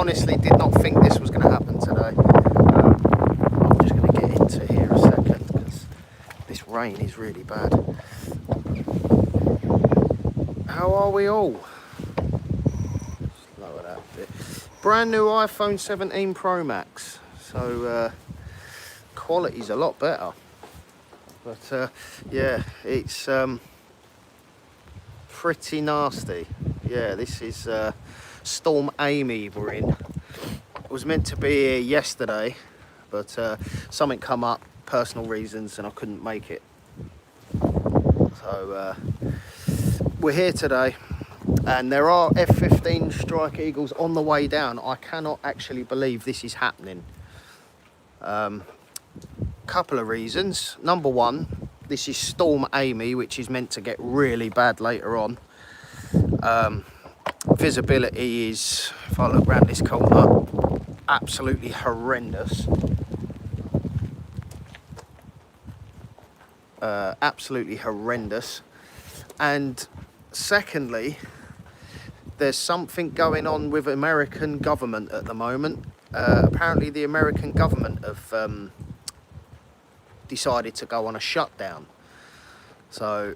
honestly did not think this was going to happen today. I'm just going to get into here a second because this rain is really bad. How are we all? Lower that a bit. Brand new iPhone 17 Pro Max. So quality's a lot better. But yeah, it's pretty nasty. Yeah, this is Storm Amy we're in. It was meant to be here yesterday, but something come up, personal reasons, and I couldn't make it. So we're here today, and there are F-15 Strike Eagles on the way down. I cannot actually believe this is happening. Couple of reasons. Number one, this is Storm Amy, which is meant to get really bad later on. Visibility is, if I look around this corner, absolutely horrendous. Absolutely horrendous. And secondly, there's something going on with American government at the moment. Apparently the American government have decided to go on a shutdown. So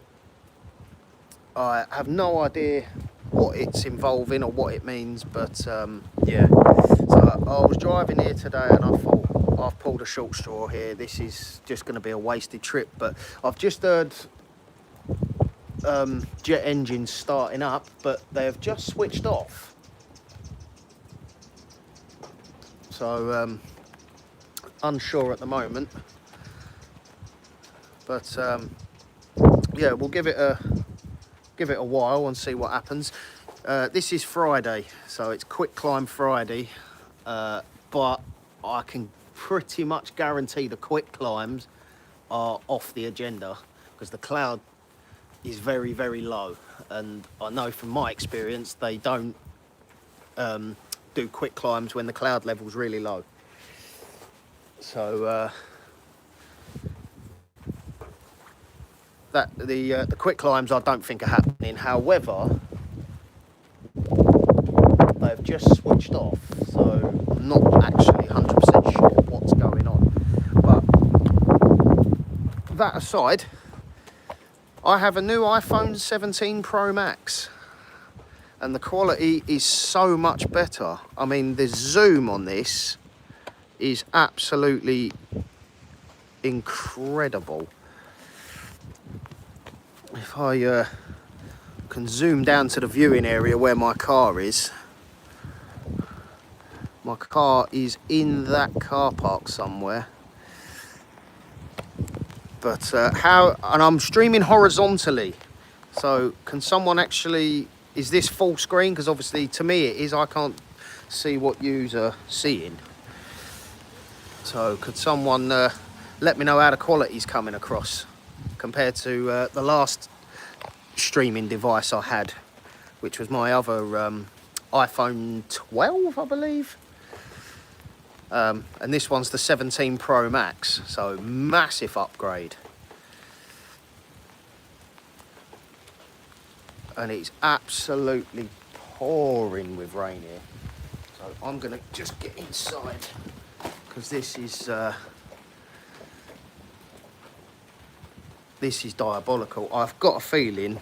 I have no idea what it's involving or what it means, but yeah. So I was driving here today and I thought, I've pulled a short straw here. This is just going to be a wasted trip. But I've just heard jet engines starting up, but they have just switched off. So unsure at the moment. But yeah, we'll give it a while and see what happens. This is Friday, so it's Quick Climb Friday, but I can pretty much guarantee the quick climbs are off the agenda because the cloud is very, very low, and I know from my experience they don't do quick climbs when the cloud level's really low. So that the quick climbs I don't think are happening. However, they've just switched off, so I'm not actually 100% sure what's going on. But that aside, I have a new iPhone 17 Pro Max, and the quality is so much better. I mean, the zoom on this is absolutely incredible. If I can zoom down to the viewing area where my car is in that car park somewhere. But and I'm streaming horizontally, so can someone actually, is this full screen? Because obviously to me it is, I can't see what yous are seeing. So could someone let me know how the quality's coming across compared to the last streaming device I had, which was my other iPhone 12, I believe. And this one's the 17 Pro Max, so massive upgrade. And it's absolutely pouring with rain here. So I'm gonna just get inside because this is diabolical. I've got a feeling,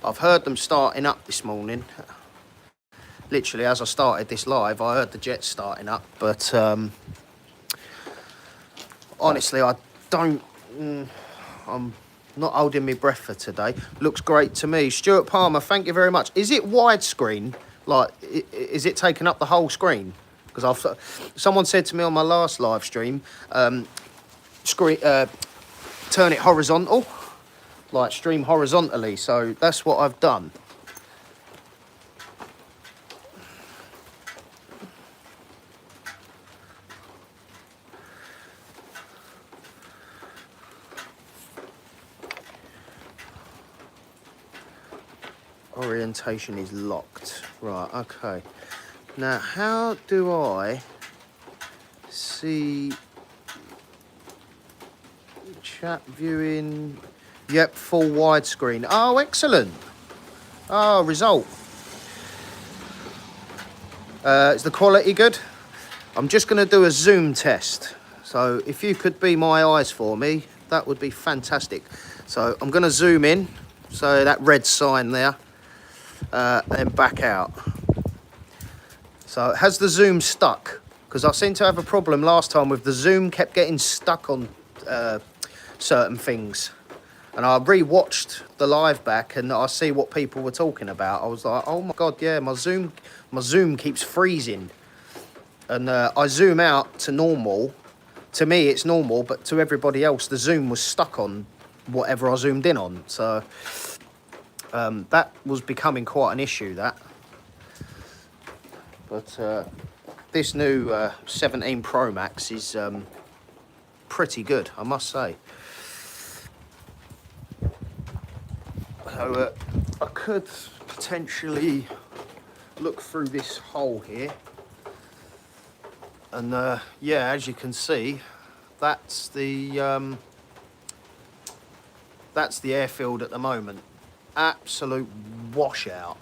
I've heard them starting up this morning. Literally, as I started this live, I heard the jets starting up, but honestly, I'm not holding my breath for today. Looks great to me. Stuart Palmer, thank you very much. Is it widescreen? Like, is it taking up the whole screen? Because someone said to me on my last live stream, turn it horizontal, like stream horizontally. So that's what I've done. Orientation is locked. Right, okay. Now, how do I see chat viewing? Yep, full widescreen. Oh, excellent. Oh, result. Is the quality good? I'm just going to do a zoom test. So if you could be my eyes for me, that would be fantastic. So I'm going to zoom in. So that red sign there, then back out. So has the zoom stuck? Because I seem to have a problem last time with the zoom kept getting stuck on certain things. And I re-watched the live back and I see what people were talking about. I was like, oh my God, yeah, my zoom keeps freezing. And I zoom out to normal. To me, it's normal, but to everybody else, the zoom was stuck on whatever I zoomed in on. So that was becoming quite an issue, that. But this new 17 Pro Max is pretty good, I must say. So I could potentially look through this hole here. And yeah, as you can see, that's the airfield at the moment. Absolute washout.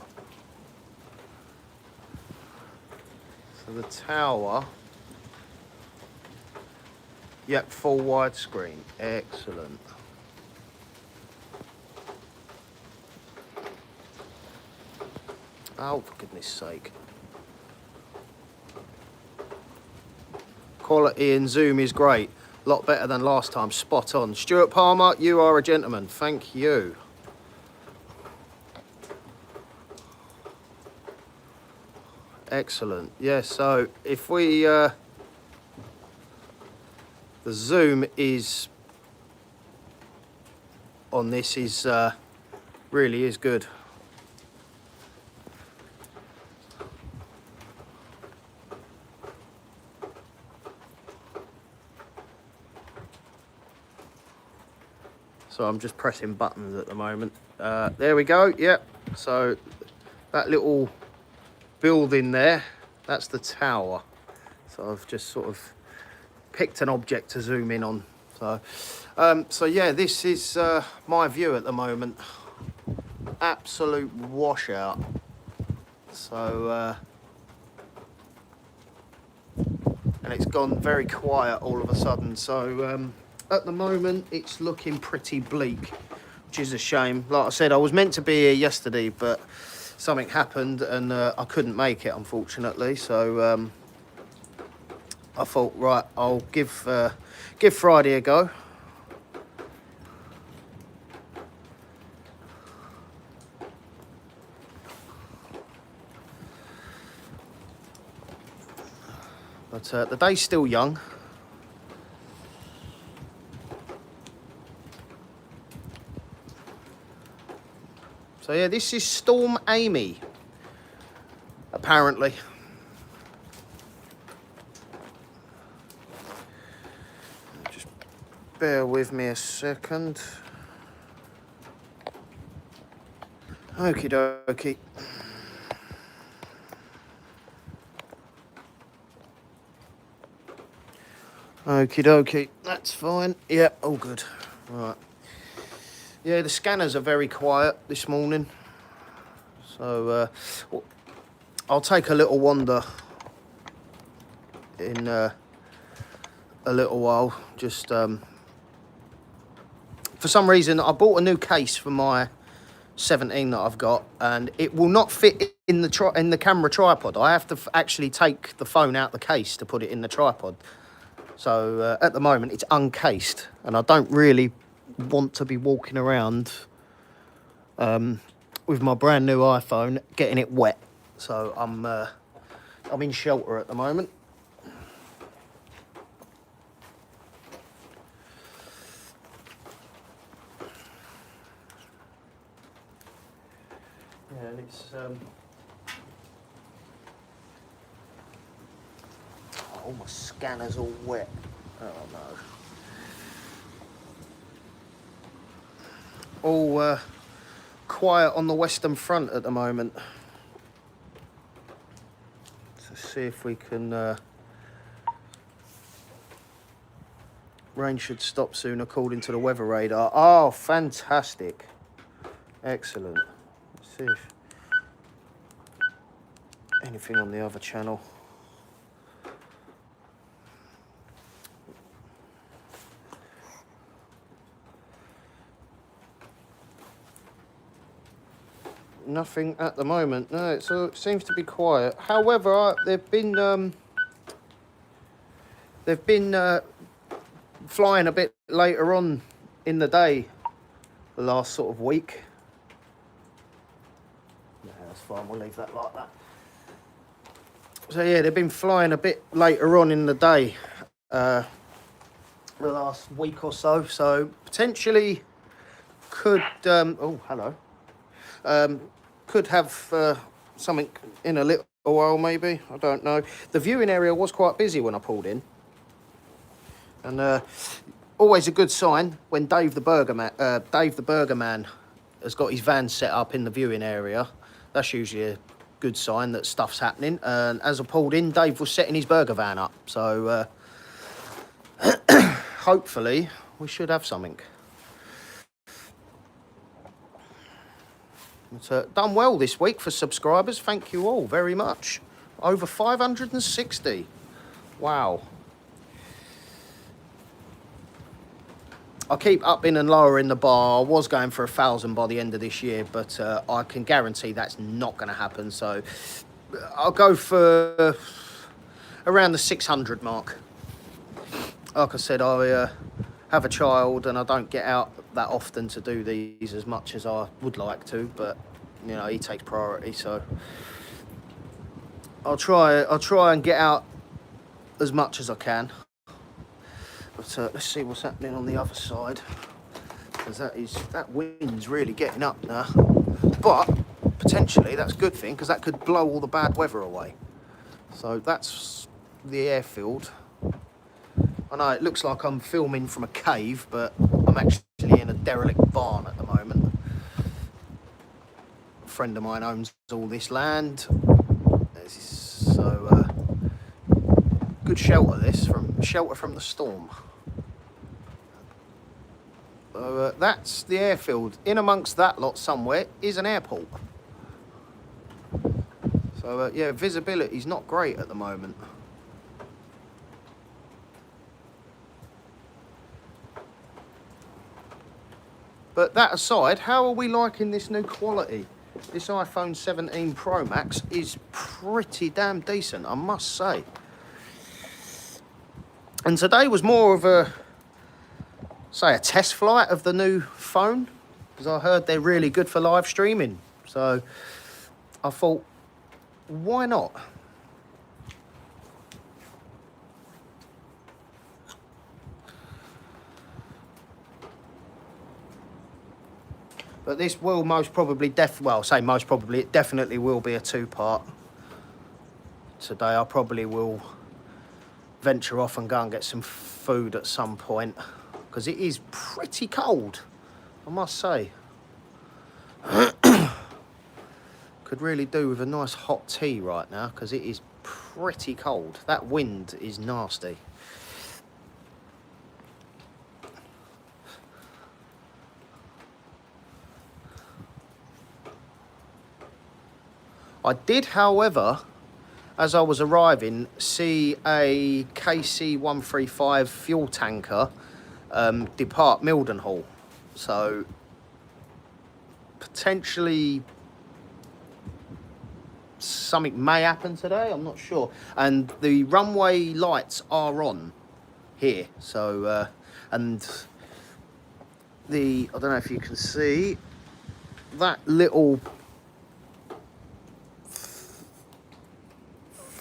So the tower, yep, full widescreen, excellent. Oh, for goodness sake. Quality in zoom is great. A lot better than last time, spot on. Stuart Palmer, you are a gentleman, thank you. Excellent. Yeah, so if we the zoom is on this is really is good. So I'm just pressing buttons at the moment. There we go. Yep. So that little building there, that's the tower. So I've just sort of picked an object to zoom in on. So yeah, this is my view at the moment. Absolute washout. So and it's gone very quiet all of a sudden. So at the moment it's looking pretty bleak, which is a shame. Like I said, I was meant to be here yesterday, but something happened and I couldn't make it, unfortunately. So I thought, right, I'll give Friday a go. But the day's still young. So yeah, this is Storm Amy, apparently. Just bear with me a second. Okie dokie. Okie dokie, that's fine. Yep, all good. Right. Yeah, the scanners are very quiet this morning. So I'll take a little wander in a little while. Just for some reason, I bought a new case for my 17 that I've got, and it will not fit in the camera tripod. I have to actually take the phone out the case to put it in the tripod. So at the moment it's uncased, and I don't really want to be walking around with my brand new iPhone getting it wet. So I'm in shelter at the moment. Yeah, and it's oh, my scanner's all wet. Oh no. All quiet on the Western Front at the moment. Let's see if we can... rain should stop soon according to the weather radar. Oh, fantastic. Excellent. Let's see if... anything on the other channel. Nothing at the moment. No, it seems to be quiet. However, they've been flying a bit later on in the day the last sort of week. Yeah, that's fine. We'll leave that like that. So yeah, they've been flying a bit later on in the day the last week or so. So potentially could oh hello. Could have something in a little while, maybe. I don't know. The viewing area was quite busy when I pulled in, and always a good sign when Dave the Burger Man has got his van set up in the viewing area. That's usually a good sign that stuff's happening. And as I pulled in, Dave was setting his burger van up. So hopefully we should have something. It's done well this week for subscribers. Thank you all very much. Over 560. Wow. I keep upping and lowering the bar. I was going for 1,000 by the end of this year, but I can guarantee that's not going to happen. So I'll go for around the 600 mark. Like I said, I have a child and I don't get out that often to do these as much as I would like to, but you know, he takes priority, so I'll try and get out as much as I can. But let's see what's happening on the other side, because that wind's really getting up now. But potentially that's a good thing, because that could blow all the bad weather away. So that's the airfield. I know it looks like I'm filming from a cave, but I'm actually in a derelict barn at the moment. A friend of mine owns all this land. So good shelter from the storm. So that's the airfield. In amongst that lot somewhere is an airport. So yeah, visibility's not great at the moment. But that aside, how are we liking this new quality? This iPhone 17 Pro Max is pretty damn decent, I must say. And today was more of a test flight of the new phone, because I heard they're really good for live streaming. So I thought, why not? But this will most probably, it definitely will be a two-part. Today I probably will venture off and go and get some food at some point, because it is pretty cold, I must say. Could really do with a nice hot tea right now, because it is pretty cold. That wind is nasty. I did, however, as I was arriving, see a KC-135 fuel tanker depart Mildenhall. So potentially something may happen today, I'm not sure. And the runway lights are on here. So, and I don't know if you can see that little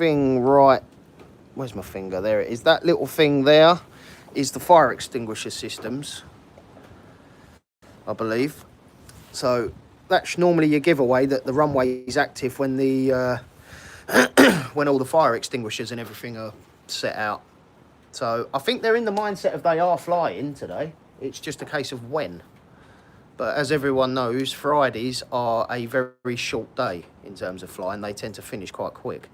thing right, where's my finger? There it is. That little thing there is the fire extinguisher systems, I believe. So that's normally your giveaway that the runway is active when the when all the fire extinguishers and everything are set out. So I think they're in the mindset of they are flying today. It's just a case of when. But as everyone knows, Fridays are a very short day in terms of flying. They tend to finish quite quick.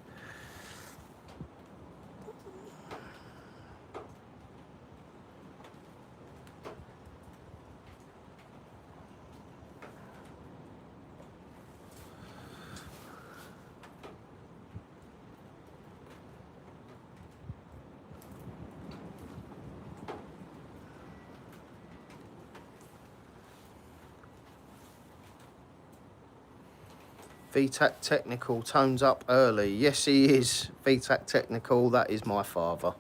VTAC Technical tones up early. Yes, he is. VTAC Technical, that is my father.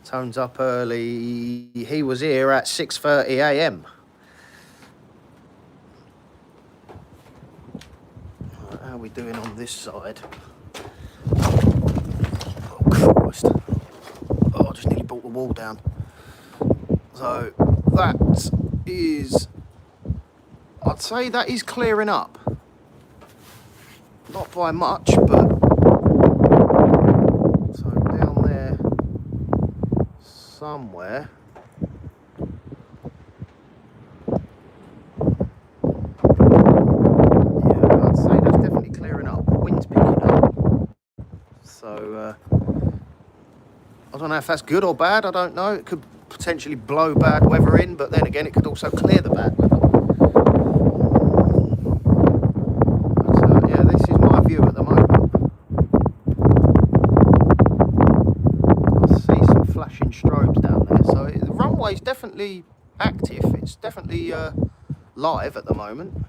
Tones up early. He was here at 6:30 a.m. Right, how are we doing on this side? Oh, Christ. Oh, I just nearly brought the wall down. So, that is... I'd say that is clearing up. Not by much, but... So, down there... somewhere... So, I don't know if that's good or bad, I don't know. It could potentially blow bad weather in, but then again, it could also clear the bad weather. But, yeah, this is my view at the moment. I see some flashing strobes down there. So the runway's definitely active. It's definitely live at the moment.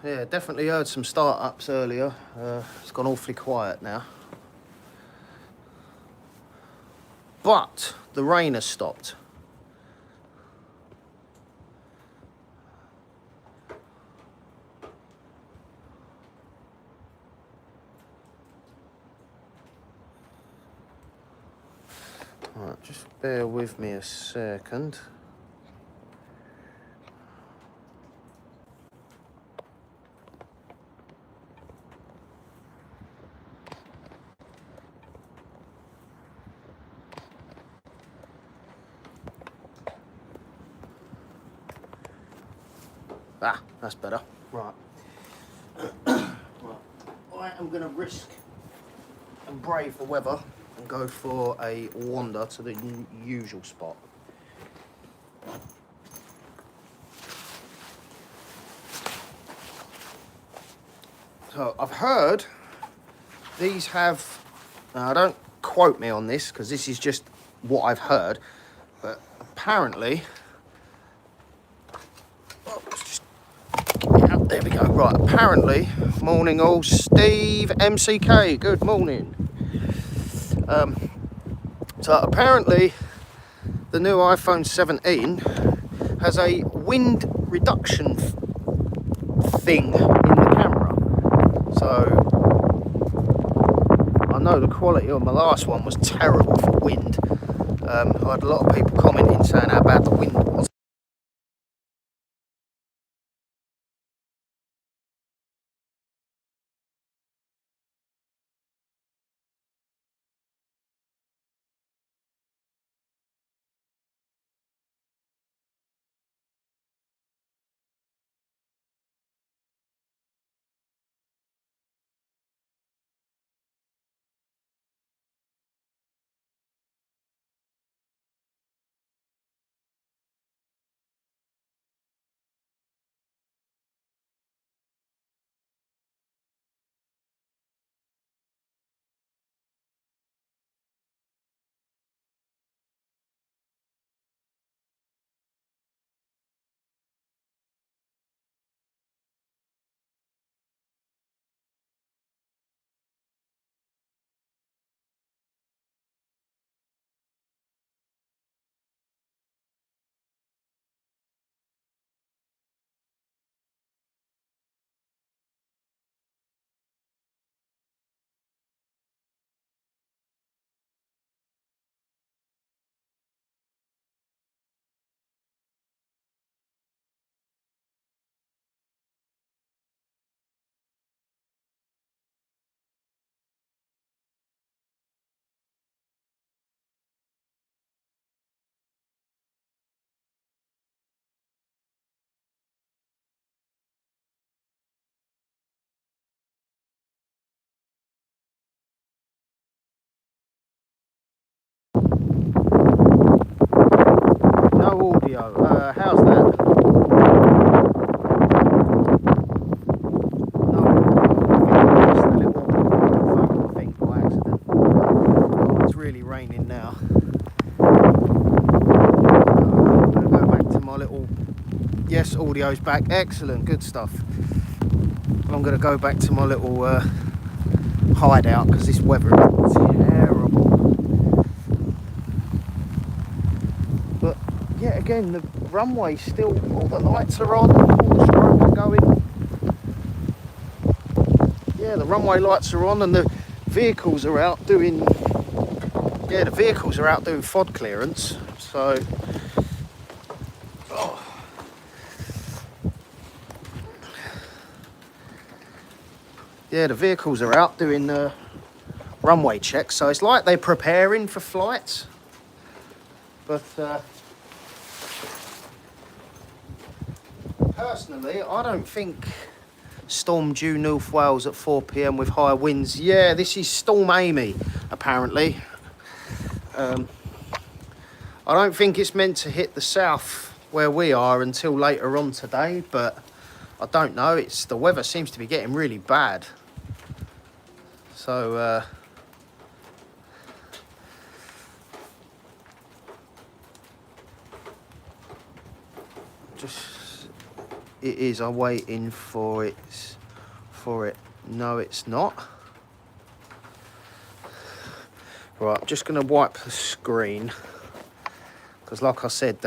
Yeah, definitely heard some start-ups earlier. It's gone awfully quiet now. But the rain has stopped. Right, just bear with me a second. Ah, that's better. Right. Right. I am going to risk and brave the weather and go for a wander to the usual spot. So I've heard these have, now don't quote me on this because this is just what I've heard, but apparently, oh, let's just get it up, there we go. Right, apparently, morning all, Steve MCK, good morning. So apparently the new iPhone 17 has a wind reduction thing in the camera. So I know the quality on my last one was terrible for wind. I had a lot of people commenting saying how bad the wind was. little... Yes, audio's back. Excellent, good stuff. I'm going to go back to my little hideout because this weather is terrible. But yeah, again, the runway still, all the lights are on, all the strobes are going. Yeah, the runway lights are on and the vehicles are out doing... Yeah, the vehicles are out doing FOD clearance. So... Oh. Yeah, the vehicles are out doing runway checks, so it's like they're preparing for flights. But personally, I don't think storm due North Wales at 4 PM with high winds. Yeah, this is Storm Amy, apparently. I don't think it's meant to hit the south where we are until later on today, but I don't know. It's the weather seems to be getting really bad. So just it is. I'm waiting for it. No, it's not. Right, I'm just gonna wipe the screen because, like I said,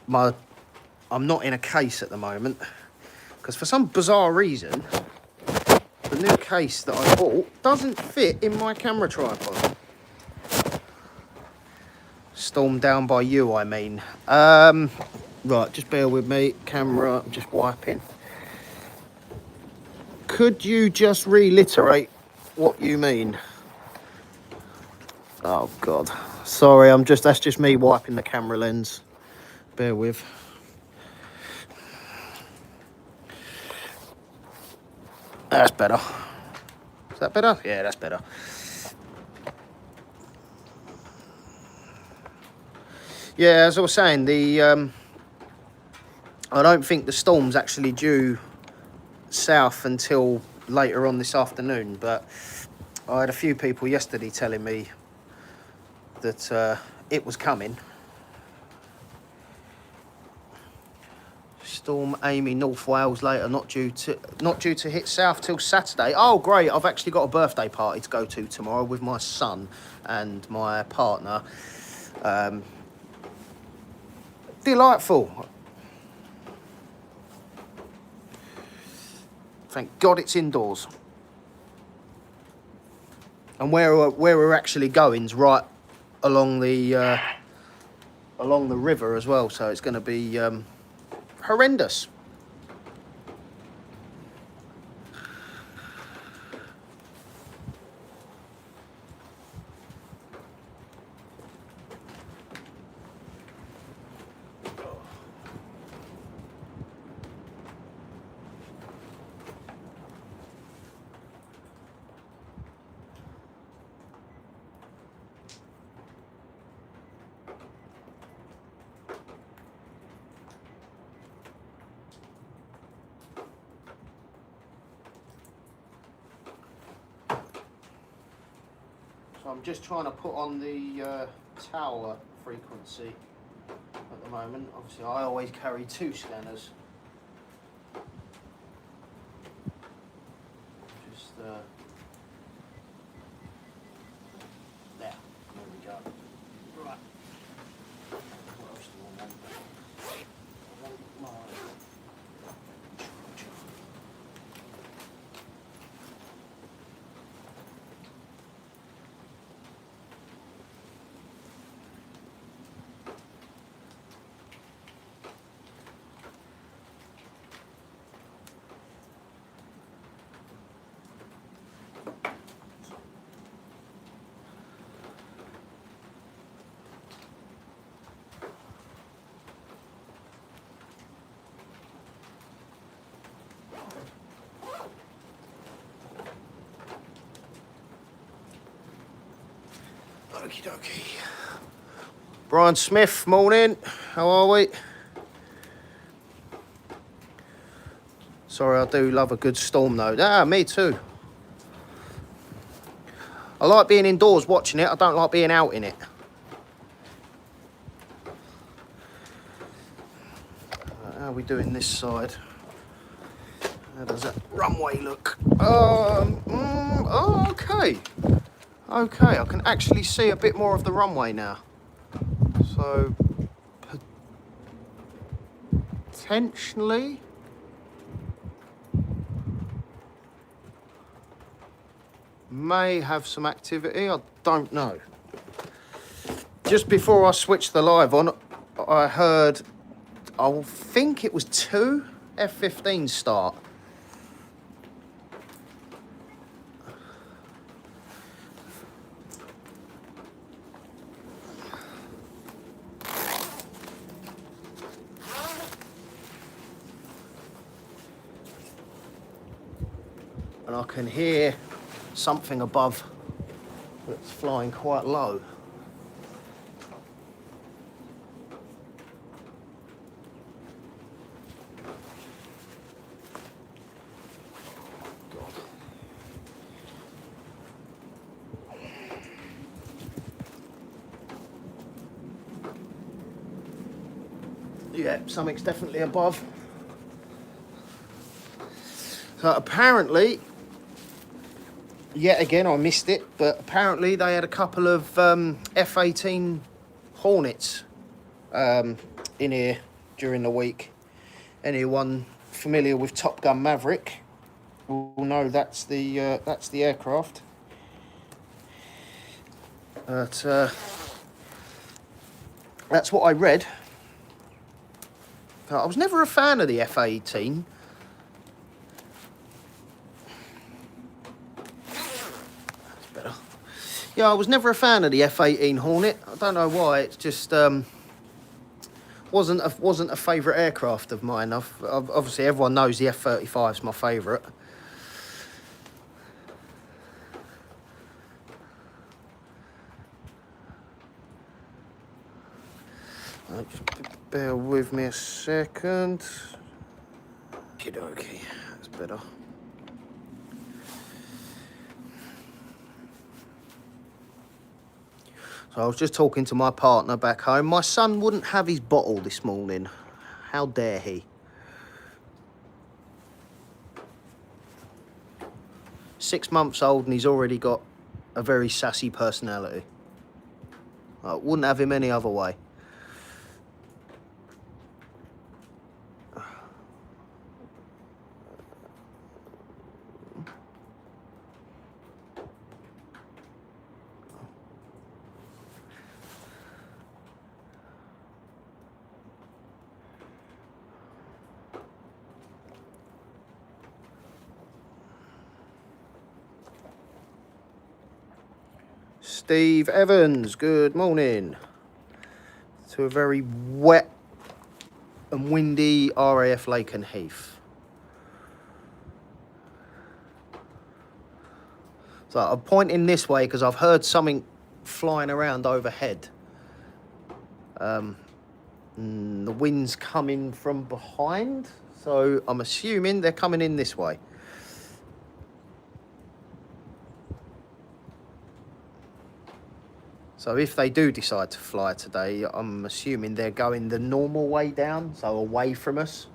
I'm not in a case at the moment because for some bizarre reason the new case that I bought doesn't fit in my camera tripod. Storm down by you, I mean. Right, just bear with me. Camera, I'm just wiping. Could you just reiterate what you mean? Oh God, sorry. That's just me wiping the camera lens. Bear with. That's better. Is that better? Yeah, that's better. Yeah, as I was saying, I don't think the storm's actually due south until later on this afternoon, but I had a few people yesterday telling me that it was coming. Storm Amy, North Wales later, not due to hit south till Saturday. Oh great, I've actually got a birthday party to go to tomorrow with my son and my partner. Delightful. Thank God it's indoors. And where we're actually going is right along the river as well, so it's going to be horrendous. So I'm just trying to put on the tower frequency at the moment. Obviously I always carry 2 scanners. Just there we go. Right. What else do I want? I want my Okie dokie. Brian Smith, morning. How are we? Sorry, I do love a good storm though. Ah, me too. I like being indoors watching it. I don't like being out in it. How are we doing this side? How does that runway look? Okay. Okay, I can actually see a bit more of the runway now. So, potentially... may have some activity, I don't know. Just before I switched the live on, I heard, I think it was 2 F-15s start. And I can hear something above that's flying quite low. Yeah, something's definitely above. So apparently, yet again I missed it, but apparently they had a couple of F-18 Hornets in here during the week. Anyone familiar with Top Gun Maverick will know that's the aircraft. But that's what I read. I was never a fan of the F-18. That's better. Yeah, I was never a fan of the F-18 Hornet. I don't know why. It's just wasn't a favourite aircraft of mine. Obviously, everyone knows the F-35 is my favourite. Just bear with me a second. Okey-dokey, that's better. So I was just talking to my partner back home. My son wouldn't have his bottle this morning. How dare he? 6 months old and he's already got a very sassy personality. I wouldn't have him any other way. Steve Evans, good morning. To a very wet and windy RAF Lakenheath. So I'm pointing this way because I've heard something flying around overhead. The wind's coming from behind, so I'm assuming they're coming in this way. So if they do decide to fly today, I'm assuming they're going the normal way down, so away from us,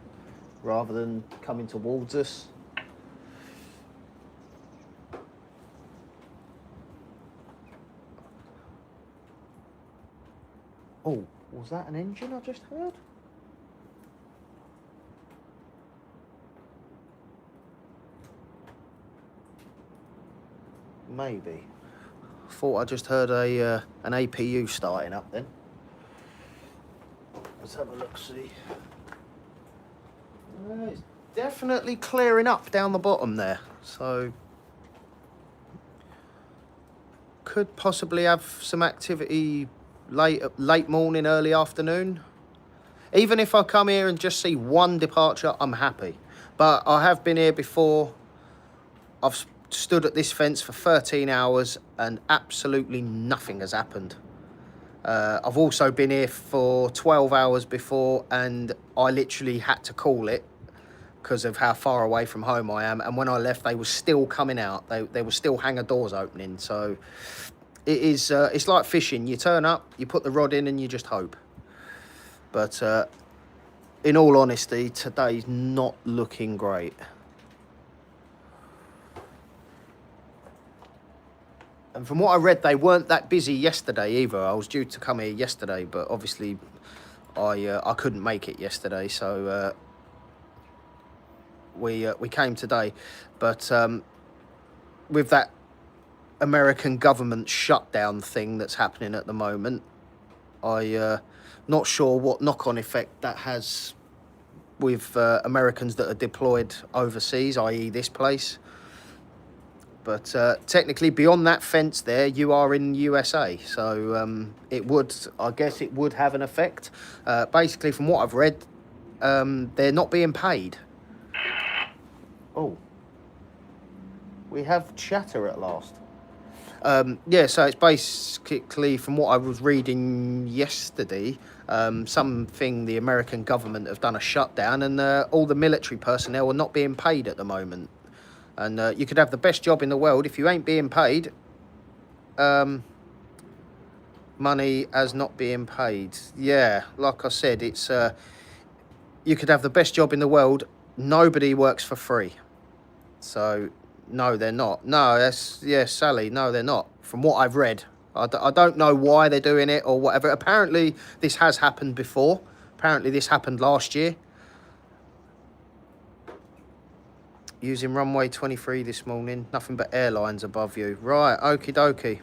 rather than coming towards us. Oh, was that an engine I just heard? Maybe. Thought I just heard an APU starting up then. Let's have a look, see. It's definitely clearing up down the bottom there, so could possibly have some activity late morning, early afternoon. Even if I come here and just see one departure, I'm happy. But I have been here before. I've stood at this fence for 13 hours and absolutely nothing has happened. I've also been here for 12 hours before and I literally had to call it because of how far away from home I am. And when I left, they were still coming out. They were still hangar doors opening. So it is, it's like fishing. You turn up, you put the rod in and you just hope. But in all honesty, today's not looking great. And from what I read, they weren't that busy yesterday either. I was due to come here yesterday, but obviously I couldn't make it yesterday, so we came today. But with that American government shutdown thing that's happening at the moment, not sure what knock-on effect that has with Americans that are deployed overseas, i.e. this place. But technically, beyond that fence there, you are in USA. So it would, I guess it would have an effect. Basically, from what I've read, they're not being paid. Oh. We have chatter at last. Yeah, so it's basically, from what I was reading yesterday, something the American government have done a shutdown, and all the military personnel are not being paid at the moment. And you could have the best job in the world, if you ain't being paid, money as not being paid. Yeah, like I said, it's you could have the best job in the world, nobody works for free. So no, they're not. No, that's, yeah, Sally, no, they're not. From what I've read, I don't know why they're doing it or whatever. Apparently this has happened before. Apparently this happened last year. Using runway 23 this morning. Nothing but airlines above you. Right, okie dokie.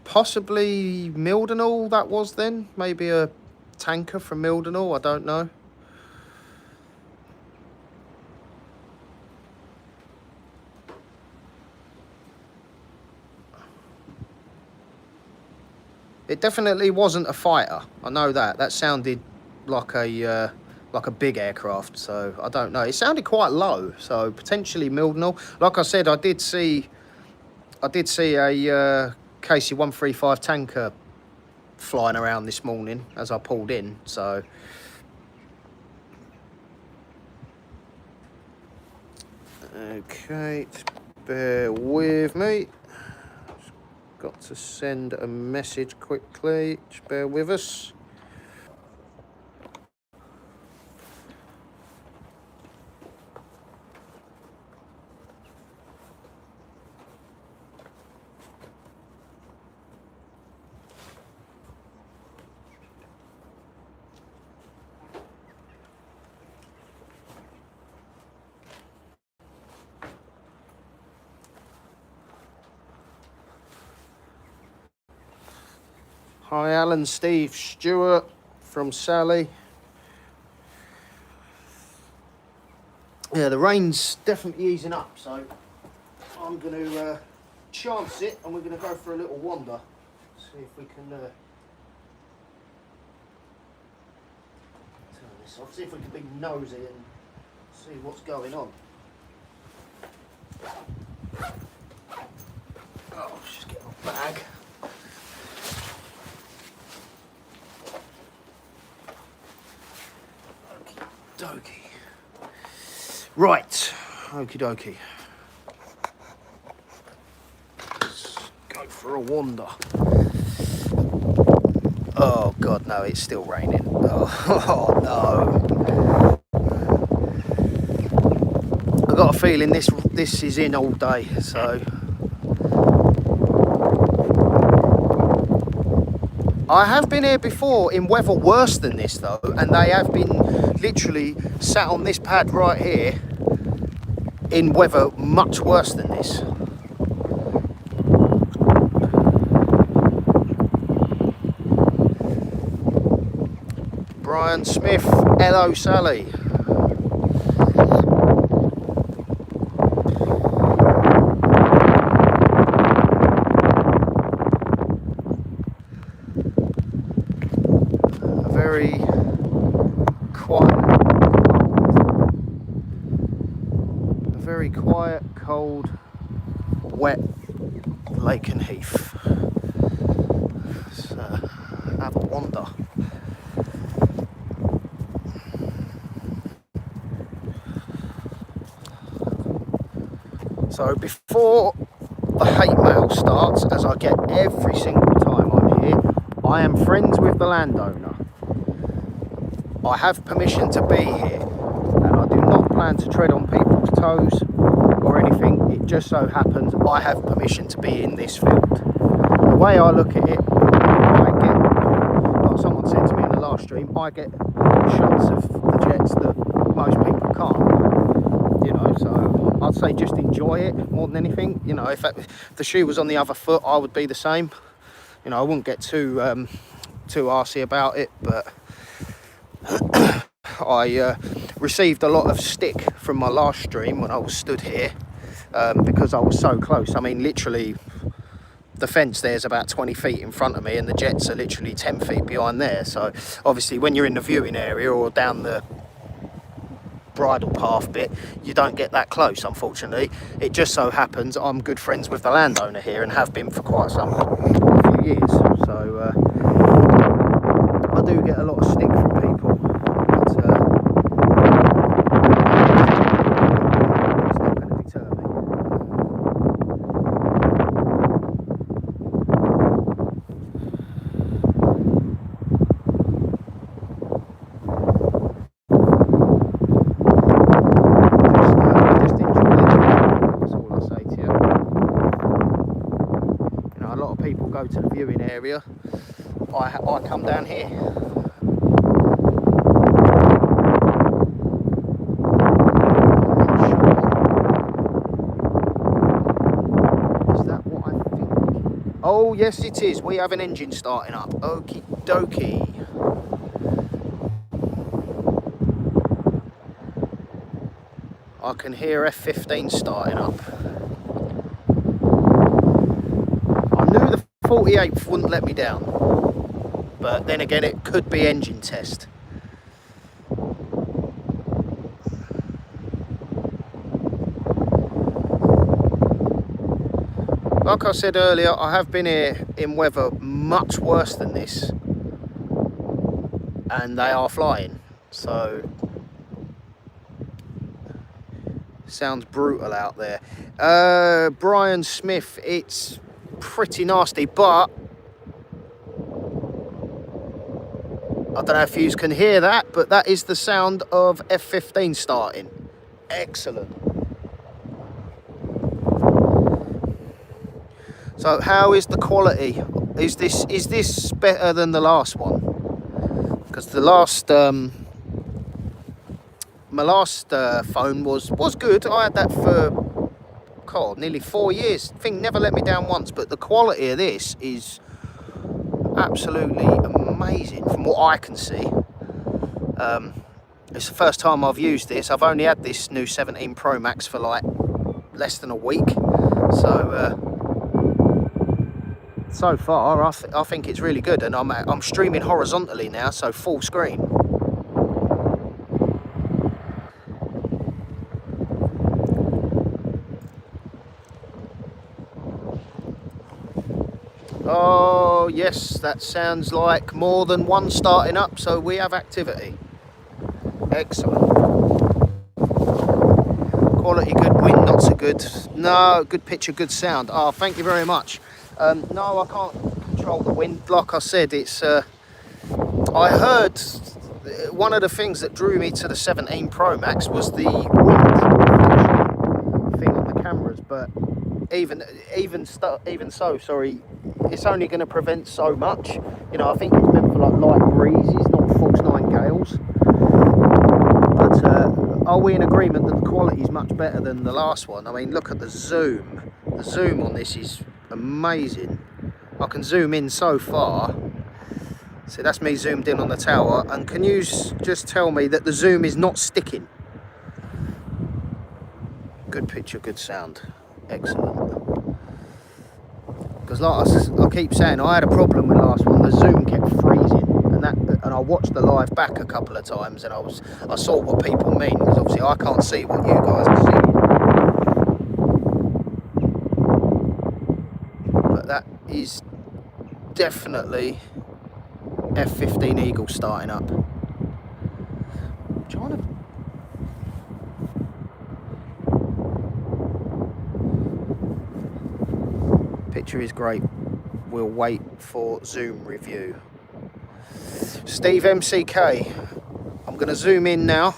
Possibly Mildenhall that was then. Maybe a tanker from Mildenhall, I don't know. It definitely wasn't a fighter. I know that. That sounded like a big aircraft, so I don't know. It sounded quite low, so potentially Mildenhall. Like I said, I did see a KC-135 tanker flying around this morning as I pulled in, so okay, bear with me. Got to send a message quickly. Just bear with us. Hi, Alan, Steve, Stuart from Sally. Yeah, the rain's definitely easing up, so I'm going to chance it, and we're going to go for a little wander. See if we can turn this off. See if we can be nosy and see what's going on. Oh, just get my bag. Dokie. Right, okie dokie. Let's go for a wander. Oh god, no, it's still raining. Oh no. I've got a feeling this is in all day, so I have been here before in weather worse than this though, and they have been literally sat on this pad right here in weather much worse than this. Brian Smith, hello Sally. Very quiet, cold, wet Lakenheath. So, have a wander. So before the hate mail starts, as I get every single time I'm here, I am friends with the landowner. I have permission to be here, and I do not plan to tread on people's toes or anything. It just so happens I have permission to be in this field. The way I look at it, I get, like someone said to me in the last stream, I get shots of the jets that most people can't, you know, so I'd say just enjoy it more than anything. You know, if the shoe was on the other foot, I would be the same. You know, I wouldn't get too arsey about it, but I received a lot of stick from my last stream when I was stood here because I was so close. I mean, literally, the fence there's about 20 feet in front of me and the jets are literally 10 feet behind there. So obviously when you're in the viewing area or down the bridle path bit, you don't get that close, unfortunately. It just so happens I'm good friends with the landowner here and have been for quite a few years. So I do get a lot of stick from people, but it's not going to deter me. Just enjoy it, that's all I say to you. You know, a lot of people go to the viewing area. I come down here. Oh, yes, it is. We have an engine starting up. Okie dokie. I can hear F-15 starting up. I knew the 48th wouldn't let me down, but then again, it could be engine test. Like I said earlier, I have been here in weather much worse than this, and they are flying, so sounds brutal out there. Brian Smith, it's pretty nasty, but I don't know if you can hear that, but that is the sound of F-15 starting. Excellent. So how is the quality? Is this better than the last one? Because the last my last phone was good. I had that for nearly 4 years. Thing never let me down once. But the quality of this is absolutely amazing from what I can see. It's the first time I've used this. I've only had this new 17 Pro Max for like less than a week. So far, I think it's really good, and I'm streaming horizontally now, so full screen. Oh yes, that sounds like more than one starting up, so we have activity. Excellent. Quality good, wind not so good. No, good picture, good sound. Oh, thank you very much. No, I can't control the wind. Like I said, it's. I heard one of the things that drew me to the 17 Pro Max was the wind thing on the cameras, but even so, sorry, it's only going to prevent so much. You know, I think it's meant for like light breezes, not force 9 gales. But are we in agreement that the quality is much better than the last one? I mean, look at the zoom. The zoom on this is amazing. I can zoom in so far. So that's me zoomed in on the tower. And can you just tell me that the zoom is not sticking? Good picture, good sound. Excellent. Because like I keep saying, I had a problem with the last one. The zoom kept freezing, and I watched the live back a couple of times, and I saw what people mean, because obviously I can't see what you guys are seeing. But that is definitely F-15 Eagle starting up. I'm trying to... Picture is great. We'll wait for zoom review. Steve MCK. I'm going to zoom in now.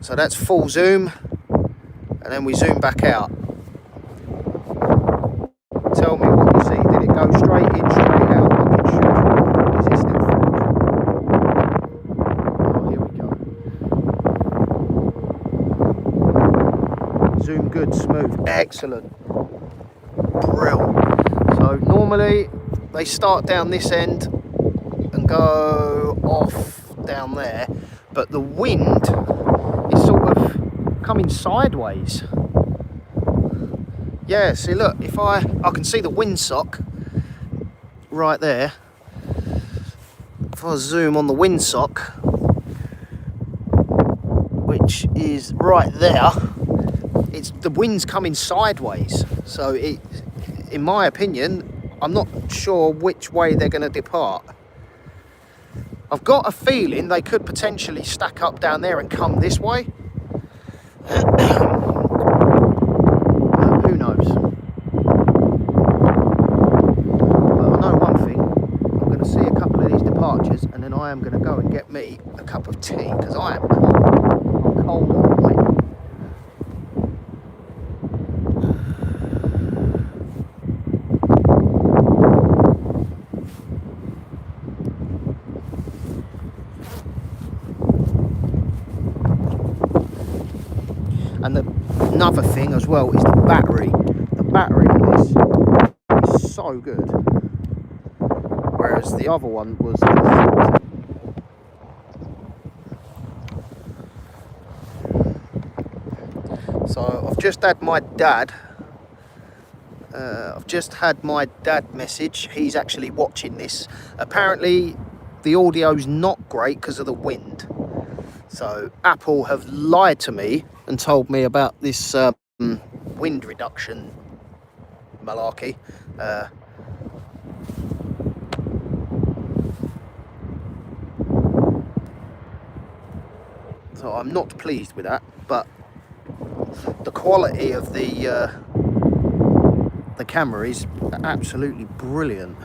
So that's full zoom, and then we zoom back out. Tell me what you see. Did it go straight in, straight out like it should? Is it still full? Oh, here we go. Zoom good, smooth, excellent. Brill. So normally they start down this end and go off down there, but the wind is sort of coming sideways. Yeah, see, look, if I can see the windsock right there. If I zoom on the windsock, which is right there, the wind's coming sideways. So it, in my opinion, I'm not sure which way they're going to depart. I've got a feeling they could potentially stack up down there and come this way. Who knows? But I know one thing. I'm going to see a couple of these departures, and then I am going to go and get me a cup of tea, because I am cold all the way. And another thing as well is the battery. The battery in this is so good, whereas the other one was. So I've just had my dad. Message. He's actually watching this. Apparently, the audio's not great because of the wind. So Apple have lied to me and told me about this wind reduction malarkey. So I'm not pleased with that, but the quality of the camera is absolutely brilliant.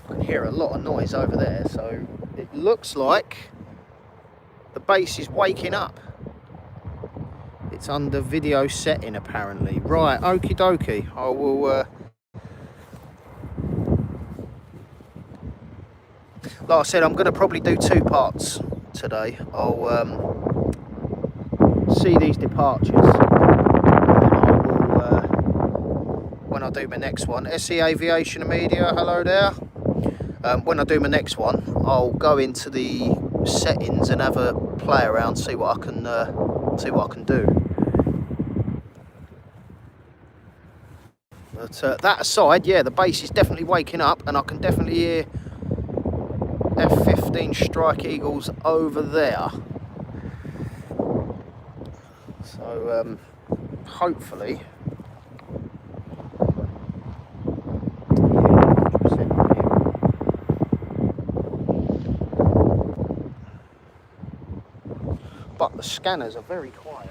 I can hear a lot of noise over there, so it looks like the base is waking up. It's under video setting apparently. Right, okie dokie. I will like I said, I'm going to probably do 2 parts today. I'll see these departures, and then I will, when I do my next one, SE Aviation and Media, hello there. When I do my next one, I'll go into the settings and have a play around, see what I can do. But that aside, yeah, the base is definitely waking up, and I can definitely hear F-15 Strike Eagles over there. So hopefully, but the scanners are very quiet.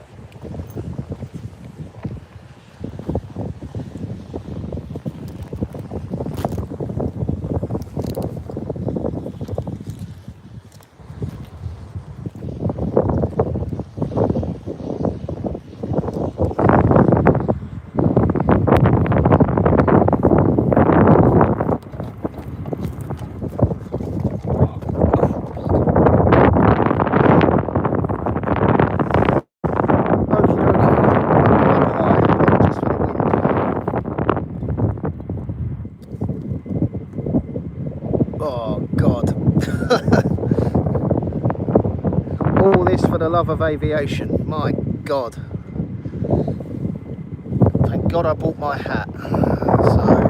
Oh God. All this for the love of aviation. My God. Thank God I bought my hat. So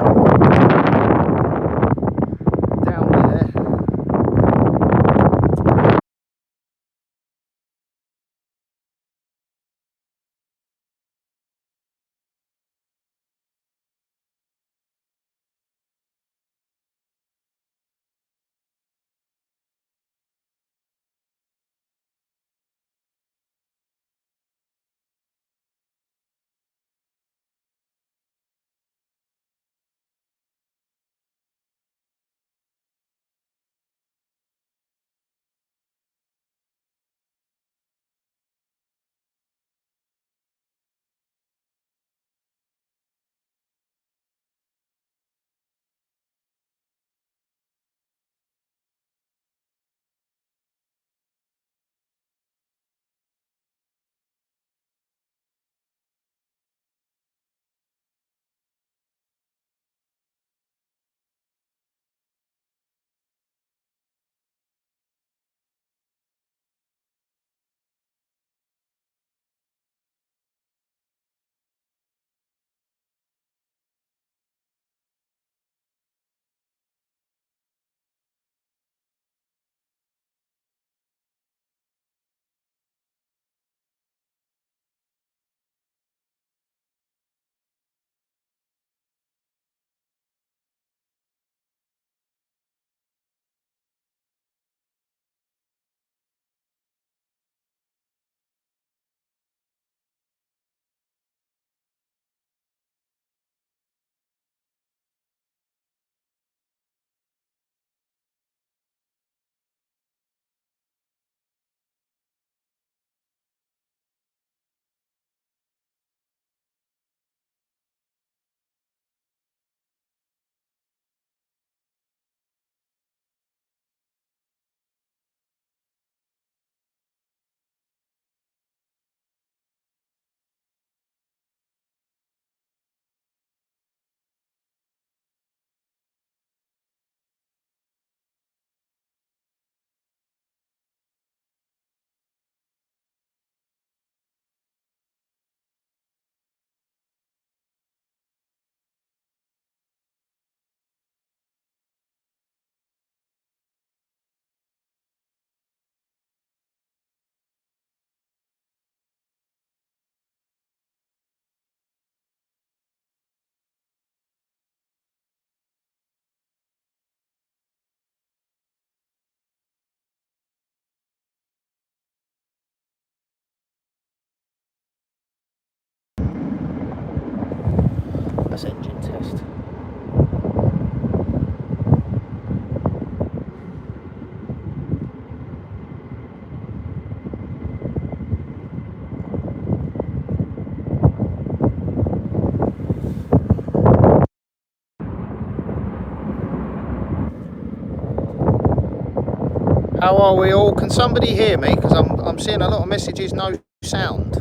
How are we all? Can somebody hear me? Because I'm seeing a lot of messages, no sound.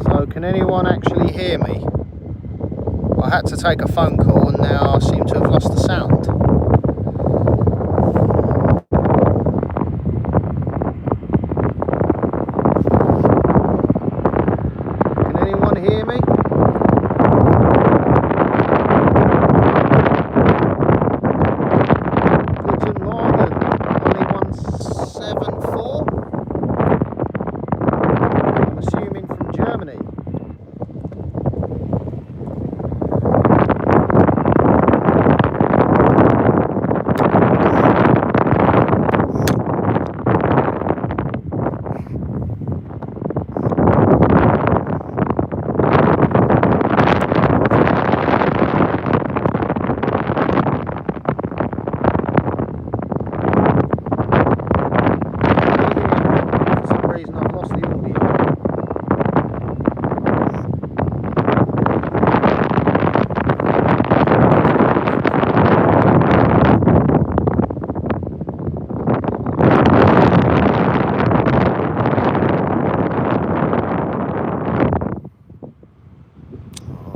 So can anyone actually hear me? I had to take a phone call and now I seem to have lost the sound. Hear me? Guten Morgen, only 174. I'm assuming from Germany.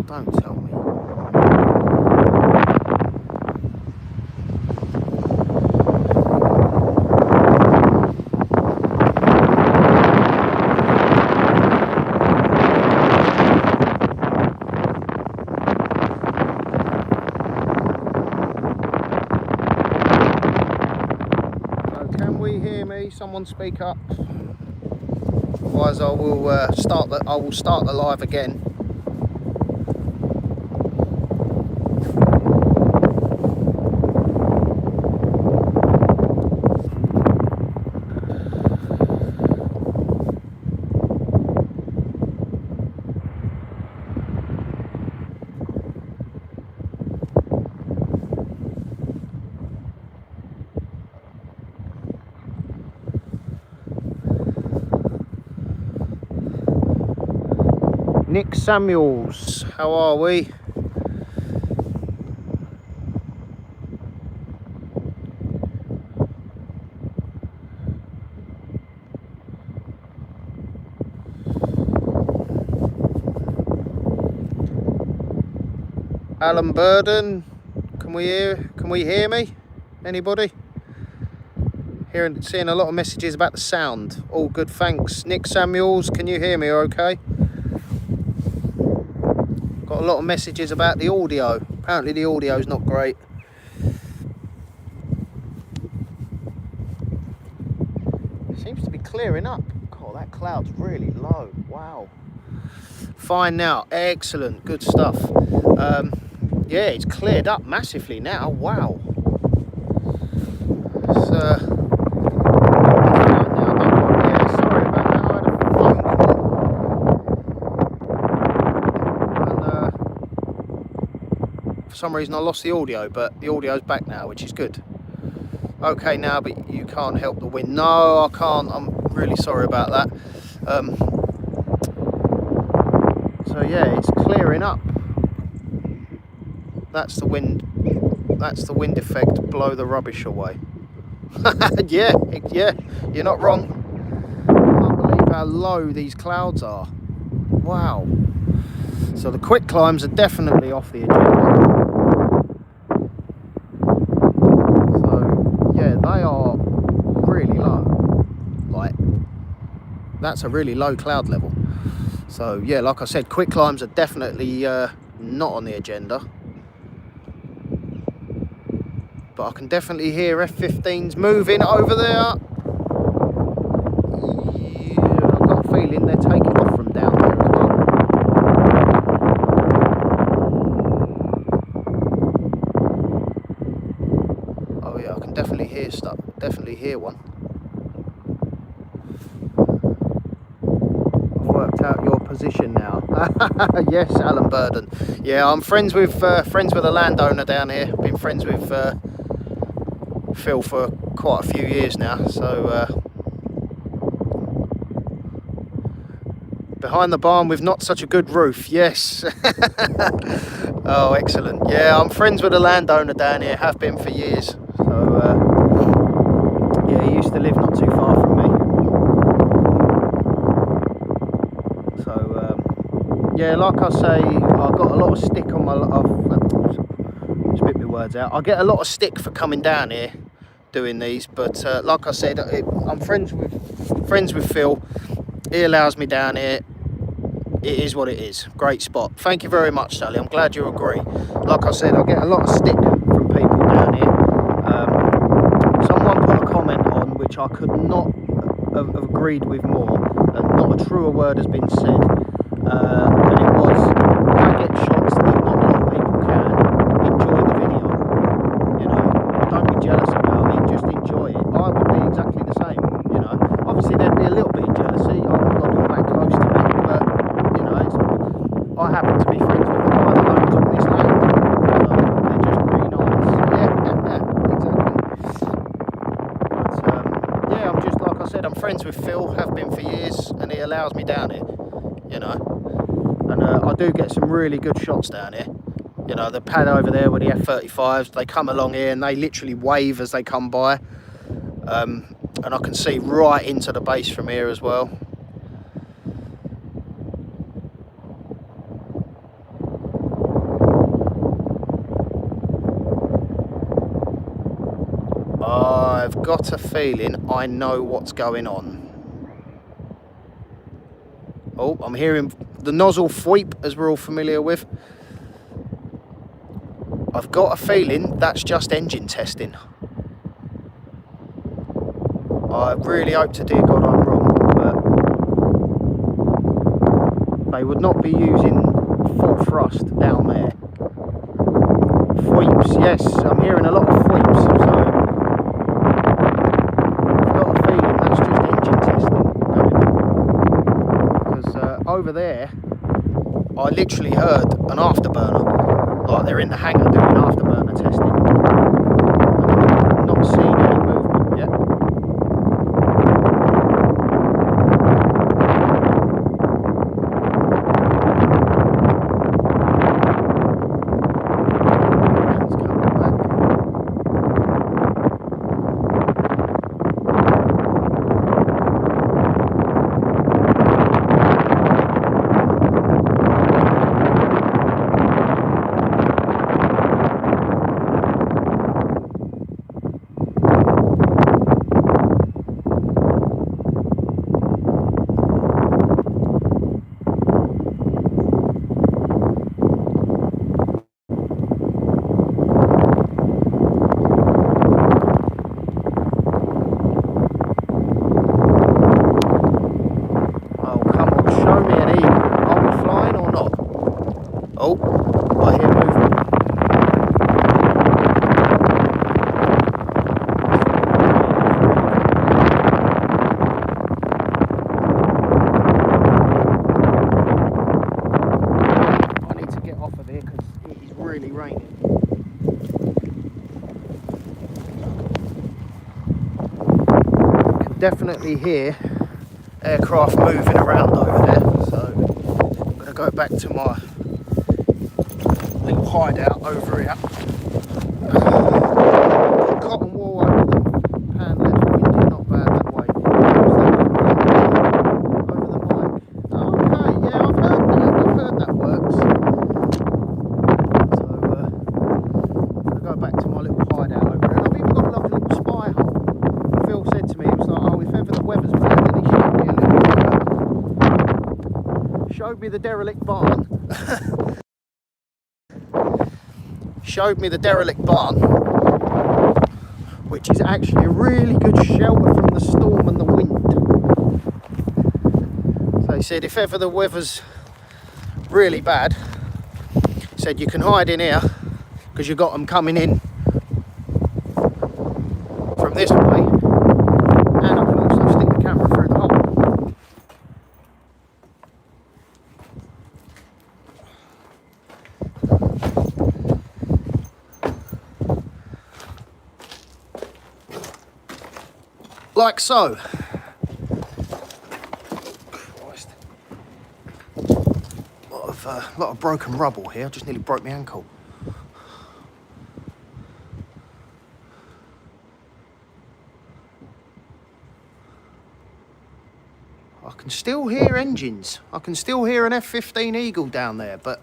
Don't tell me. So can we hear me? Someone speak up. Otherwise I will start the live again. Nick Samuels, how are we? Alan Burden, can we hear me? Anybody? Seeing a lot of messages about the sound. All good, thanks. Nick Samuels, can you hear me okay? Got a lot of messages about the audio. Apparently the audio is not great. It seems to be clearing up. God, that cloud's really low. Wow. Fine now. Excellent. Good stuff. Yeah, it's cleared up massively now. Wow. It's, for some reason I lost the audio, but the audio's back now, which is good. Okay now, but you can't help the wind. No, I can't. I'm really sorry about that. So yeah, it's clearing up. That's the wind. That's the wind effect. Blow the rubbish away. yeah, you're not wrong. I can't believe how low these clouds are. Wow. So the quick climbs are definitely off the agenda. So yeah, they are really low. Like, that's a really low cloud level. So yeah, like I said, quick climbs are definitely not on the agenda. But I can definitely hear F-15s moving over there. Yeah, I've got a feeling they're taking off from down there as well. Oh yeah, I can definitely hear stuff. Definitely hear one. I've worked out your position now. Yes, Alan Burden. Yeah, I'm friends with a landowner down here. Been friends with Phil for quite a few years now. So behind the barn with not such a good roof, yes. Oh, excellent. Yeah, I'm friends with a landowner down here, have been for years. So yeah, he used to live not too far from me. So yeah, like I say, I got a lot of stick on my... spit my words out. I get a lot of stick for coming down here doing these, but like I said, I'm friends with Phil. He allows me down here. It is what it is. Great spot. Thank you very much, Sally. I'm glad you agree. Like I said, I get a lot of stick from people down here. Someone put a comment on which I could not have agreed with more, and not a truer word has been said. And it was, I get shots that not a lot of people can. Enjoy the video. You know, don't be jealous about it. Just enjoy it. I would be exactly the same. You know, obviously there'd be a little bit of jealousy. I'm not going to be that close to me, but you know, I happen to be friends with the guy that owns all this land, so they're just really nice. Yeah, exactly. But yeah, I'm just, like I said, I'm friends with Phil, have been for years, and he allows me down here, you know. And I do get some really good shots down here. You know, the pad over there with the F-35s, they come along here and they literally wave as they come by. And I can see right into the base from here as well. I've got a feeling I know what's going on. Oh, I'm hearing the nozzle thweep, as we're all familiar with. I've got a feeling that's just engine testing. I really hope to dear God I'm wrong, but they would not be using full thrust down there. Thweeps, yes, I'm hearing a lot of thweeps, so I've got a feeling that's just engine testing going on. Because over there, I literally heard an afterburner, like they're in the hangar doing afterburner testing. And I'm not seeing any movement yet. Oh, I hear movement. I need to get off of here because it is really raining. I can definitely hear aircraft moving around over there, so I'm going to go back to my little hideout over here. Got cotton wool over the pan left, wind is not bad that way. Over the mic. Okay, yeah, I've heard that works. So I'm going to go back to my little hideout over here. And I've even got like a little spy hole. Phil said to me, he was like, oh, if ever the weather's bad, then he showed me a little showed me the derelict barn. Showed me the derelict barn, which is actually a really good shelter from the storm and the wind. So he said if ever the weather's really bad, he said you can hide in here because you've got them coming in from this way, and I can also stick the camera through the hole. Like so. Christ. Lot of broken rubble here. I just nearly broke my ankle. I can still hear engines. I can still hear an F-15 Eagle down there, but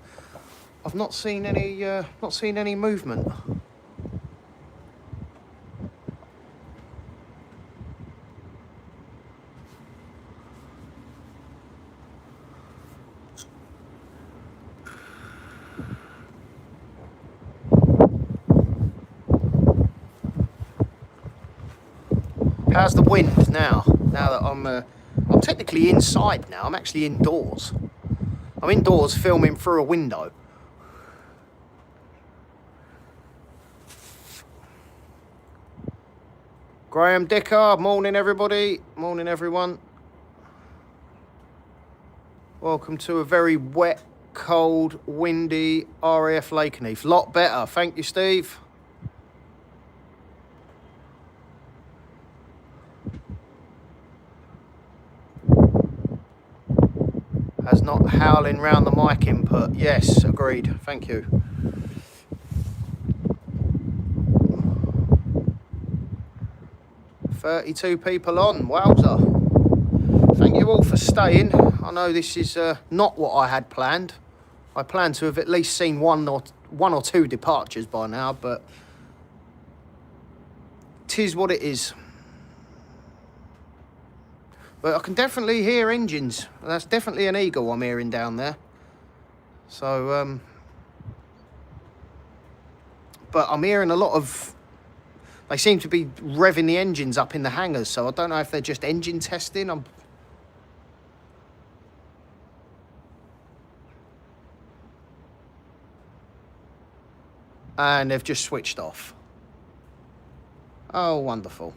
I've not seen any movement. How's the wind now? Now that I'm technically inside now. I'm actually indoors. I'm indoors filming through a window. Graham Dicker, morning everybody. Morning everyone. Welcome to a very wet, cold, windy RAF Lakenheath. Lot better. Thank you, Steve. As not howling round the mic input. Yes, agreed. Thank you. $32 people on. Wowza. Thank you all for staying. I know this is not what I had planned. I planned to have at least seen one or two departures by now, but 'tis what it is. But I can definitely hear engines. That's definitely an Eagle I'm hearing down there. So, but I'm hearing a lot of... They seem to be revving the engines up in the hangars, so I don't know if they're just engine testing. And they've just switched off. Oh, wonderful.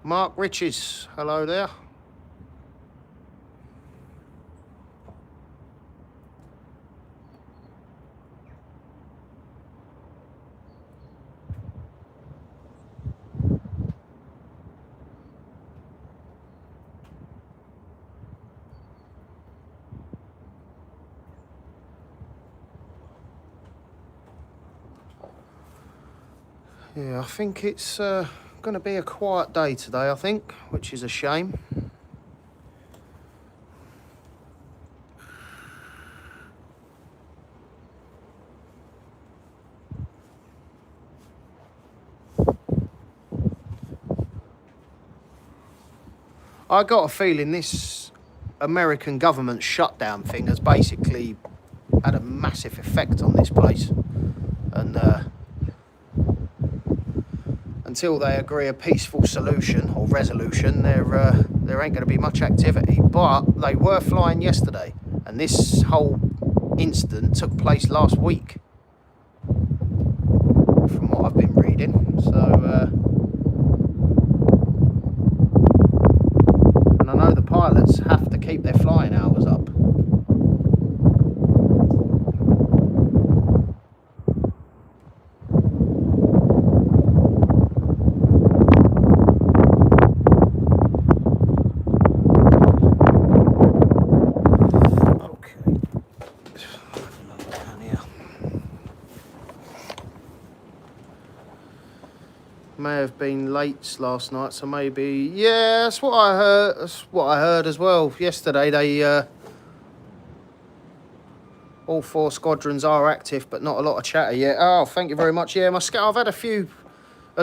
Mark Riches, hello there. Yeah, I think it's going to be a quiet day today, I think, which is a shame. I got a feeling this American government shutdown thing has basically had a massive effect on this place. And until they agree a peaceful solution or resolution, there ain't going to be much activity. But they were flying yesterday, and this whole incident took place last week, from what I've been reading. So, and I know the pilots have to keep their flying hours up. May have been late last night, so maybe, yeah, that's what I heard. That's what I heard as well. Yesterday, they all 4 squadrons are active, but not a lot of chatter yet. Oh, thank you very much. Yeah, I've had a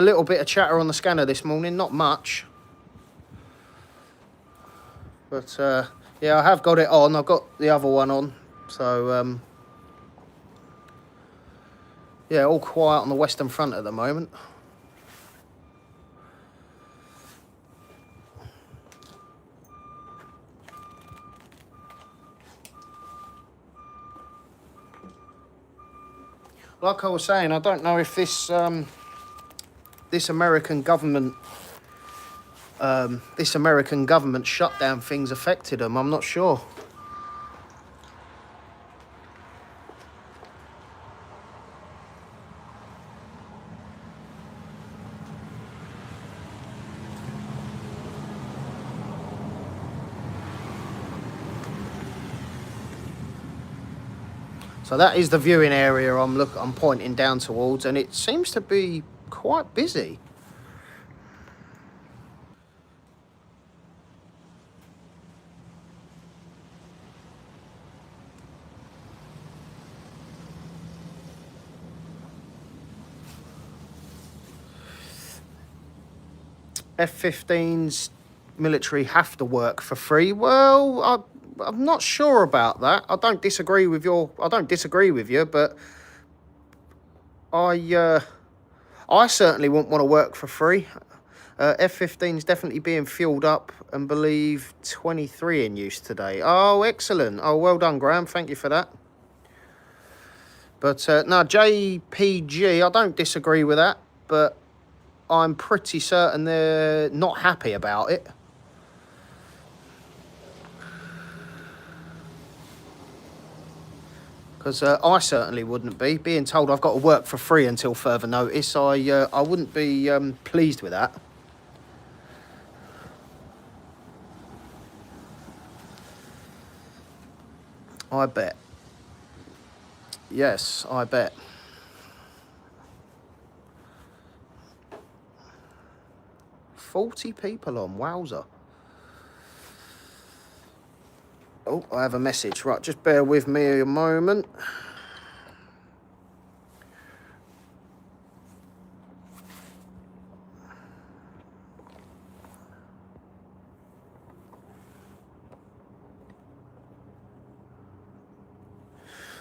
little bit of chatter on the scanner this morning, not much, but yeah, I have got it on. I've got the other one on, so yeah, all quiet on the Western Front at the moment. Like I was saying, I don't know if this American government shutdown thing's affected them. I'm not sure. So that is the viewing area I'm pointing down towards, and it seems to be quite busy. F-15s military have to work for free. Well, I'm not sure about that. I don't disagree with you, but I certainly wouldn't want to work for free. F-15's definitely being fueled up, and believe 23 in use today. Oh, excellent. Oh, well done, Graham. Thank you for that. But no, JPG, I don't disagree with that, but I'm pretty certain they're not happy about it. Because I certainly wouldn't be. Being told I've got to work for free until further notice, I wouldn't be pleased with that. I bet. Yes, I bet. $40 people on, wowzer. Oh, I have a message. Right, just bear with me a moment.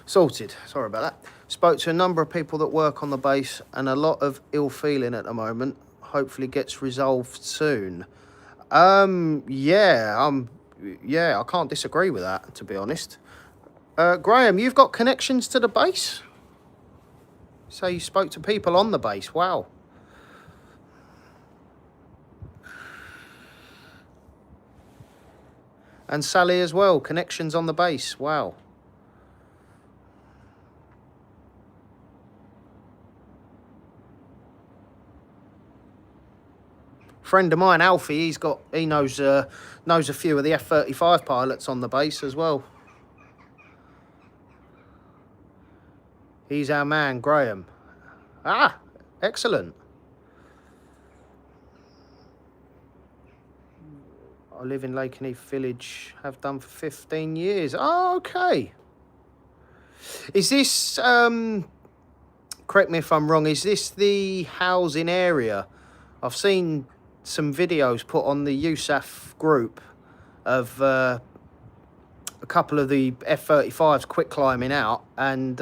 Sorted. Sorry about that. Spoke to a number of people that work on the base, and a lot of ill feeling at the moment. Hopefully gets resolved soon. Yeah, I can't disagree with that, to be honest. Graham, you've got connections to the base? So you spoke to people on the base. Wow. And Sally as well, connections on the base. Wow. Friend of mine, Alfie, he knows a few of the F-35 pilots on the base as well. He's our man, Graham. Ah, excellent. I live in Lakenheath Village, have done for 15 years. Oh, okay. Is this, correct me if I'm wrong, is this the housing area? I've seen some videos put on the USAF group of a couple of the F-35s quick climbing out, and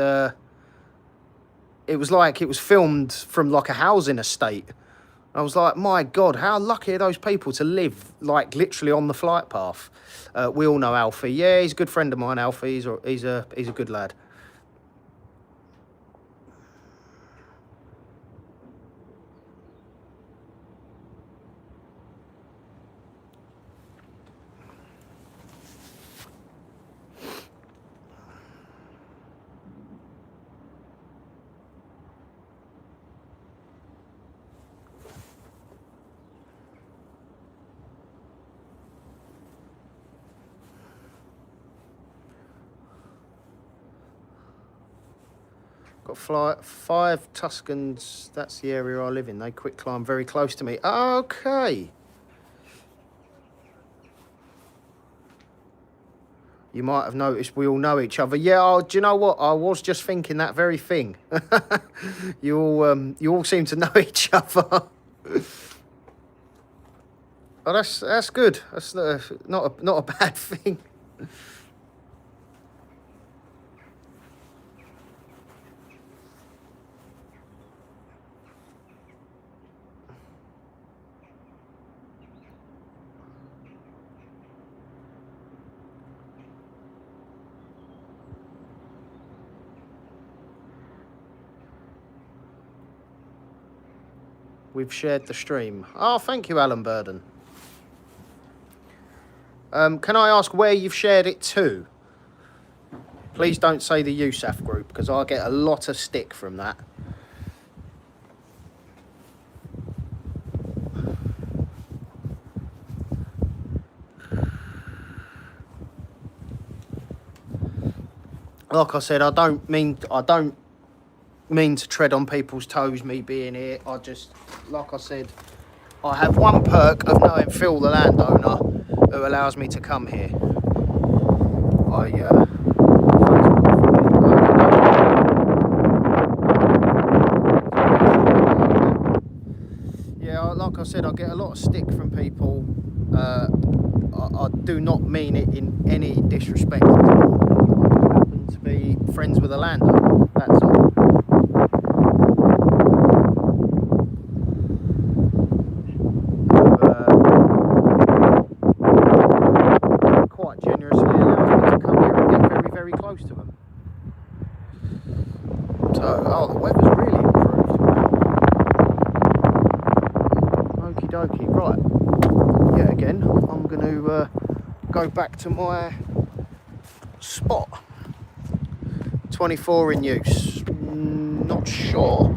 it was like it was filmed from like a housing estate. I was like, my God, how lucky are those people to live like literally on the flight path? We all know Alfie. Yeah, he's a good friend of mine, Alfie. He's a good lad. Got 5 Tuscans. That's the area I live in. They quick climb very close to me. Okay. You might have noticed we all know each other. Yeah, do you know what? I was just thinking that very thing. You all seem to know each other. Oh, that's good. That's not a bad thing. We've shared the stream. Oh, thank you, Alan Burden. Can I ask where you've shared it to? Please don't say the USAF group, because I get a lot of stick from that. like I said, I don't mean to tread on people's toes, me being here. I just, like I said, I have one perk of knowing Phil, the landowner, who allows me to come here. Like I said, I get a lot of stick from people. I do not mean it in any disrespect at all. I happen to be friends with a landowner, that's all. Quite generously allows me to come here and get very, very close to them. So, the weather's really improved. Okie dokie, right. Yeah, again, I'm going to go back to my spot. 24 in use. Not sure.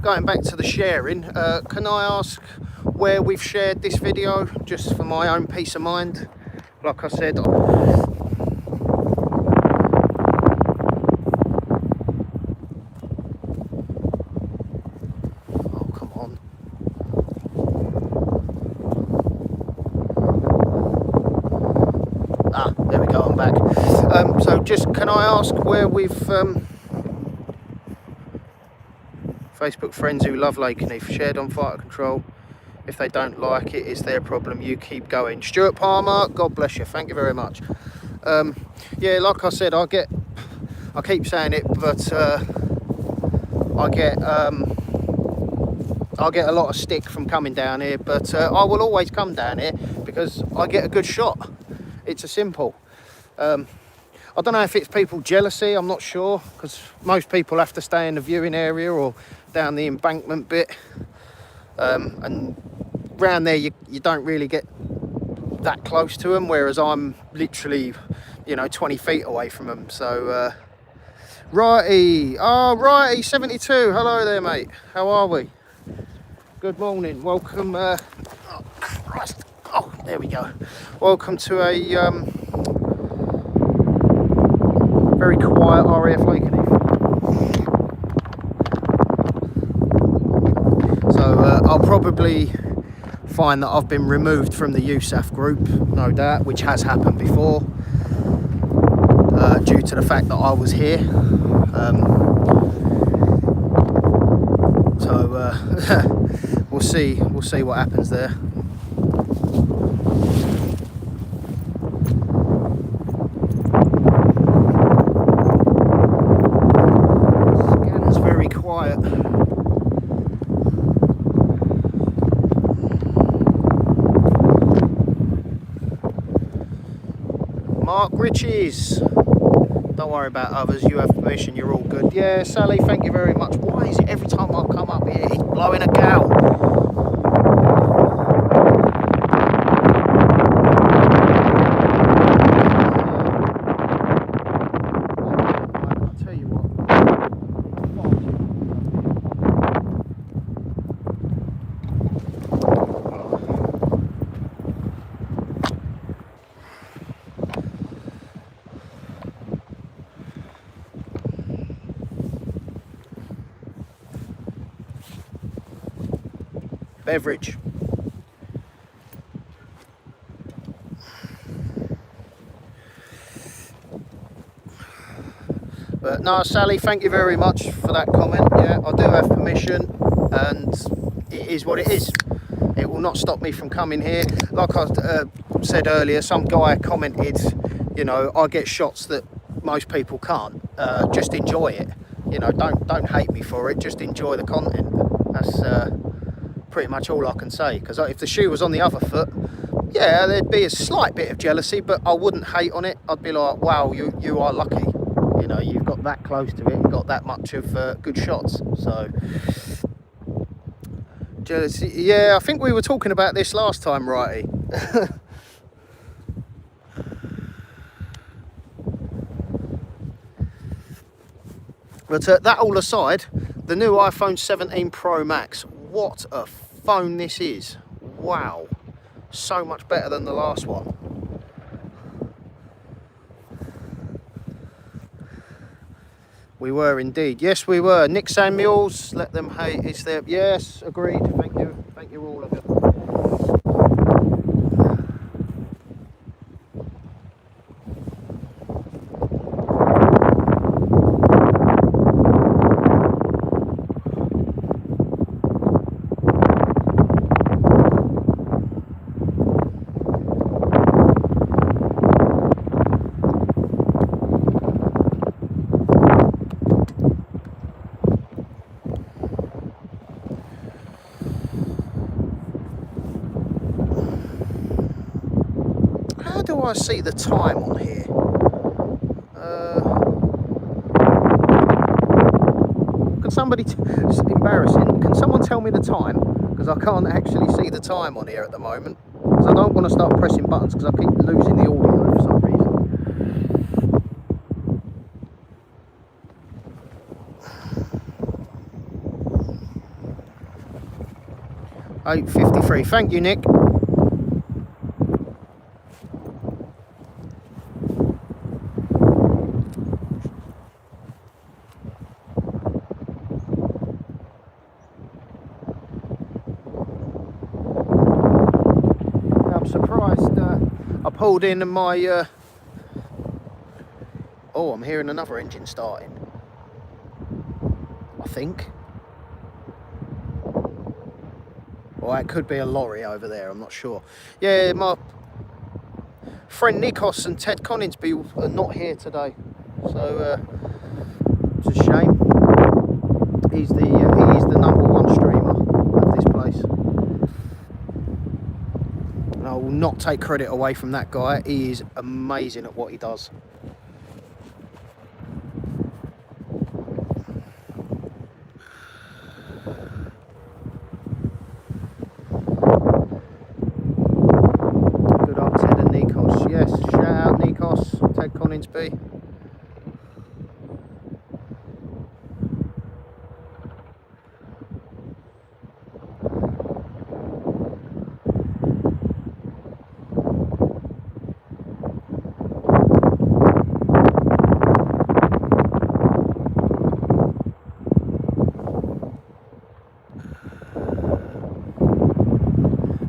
Going back to the sharing, can I ask where we've shared this video, just for my own peace of mind? Like I said, oh, come on. There we go, I'm back. So just, can I ask where we've Facebook friends who love Lakenheath, shared on fire control. If they don't like it, it's their problem. You keep going. Stuart Palmer, God bless you. Thank you very much. Yeah, like I said, I keep saying it, but I get a lot of stick from coming down here. But I will always come down here because I get a good shot. It's a simple. I don't know if it's people jealousy. I'm not sure, because most people have to stay in the viewing area or down the embankment bit, and round there you don't really get that close to them, whereas I'm literally 20 feet away from them. So righty, righty 72, hello there mate, how are we? Good morning, welcome. Oh Christ, oh there we go, welcome to a very quiet RAF Lakenheath. I'll probably find that I've been removed from the USAF group, no doubt, which has happened before, due to the fact that I was here. We'll see what happens there. Scan's very quiet. Mark Riches, don't worry about others, you have permission, you're all good. Yeah, Sally, thank you very much. Why is it every time I come up here, it's blowing a gale? I'll tell you what. Beverage. But no, Sally, thank you very much for that comment. Yeah, I do have permission, and it is what it is. It will not stop me from coming here. Like I said earlier, some guy commented, I get shots that most people can't. Just enjoy it. Don't hate me for it. Just enjoy the content. pretty much all I can say, because if the shoe was on the other foot, yeah, there'd be a slight bit of jealousy, but I wouldn't hate on it. I'd be like, wow, you are lucky. You know, you've got that close to it and got that much of good shots. So, jealousy, yeah, I think we were talking about this last time, righty. But that all aside, the new iPhone 17 Pro Max, what a phone this is. Wow, so much better than the last one. We were indeed. Yes, we were. Nick Samuels, let them hate. It's there. Yes, agreed. Thank you. Thank you, all of you. How do I see the time on here? Can somebody, it's embarrassing, can someone tell me the time? Because I can't actually see the time on here at the moment. Because I don't want to start pressing buttons because I keep losing the audio for some reason. 8:53. Thank you, Nick. I'm surprised I pulled in my... Oh, I'm hearing another engine starting. I think. Or it could be a lorry over there, I'm not sure. Yeah, my friend Nikos and Ted Coningsby are not here today. So, it's a shame. He is the #1 streamer of this place. And I will not take credit away from that guy. He is amazing at what he does. Ted Coningsby.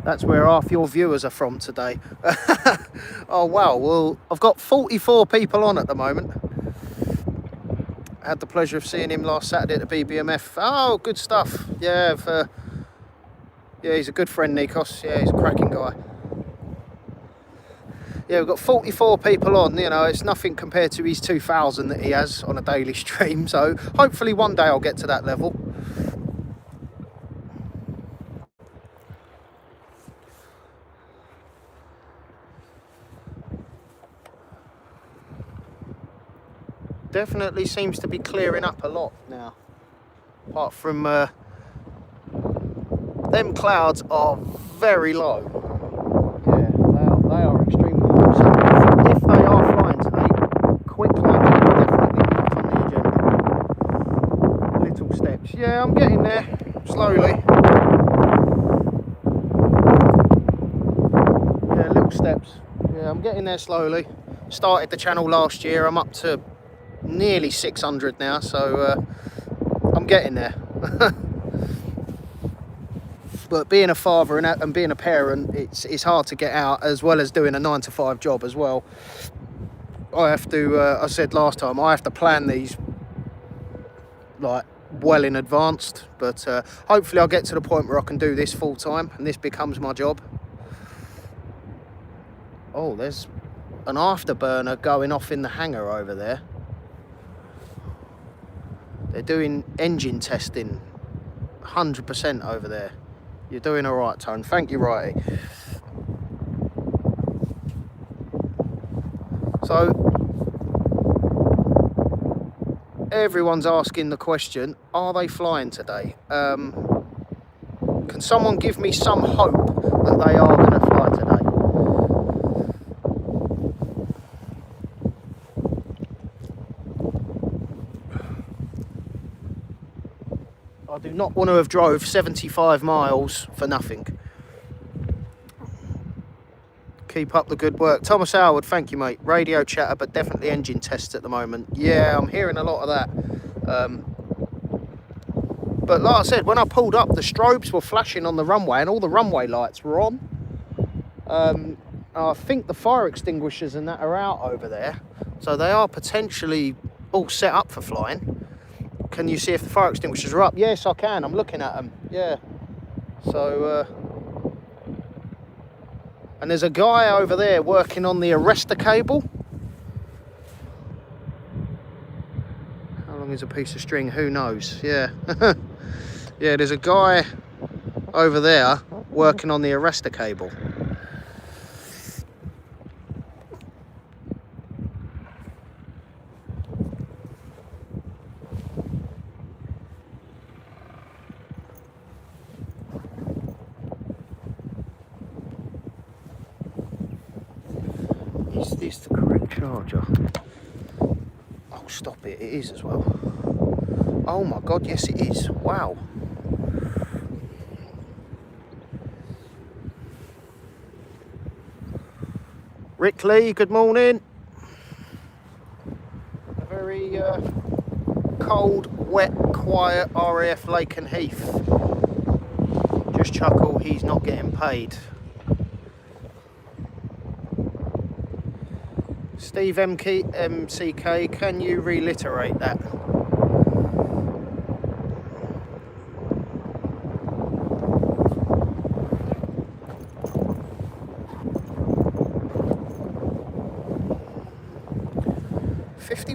That's where half your viewers are from today. Oh wow, well I've got 44 people on at the moment. I had the pleasure of seeing him last Saturday at the BBMF. Oh, good stuff. Yeah, yeah, he's a good friend, Nikos. Yeah, he's a cracking guy. Yeah, we've got 44 people on, you know, it's nothing compared to his 2,000 that he has on a daily stream. So hopefully one day I'll get to that level. Definitely seems to be clearing up a lot now. Apart from them clouds are very low. Yeah, they are extremely low. So if they are flying today, quick landing are definitely not on the agenda. Little steps. Yeah, I'm getting there slowly. Yeah, little steps. Yeah, I'm getting there slowly. Started the channel last year. I'm up to nearly 600 now, so I'm getting there. But being a father and being a parent, it's hard to get out, as well as doing a 9-to-5 job as well. I have to, I said last time, I have to plan these like well in advance, but hopefully I'll get to the point where I can do this full time and this becomes my job. Oh, there's an afterburner going off in the hangar over there. They're doing engine testing 100% over there. You're doing all right, Tone. Thank you, Righty. So, everyone's asking the question, are they flying today? Can someone give me some hope that they are going to fly today? I do not want to have drove 75 miles for nothing. Keep up the good work. Thomas Howard, thank you, mate. Radio chatter, but definitely engine tests at the moment. Yeah, I'm hearing a lot of that. But like I said, when I pulled up, the strobes were flashing on the runway and all the runway lights were on. I think the fire extinguishers and that are out over there. So they are potentially all set up for flying. Can you see if the fire extinguishers are up? Yes, I can. I'm looking at them. Yeah. So, and there's a guy over there working on the arrestor cable. How long is a piece of string? Who knows? Yeah. Yeah, there's a guy over there working on the arrestor cable. Is this the correct charger? Oh, stop it. It is as well. Oh my God, yes it is. Wow. Rick Lee, good morning. A very cold, wet, quiet RAF Lakenheath. Just chuckle, he's not getting paid. Steve MCK, can you reiterate that?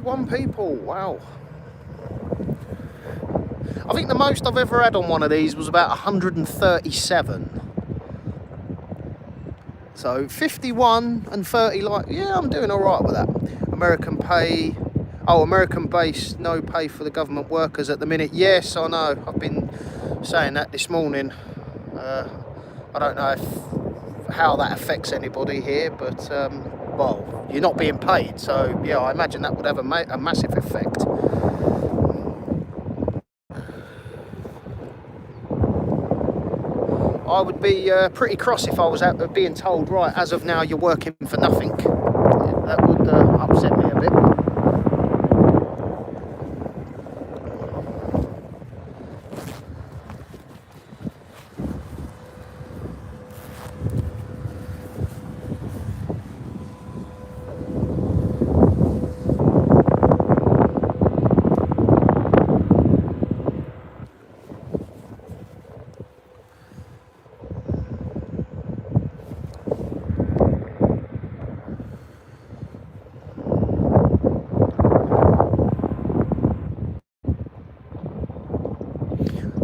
One people, wow. I think the most I've ever had on one of these was about 137. So 51 and 30, like, yeah, I'm doing all right with that. American pay, oh, American base, no pay for the government workers at the minute. Yes, I know, I've been saying that this morning. I don't know how that affects anybody here, but well, you're not being paid, so yeah, I imagine that would have a massive effect. I would be pretty cross if I was out being told, right, as of now you're working for nothing. That would upset me a bit.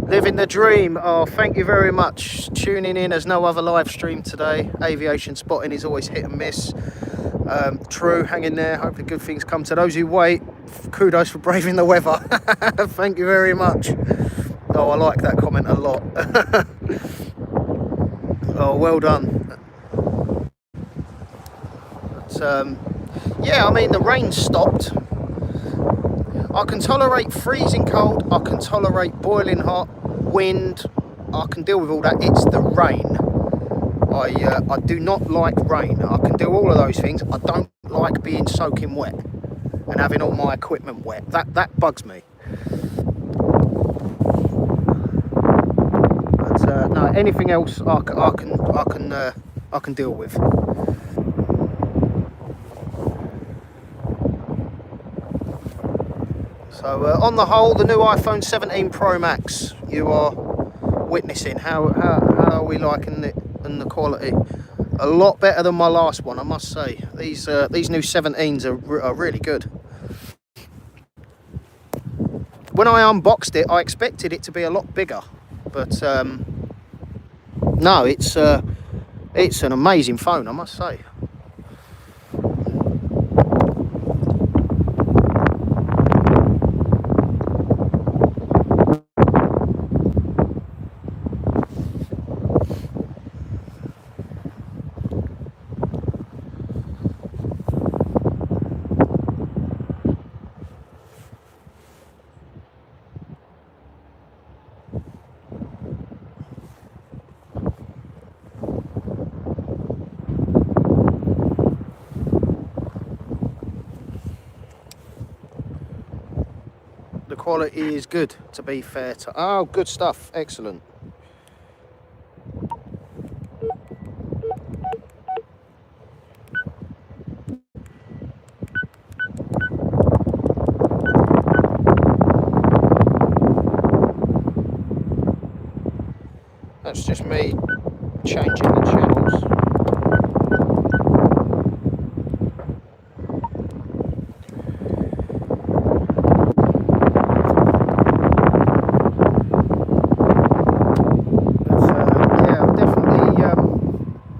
Living the dream. Oh, thank you very much. Tuning in as no other live stream today. Aviation spotting is always hit and miss. True, hang in there. Hopefully good things come to those who wait. Kudos for braving the weather. Thank you very much. Oh, I like that comment a lot. Oh, well done. But, yeah, I mean, the rain stopped. I can tolerate freezing cold. I can tolerate boiling hot. Wind, I can deal with all that. It's the rain. I do not like rain. I can do all of those things. I don't like being soaking wet and having all my equipment wet. That bugs me. But no, anything else I can deal with. So on the whole, the new iPhone 17 Pro Max, you are witnessing. How are we liking it and the quality? A lot better than my last one, I must say. These new 17s are really good. When I unboxed it, I expected it to be a lot bigger, but No, it's an amazing phone, I must say. The quality is good, to be fair to... Oh, good stuff. Excellent. That's just me changing the channels.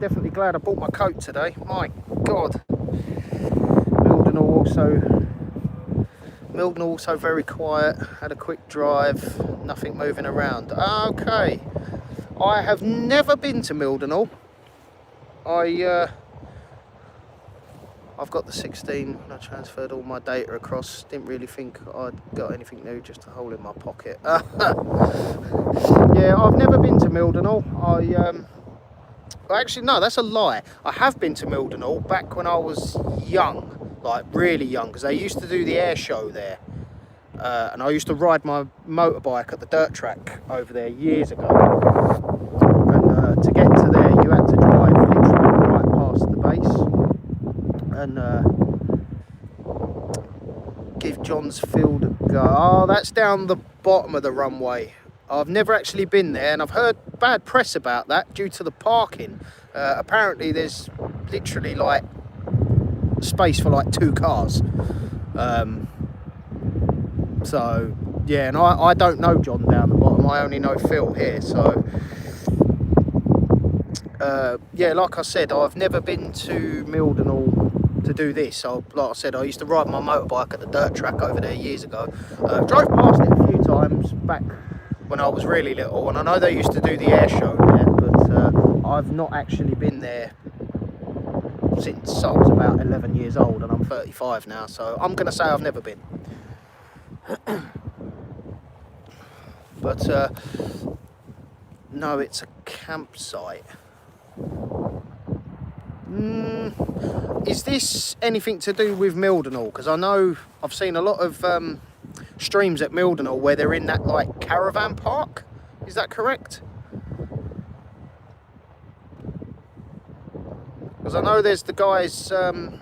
Definitely glad I bought my coat today. My God. Mildenhall also very quiet. Had a quick drive, nothing moving around. Okay. I have never been to Mildenhall. I've got the 16 when I transferred all my data across. Didn't really think I'd got anything new, just a hole in my pocket. Yeah, I've never been to Mildenhall. Actually, no, that's a lie. I have been to Mildenhall back when I was young, like really young, because they used to do the air show there. And I used to ride my motorbike at the dirt track over there years ago. And to get to there, you had to drive literally right past the base and give John's Field a go. Oh, that's down the bottom of the runway. I've never actually been there, and I've heard bad press about that due to the parking. Apparently there's literally like space for like 2 cars. So yeah, and I don't know John down the bottom, I only know Phil here. So yeah, like I said, I've never been to Mildenhall to do this. So like I said, I used to ride my motorbike at the dirt track over there years ago. Drove past it a few times back when I was really little, and I know they used to do the air show there, but I've not actually been there since I was about 11 years old, and I'm 35 now, so I'm going to say I've never been. But no, it's a campsite. Is this anything to do with Mildenhall? Because I know I've seen a lot of streams at Mildenhall where they're in that like caravan park. Is that correct? Because I know there's the guys £2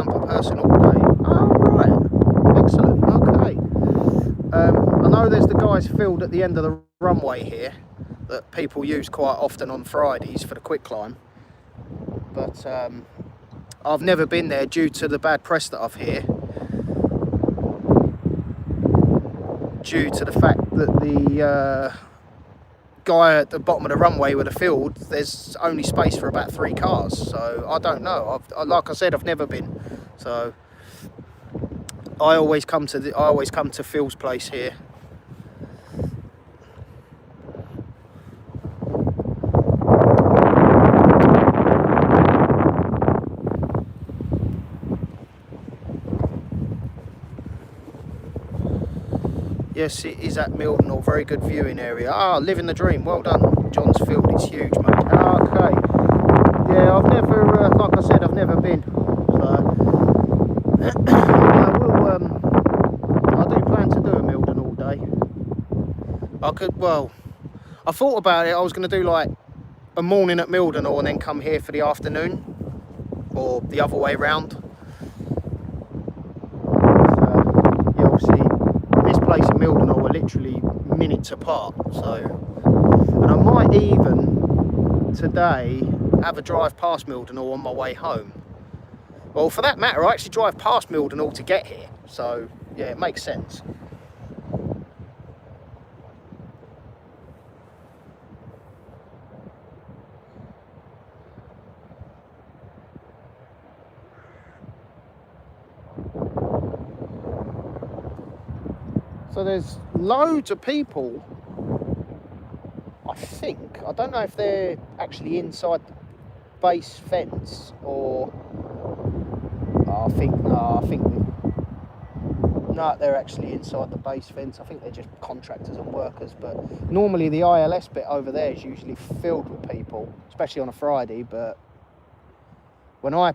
per person all day. Oh right, excellent. Okay. I know there's the guys field at the end of the runway here that people use quite often on Fridays for the quick climb. But I've never been there due to the bad press that I've heard. Due to the fact that the guy at the bottom of the runway with the field, there's only space for about 3 cars. So I don't know. Like I said, I've never been. So I always come to Phil's place here. Yes, it is at Mildenhall, very good viewing area. Ah, living the dream, well done. John's Field, it's huge, mate. Ah, okay. Yeah, I've never, like I said, I've never been. So, I do plan to do a Mildenhall day. I thought about it, I was going to do like a morning at Mildenhall and then come here for the afternoon. Or the other way round. Place in Mildenhall are literally minutes apart, so, and I might even today have a drive past Mildenhall on my way home. Well, for that matter, I actually drive past Mildenhall to get here, so yeah, it makes sense. So there's loads of people, I think. I don't know if they're actually inside the base fence or... I think no, they're actually inside the base fence. I think they're just contractors and workers, but normally the ILS bit over there is usually filled with people, especially on a Friday. But when I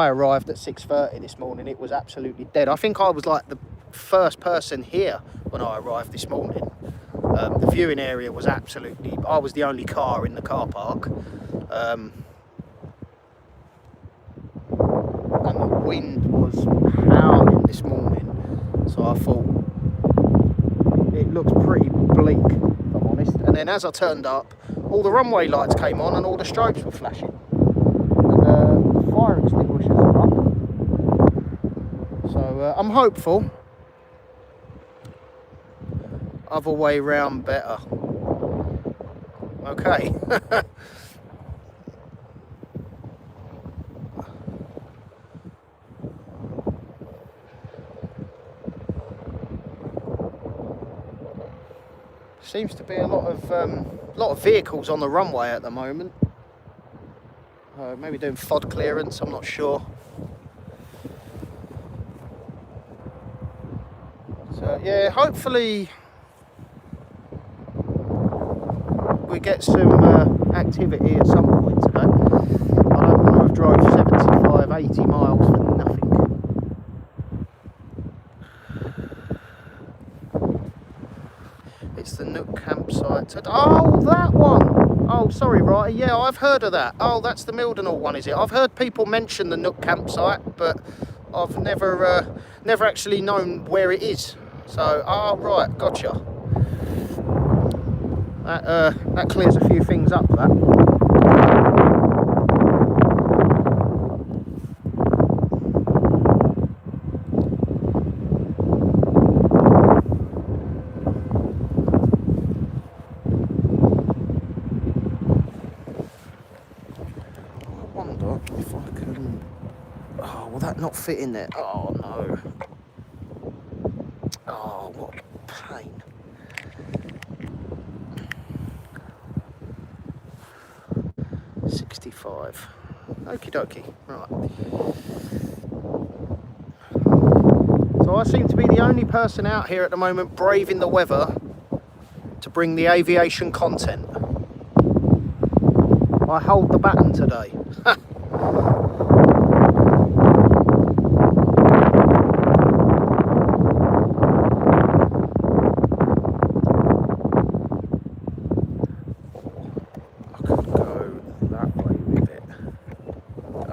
arrived at 6:30 this morning, it was absolutely dead. I think I was like the first person here when I arrived this morning. The viewing area was absolutely... I was the only car in the car park. And the wind was howling this morning. So I thought it looks pretty bleak, if I'm honest. And then as I turned up, all the runway lights came on and all the strobes were flashing. And the fire extinguishers are up. So I'm hopeful. Other way round better. Okay. Seems to be a lot of vehicles on the runway at the moment. Maybe doing FOD clearance, I'm not sure. So yeah, hopefully we get some activity at some point today. I don't want to have drove 75, 80 miles for nothing. It's the Nook campsite. Oh, that one! Oh, sorry, right. Yeah, I've heard of that. Oh, that's the Mildenhall one, is it? I've heard people mention the Nook campsite, but I've never actually known where it is. So, oh, right, gotcha. That clears a few things up, that. If I can... Oh, will that not fit in there? Oh, no. Oh, what a pain. $65. Okie dokie. Right. So I seem to be the only person out here at the moment braving the weather to bring the aviation content. I hold the baton today.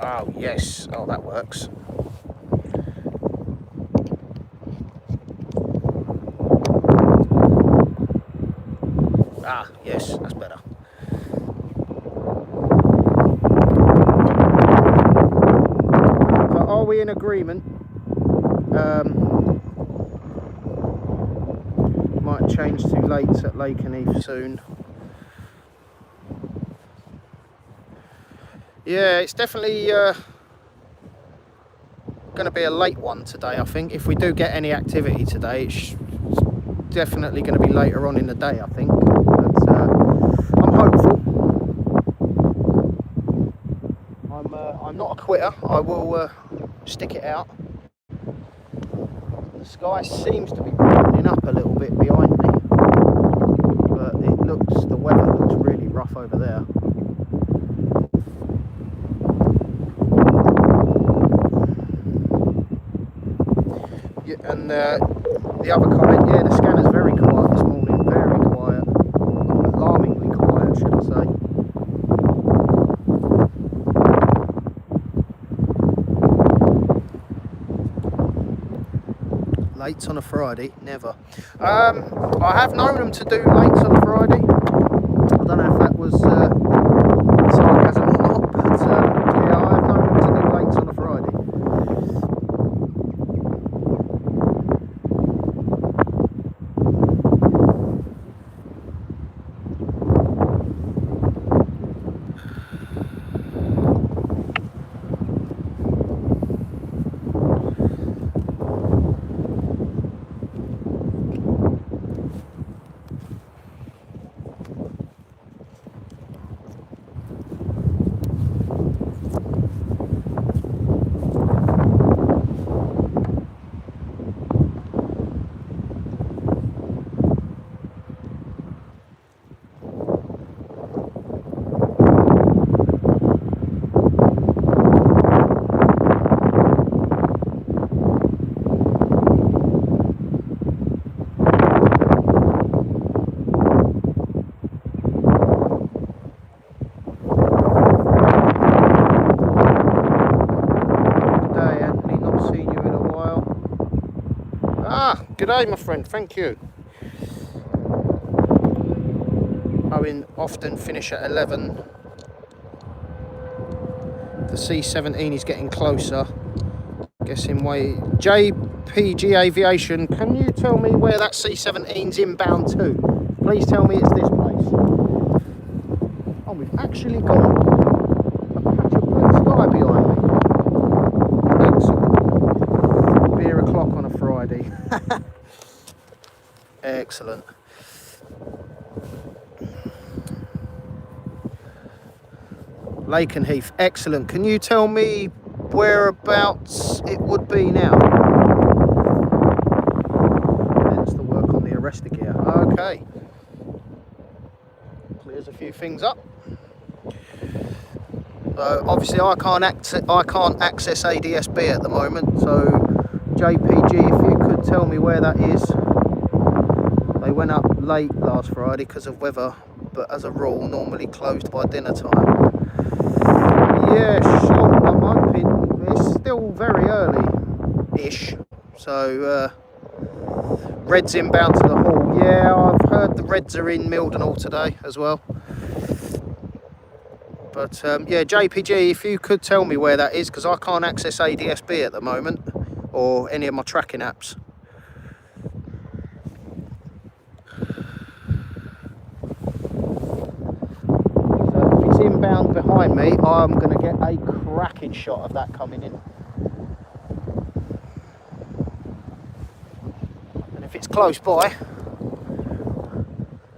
Oh, yes. Oh, that works. Ah, yes, that's better. So are we in agreement? Might change to lates at Lakenheath soon. Yeah, it's definitely going to be a late one today, I think. If we do get any activity today, it's definitely going to be later on in the day, I think. But I'm hopeful. I'm not a quitter. I will stick it out. The sky seems to be brightening up a little bit behind me, but the weather looks really rough over there. And the other comment, yeah, the scanner's very quiet this morning, very quiet, alarmingly quiet, should I say. Lates on a Friday, never. I have known them to do lates on a Friday. I don't know if that was sarcasm or not, but yeah, I have known them to do lates on a Friday. Good day, my friend. Thank you. Owen often finish at 11. The C-17 is getting closer. Guessing way. JPG Aviation, can you tell me where that C-17's inbound to? Please tell me it's this place. Oh, we've actually got a patch of blue sky behind me. Excellent. Beer o'clock on a Friday. Excellent. Lakenheath, excellent. Can you tell me whereabouts it would be now? Hence the work on the arrestor gear. Okay. Clears a few things up. So obviously I can't access ADSB at the moment. So JPG, if you could tell me where that is. They went up late last Friday because of weather, but as a rule, normally closed by dinner time. Yeah, sure. I'm hoping it's still very early-ish. So, Reds inbound to the hall. Yeah, I've heard the Reds are in Mildenhall today as well. But, yeah, JPG, if you could tell me where that is, because I can't access ADSB at the moment, or any of my tracking apps. Inbound behind me, I'm going to get a cracking shot of that coming in. And if it's close by,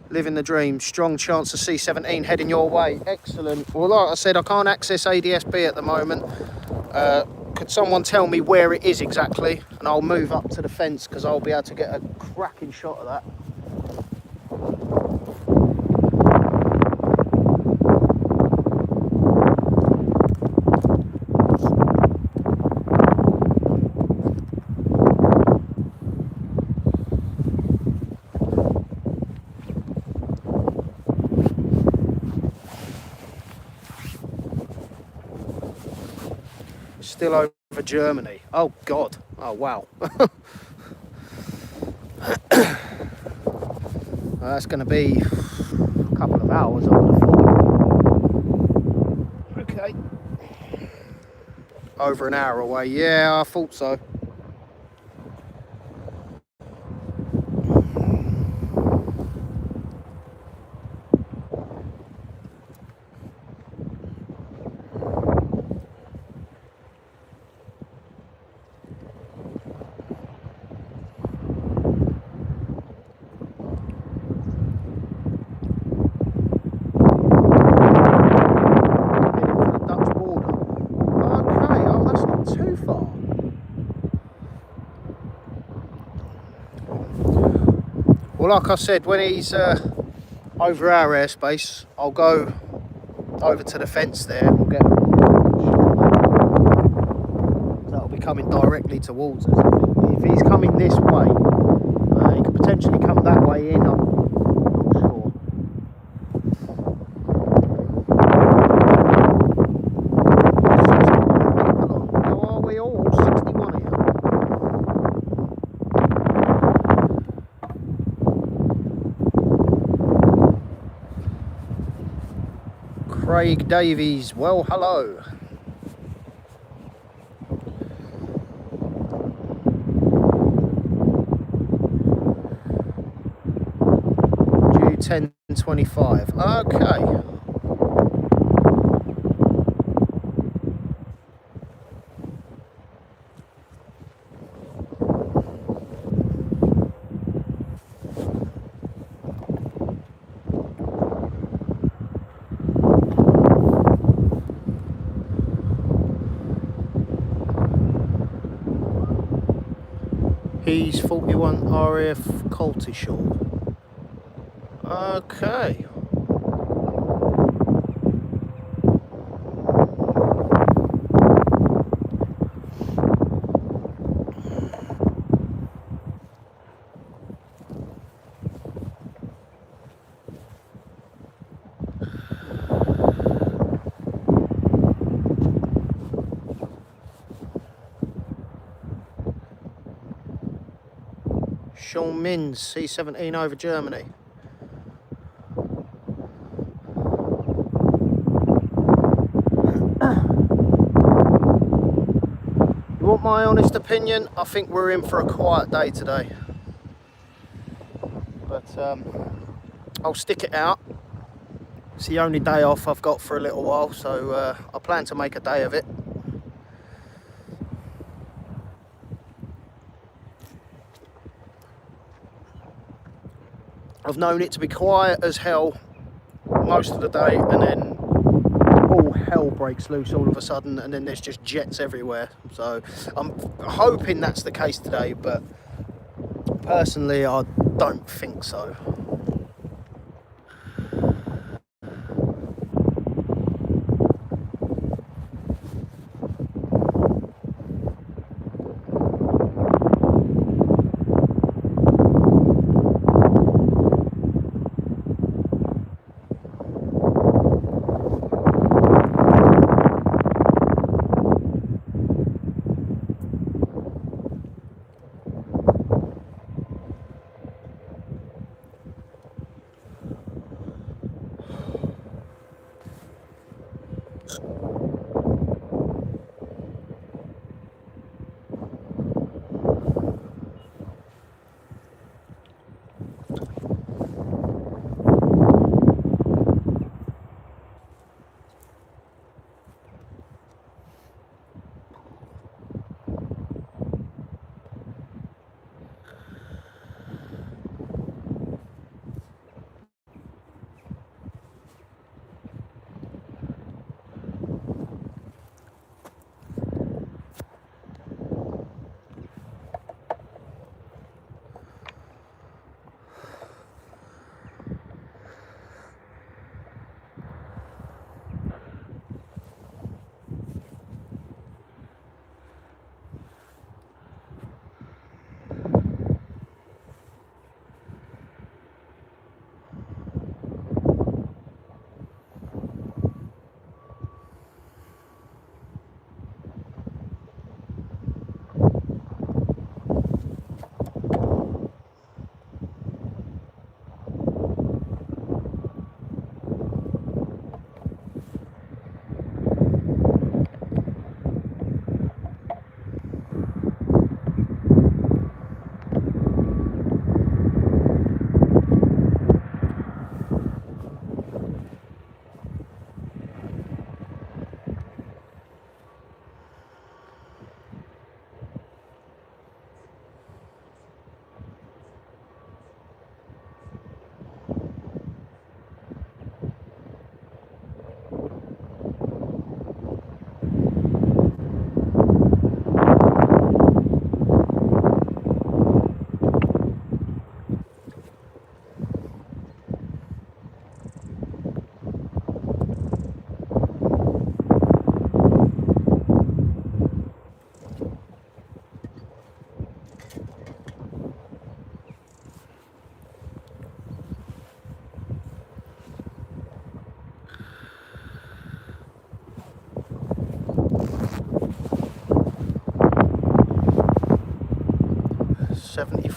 living the dream, strong chance of C-17 heading your way. Excellent. Well, like I said, I can't access ADSB at the moment. Could someone tell me where it is exactly? And I'll move up to the fence because I'll be able to get a cracking shot of that. Still over Germany. Oh God. Oh wow. That's going to be a couple of hours, I would have thought. Okay. Over an hour away. Yeah, I thought so. Well, like I said, when he's over our airspace, I'll go over to the fence there and we'll get that'll be coming directly towards us. If he's coming this way, he could potentially come that way in. I'm not sure. How are we all? 61 here. Craig Davies, well, hello. Due 10:25. Okay. He's 41 RAF Lakenheath. Okay. Sean Minns, C-17 over Germany. You want my honest opinion? I think we're in for a quiet day today. But I'll stick it out. It's the only day off I've got for a little while, so I plan to make a day of it. I've known it to be quiet as hell most of the day, and then all hell breaks loose all of a sudden, and then there's just jets everywhere. So I'm hoping that's the case today, but personally I don't think so.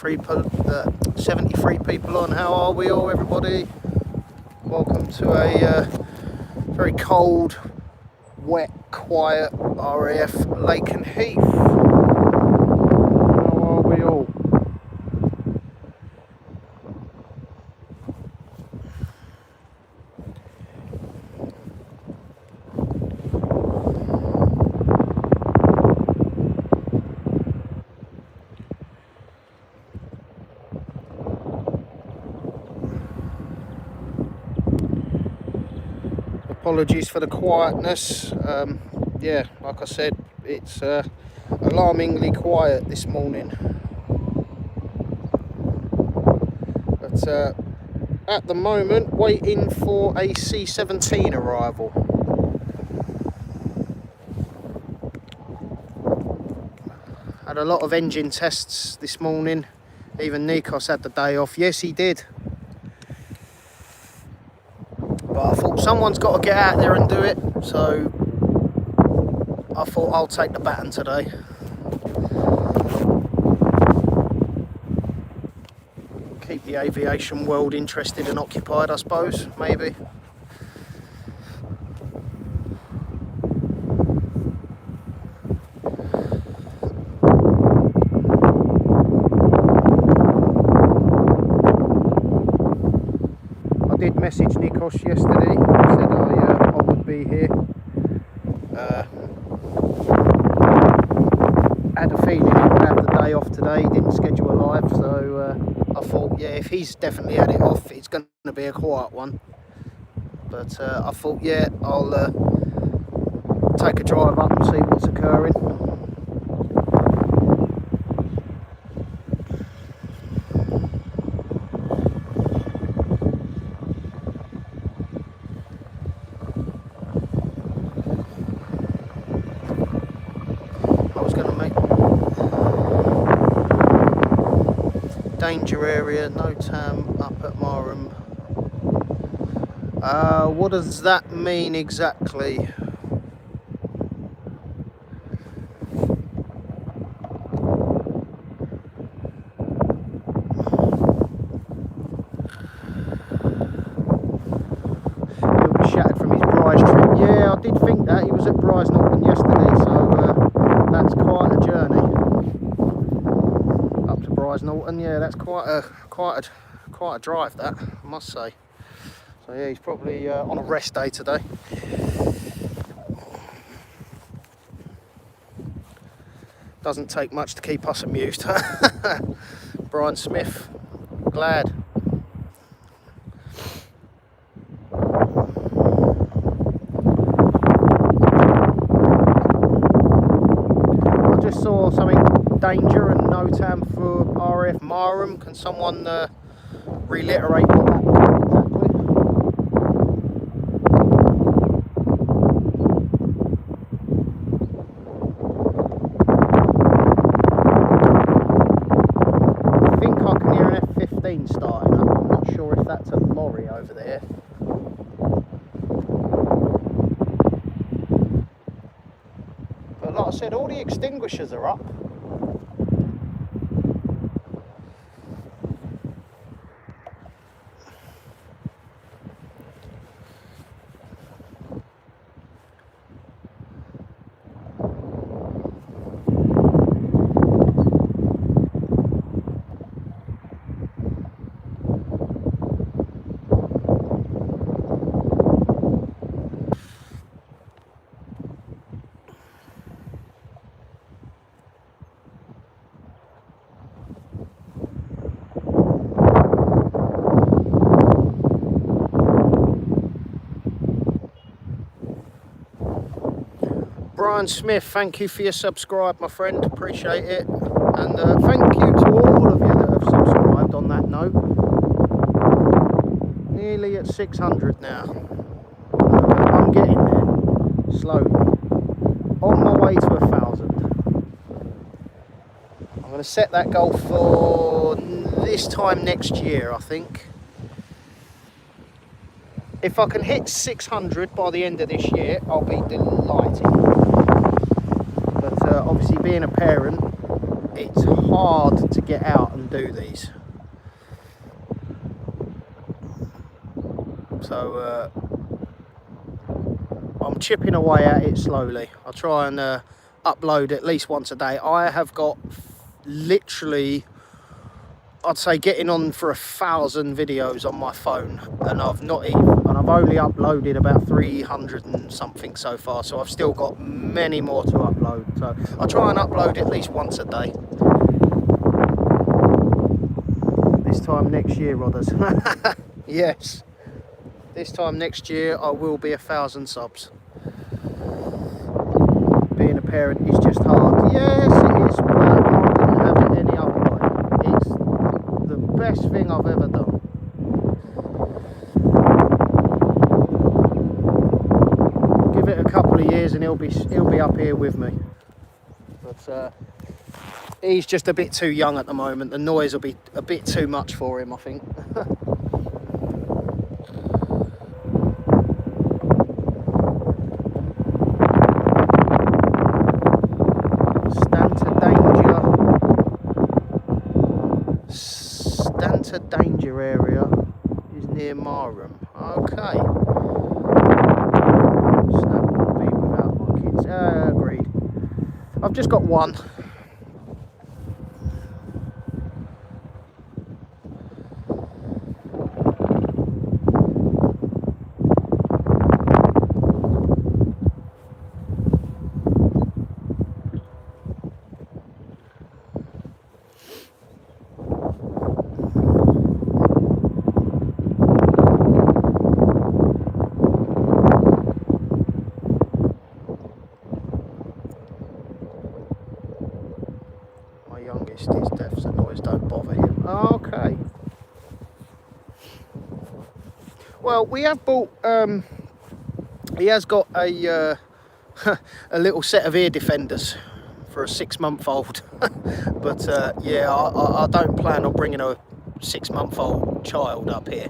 Uh, 73 people on. How are we all, everybody? Welcome to a very cold, wet, quiet RAF Lakenheath. How are we all? Apologies for the quietness. Yeah, like I said, it's alarmingly quiet this morning. But at the moment, waiting for a C-17 arrival. Had a lot of engine tests this morning. Even Nikos had the day off. Yes, he did. But I thought someone's got to get out there and do it, so I thought I'll take the baton today. Keep the aviation world interested and occupied, I suppose, maybe. I did message Nikos yesterday, he said I would be here. Had a feeling he would have the day off today, he didn't schedule a live, so I thought, yeah, if he's definitely had it off, it's going to be a quiet one. But I thought, yeah, I'll take a drive up and see what's occurring. Danger area, no tam up at Marham. What does that mean exactly? He'll be shattered from his Bryce trip. Yeah, I did think that. He was at Bryce Norton yesterday, so that's quite a journey. Norton, yeah, that's quite a drive, that, I must say. So yeah, he's probably on a rest day today. Doesn't take much to keep us amused. Brian Smith, glad. I just saw something danger and no tam for RAF Marham. Can someone reiterate what that means exactly? I think I can hear an F-15 starting up. I'm not sure if that's a lorry over there. But like I said, all the extinguishers are up. Brian Smith, thank you for your subscribe, my friend, appreciate it. And thank you to all of you that have subscribed on that note. Nearly at 600 now. I'm getting there, slowly. On my way to 1,000. I'm going to set that goal for this time next year, I think. If I can hit 600 by the end of this year, I'll be delighted. But obviously being a parent, it's hard to get out and do these. So I'm chipping away at it slowly. I'll try and upload at least once a day. I have got literally, I'd say, getting on for 1,000 videos on my phone, and I've only uploaded about 300 and something so far, so I've still got many more to upload. So I'll try and upload at least once a day. This time next year, Rodders. Yes, this time next year I will be 1,000 subs. Being a parent is just hard. Yes, it is, but I wouldn't have it any other way. It's the best thing I've ever done. Give it a couple of years and he'll be up here with me. But he's just a bit too young at the moment. The noise will be a bit too much for him, I think. greater danger area is near Marham. Okay. Snap would be without my kids. Agreed. I've just got one. Youngest is deaf, so noise don't bother him. Okay. Well, we have bought. He has got a a little set of ear defenders for a 6-month-old. But yeah, I don't plan on bringing a 6-month-old child up here.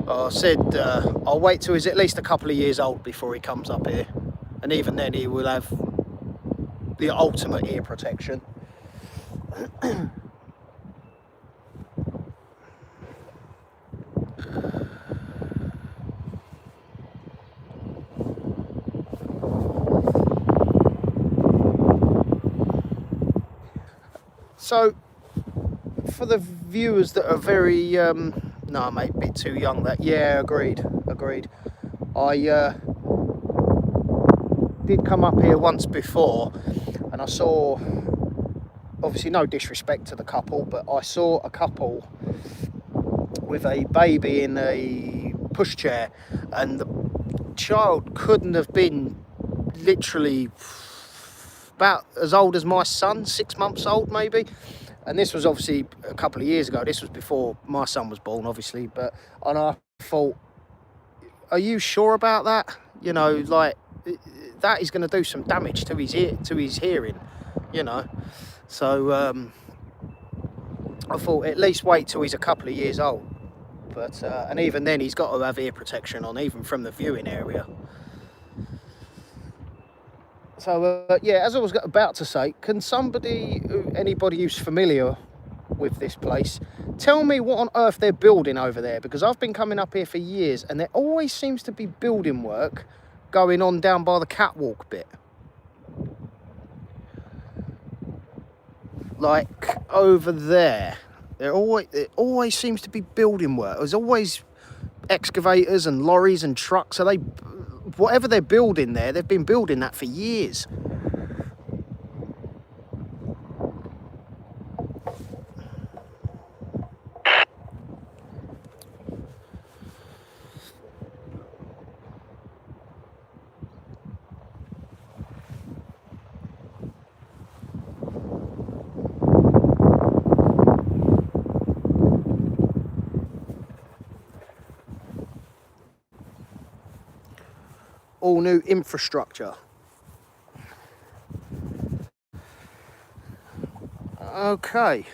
I said I'll wait till he's at least a couple of years old before he comes up here, and even then he will have the ultimate ear protection. So, for the viewers that are very, no mate, a bit too young that, yeah, agreed. I did come up here once before, and I saw, obviously no disrespect to the couple, but I saw a couple with a baby in a pushchair, and the child couldn't have been literally about as old as my son, 6 months old maybe. And this was obviously a couple of years ago. This was before my son was born, obviously. And I thought, are you sure about that? You know, like, that is going to do some damage to his hearing, you know. So I thought at least wait till he's a couple of years old. But and even then he's got to have ear protection on, even from the viewing area. So yeah, as I was about to say, can anybody who's familiar with this place, tell me what on earth they're building over there? Because I've been coming up here for years, and there always seems to be building work going on down by the catwalk bit. Like over there, there always seems to be building work. There's always excavators and lorries and trucks. So whatever they're building there, they've been building that for years. All new infrastructure. Okay.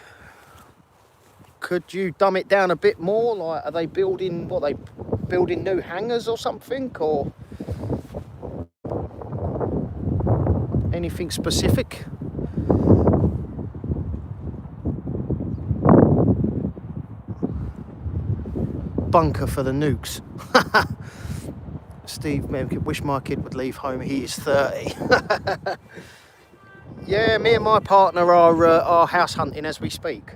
Could you dumb it down a bit more? Like, are they building new hangars or something, or anything specific? Bunker for the nukes. Steve, wish my kid would leave home. He is 30. Yeah, me and my partner are house hunting as we speak.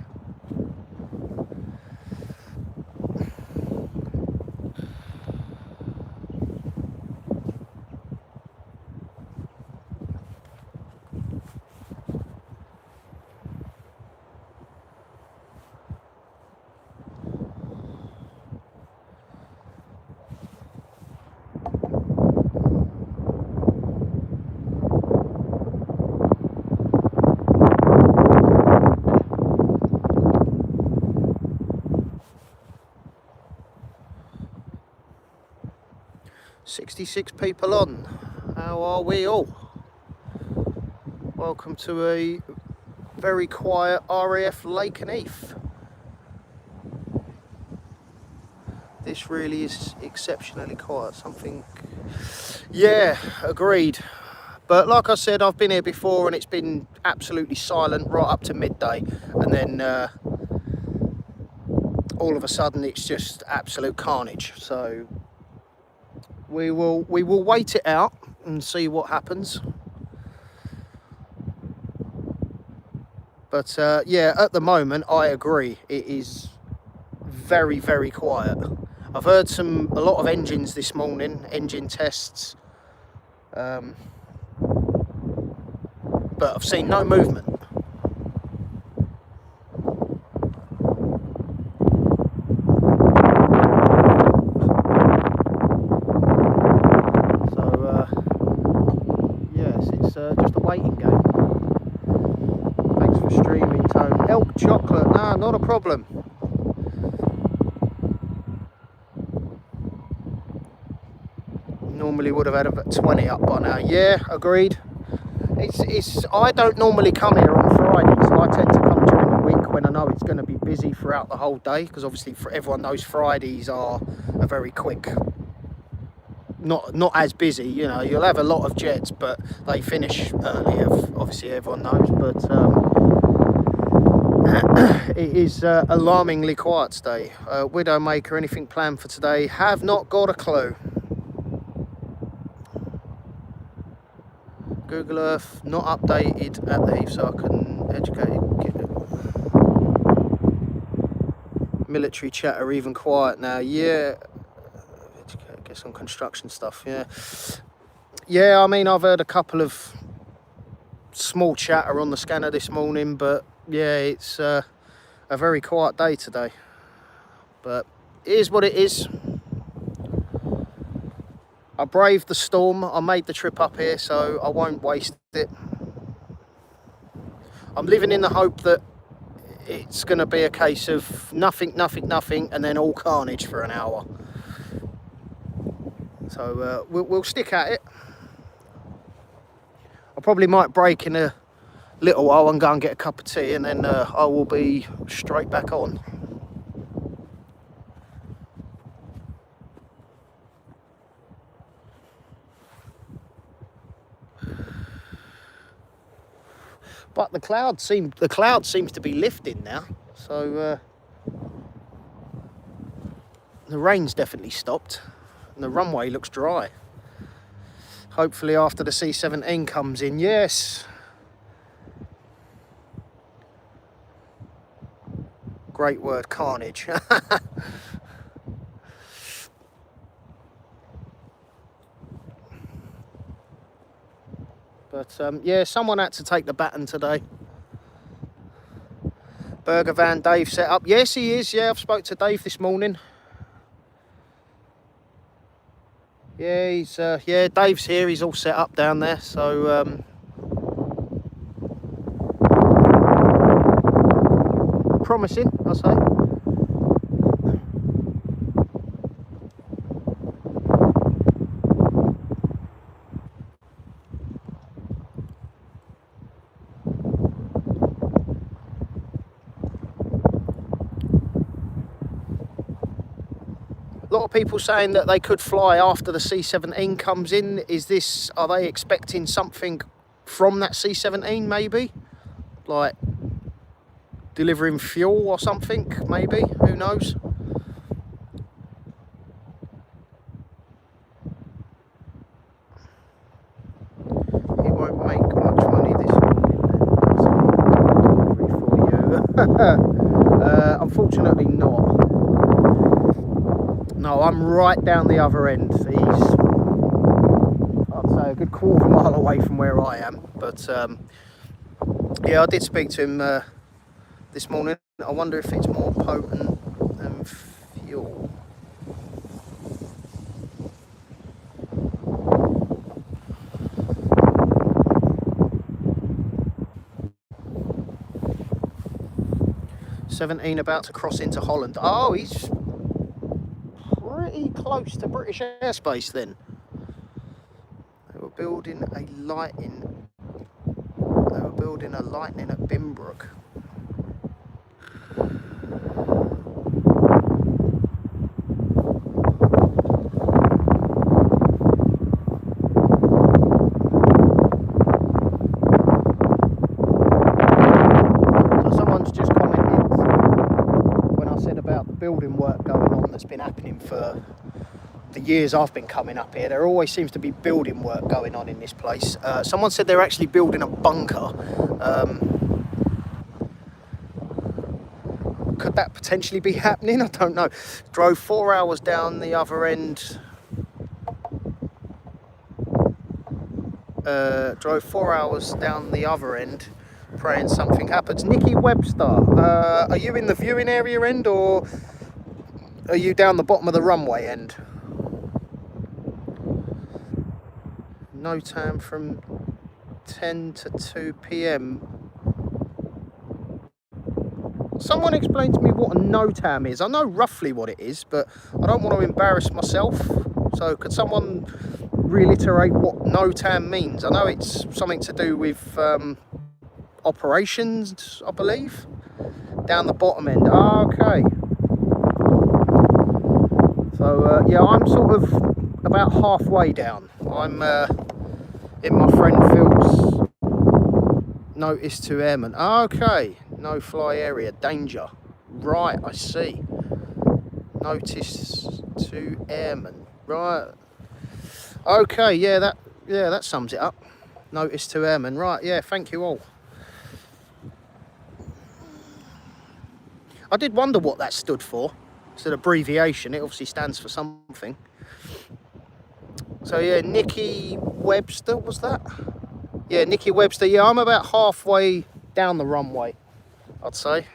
"66 people on. How are we all? Welcome to a very quiet RAF Lakenheath. This really is exceptionally quiet. Something, yeah, agreed. But like I said, I've been here before and it's been absolutely silent right up to midday, and then all of a sudden it's just absolute carnage. So we will wait it out and see what happens. But yeah, at the moment I agree, it is very, very quiet. I've heard a lot of engines this morning, engine tests, but I've seen no movement. So yes, it's just a waiting game. Thanks for streaming, Tone. Elk chocolate, nah, not a problem. Normally would have had about 20 up by now. Yeah, agreed. I don't normally come here on Fridays. I tend to come during the week when I know it's going to be busy throughout the whole day, because obviously everyone knows Fridays are a very quick, not as busy, you know. You'll have a lot of jets, but they finish early, obviously everyone knows. But it is alarmingly quiet today. Widowmaker, anything planned for today? Have not got a clue. Google Earth not updated at the Heath, so I can educate. Military chat are even quiet now. Yeah, I guess on construction stuff. Yeah. I mean, I've heard a couple of small chatter on the scanner this morning, but yeah, it's a very quiet day today. But it is what it is. I braved the storm. I made the trip up here, so I won't waste it. I'm living in the hope that it's going to be a case of nothing, and then all carnage for an hour. So we'll stick at it. I probably might break in a little while and go and get a cup of tea, and then I will be straight back on. But the cloud seems to be lifting now, so the rain's definitely stopped and the runway looks dry. Hopefully after the C-17 comes in. Yes, great word, carnage. But yeah, someone had to take the baton today. Burger van Dave set up. Yes, he is. Yeah, I've spoke to Dave this morning. Yeah, yeah, Dave's here. He's all set up down there. So promising, I say. A lot of people saying that they could fly after the C-17 comes in. Are they expecting something from that C-17 maybe? Like delivering fuel or something, maybe? Who knows? He won't make much money this morning. For you. Unfortunately not. No, I'm right down the other end. He's, I'd say, a good quarter mile away from where I am. But yeah, I did speak to him this morning. I wonder if it's more potent than fuel. '17 about to cross into Holland. Oh, he's pretty close to British airspace then. They were building a lightning. They were building a lightning at Bimbrook. So someone's just commented when I said about building work going on that's been happening for the years I've been coming up here. There always seems to be building work going on in this place. Someone said they're actually building a bunker. Could that potentially be happening? I don't know. Drove 4 hours down the other end. Drove 4 hours down the other end, praying something happens. Nikki Webster, are you in the viewing area end, or are you down the bottom of the runway end? No time from 10 to 2 p.m. Someone explain to me what a NOTAM is. I know roughly what it is, but I don't want to embarrass myself. So could someone reiterate what NOTAM means? I know it's something to do with operations, I believe. Down the bottom end. Ah, okay. So yeah, I'm sort of about halfway down. I'm in my friend Phil's notice to airmen. Okay, no fly area, danger. Right, I see. Notice to airmen. Right. Okay, yeah, that sums it up. Notice to airmen. Right, yeah, thank you all. I did wonder what that stood for. It's an abbreviation. It obviously stands for something. So yeah, Nikki Webster, was that? Yeah, Nikki Webster. Yeah, I'm about halfway down the runway, I'd say.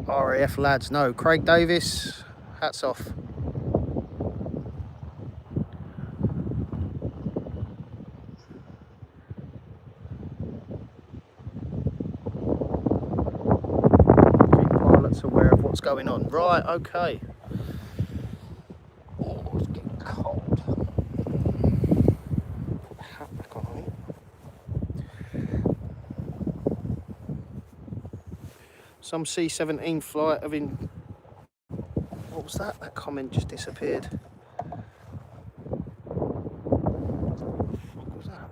RAF lads, no. Craig Davis, hats off. Keep pilots aware of what's going on. Right, okay. Oh, it's getting cold. Put the hat back on. Some C-17 flight have been... What was that? That comment just disappeared. What was that?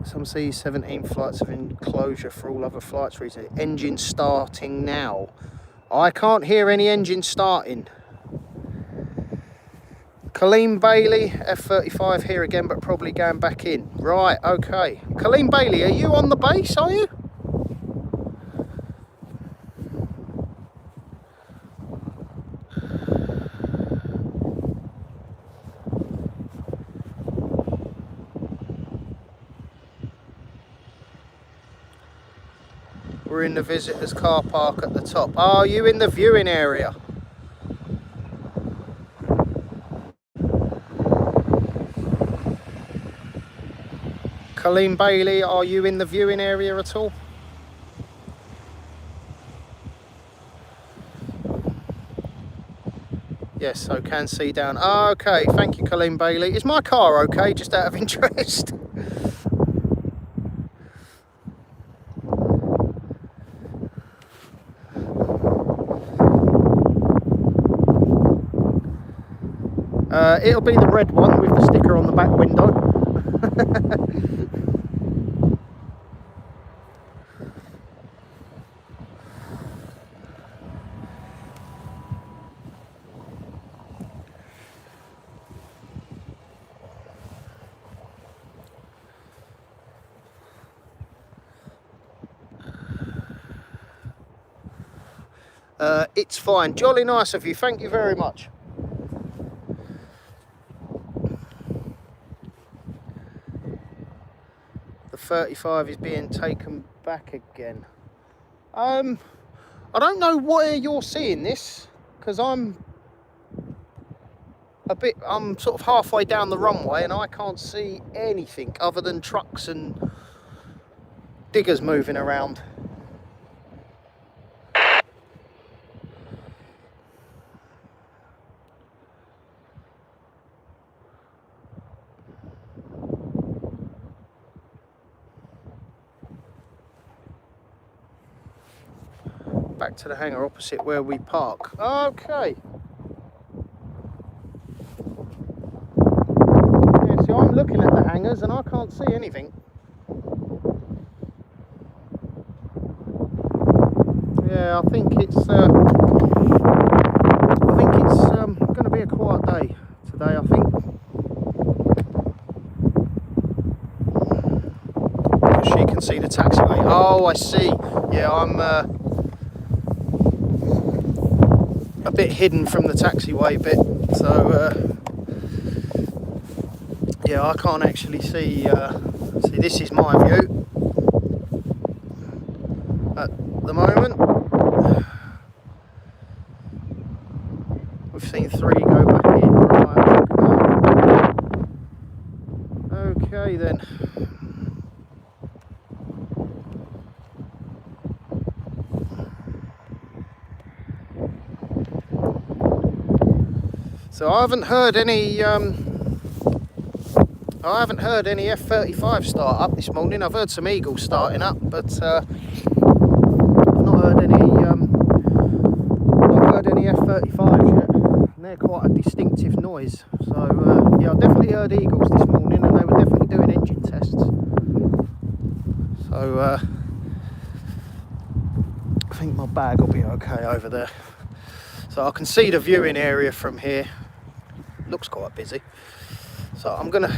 Some C-17 flights have been closure for all other flights recently. Engine starting now. I can't hear any engine starting. Colleen Bailey, F-35 here again, but probably going back in. Right, okay. Colleen Bailey, are you on the base, are you? We're in the visitors car park at the top. Are you in the viewing area? Colleen Bailey, are you in the viewing area at all? Yes, so can see down. Okay, thank you, Colleen Bailey. Is my car okay, just out of interest? It'll be the red one with the sticker on the back window. It's fine. Jolly nice of you. Thank you very much. The 35 is being taken back again. I don't know where you're seeing this, because I'm sort of halfway down the runway and I can't see anything other than trucks and diggers moving around. Back to the hangar opposite where we park. Okay. Yeah, so I'm looking at the the hangars and I can't see anything. Yeah, I think it's going to be a quiet day today, I think. She can see the taxiway. Oh, I see. Yeah, I'm a bit hidden from the taxiway bit, so yeah, I can't actually see. See, this is my view at the moment. We've seen 3 go back in. Right. Okay then. So I haven't heard any F-35 start up this morning. I've heard some Eagles starting up, but I've not heard any F-35s yet. And they're quite a distinctive noise. So yeah, I definitely heard Eagles this morning, and they were definitely doing engine tests. So I think my bag will be okay over there. So I can see the viewing area from here. Looks quite busy. So I'm going to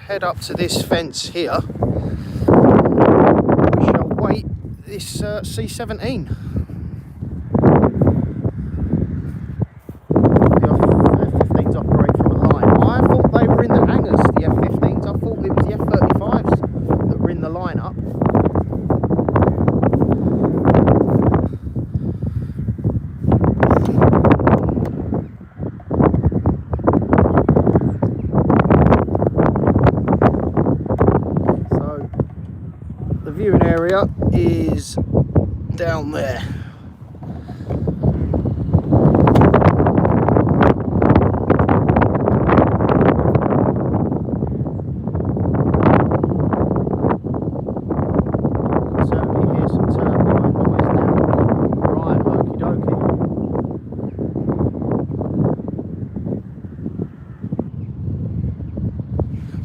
head up to this fence here. We shall wait this C-17. The F-15s operate from a line. I thought they were in the hangars, the F-15s. I thought it was the F-35s that were in the line up. Viewing area is down there. Can certainly hear some turbine noise now. Right, okie dokie.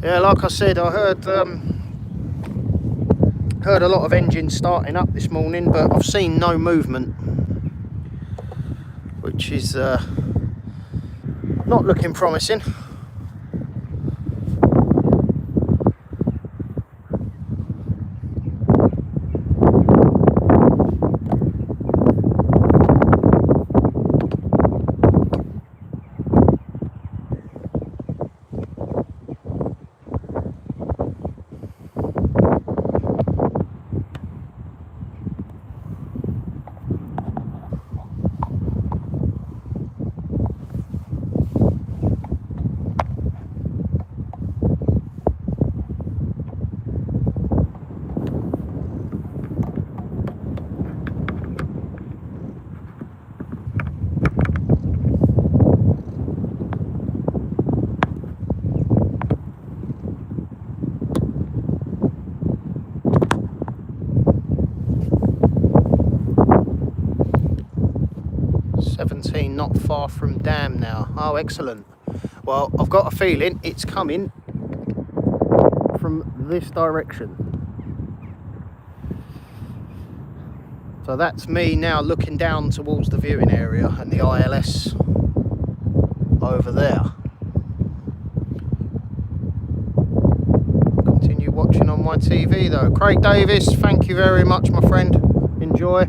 Yeah, like I said, I heard a lot of engines starting up this morning, but I've seen no movement, which is not looking promising. Not far from Dam now. Oh, excellent. Well, I've got a feeling it's coming from this direction. So that's me now looking down towards the viewing area and the ILS over there. Continue watching on my TV though. Craig Davis, thank you very much, my friend. Enjoy.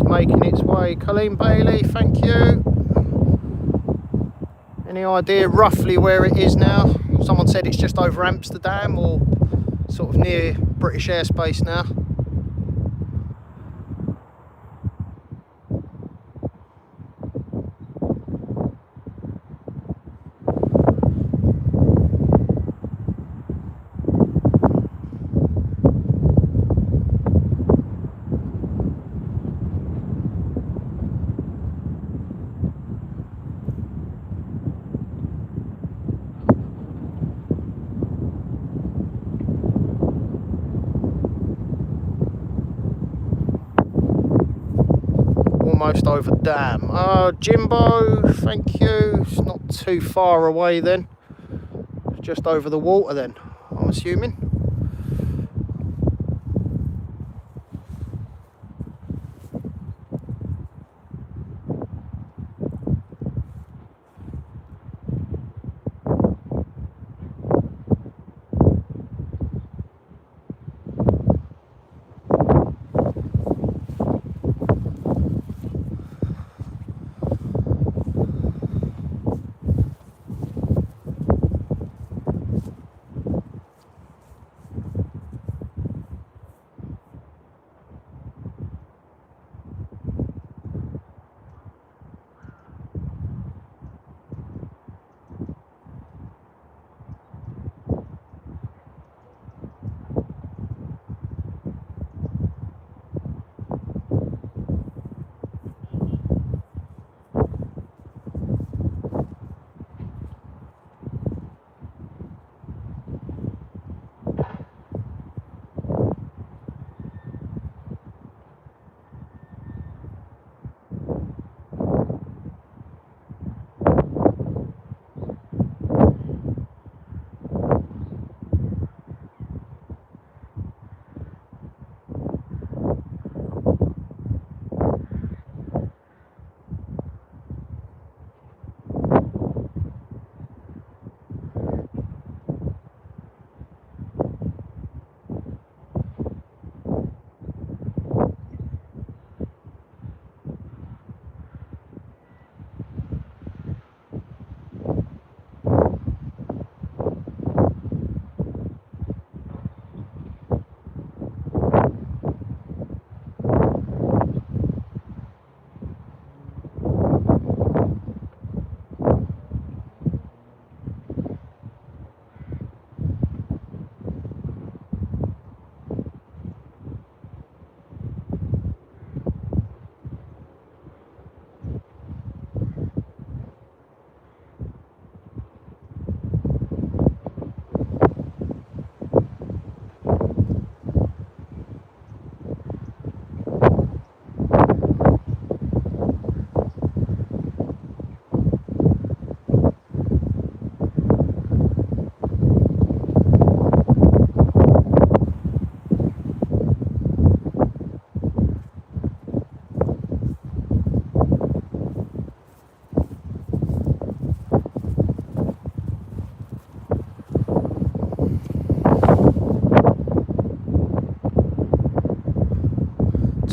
Making its way. Colleen Bailey, thank you. Any idea roughly where it is now? Someone said it's just over Amsterdam, or Sort of near British airspace now. Almost over dam. Jimbo, thank you. It's not too far away then. Just over the water then, I'm assuming.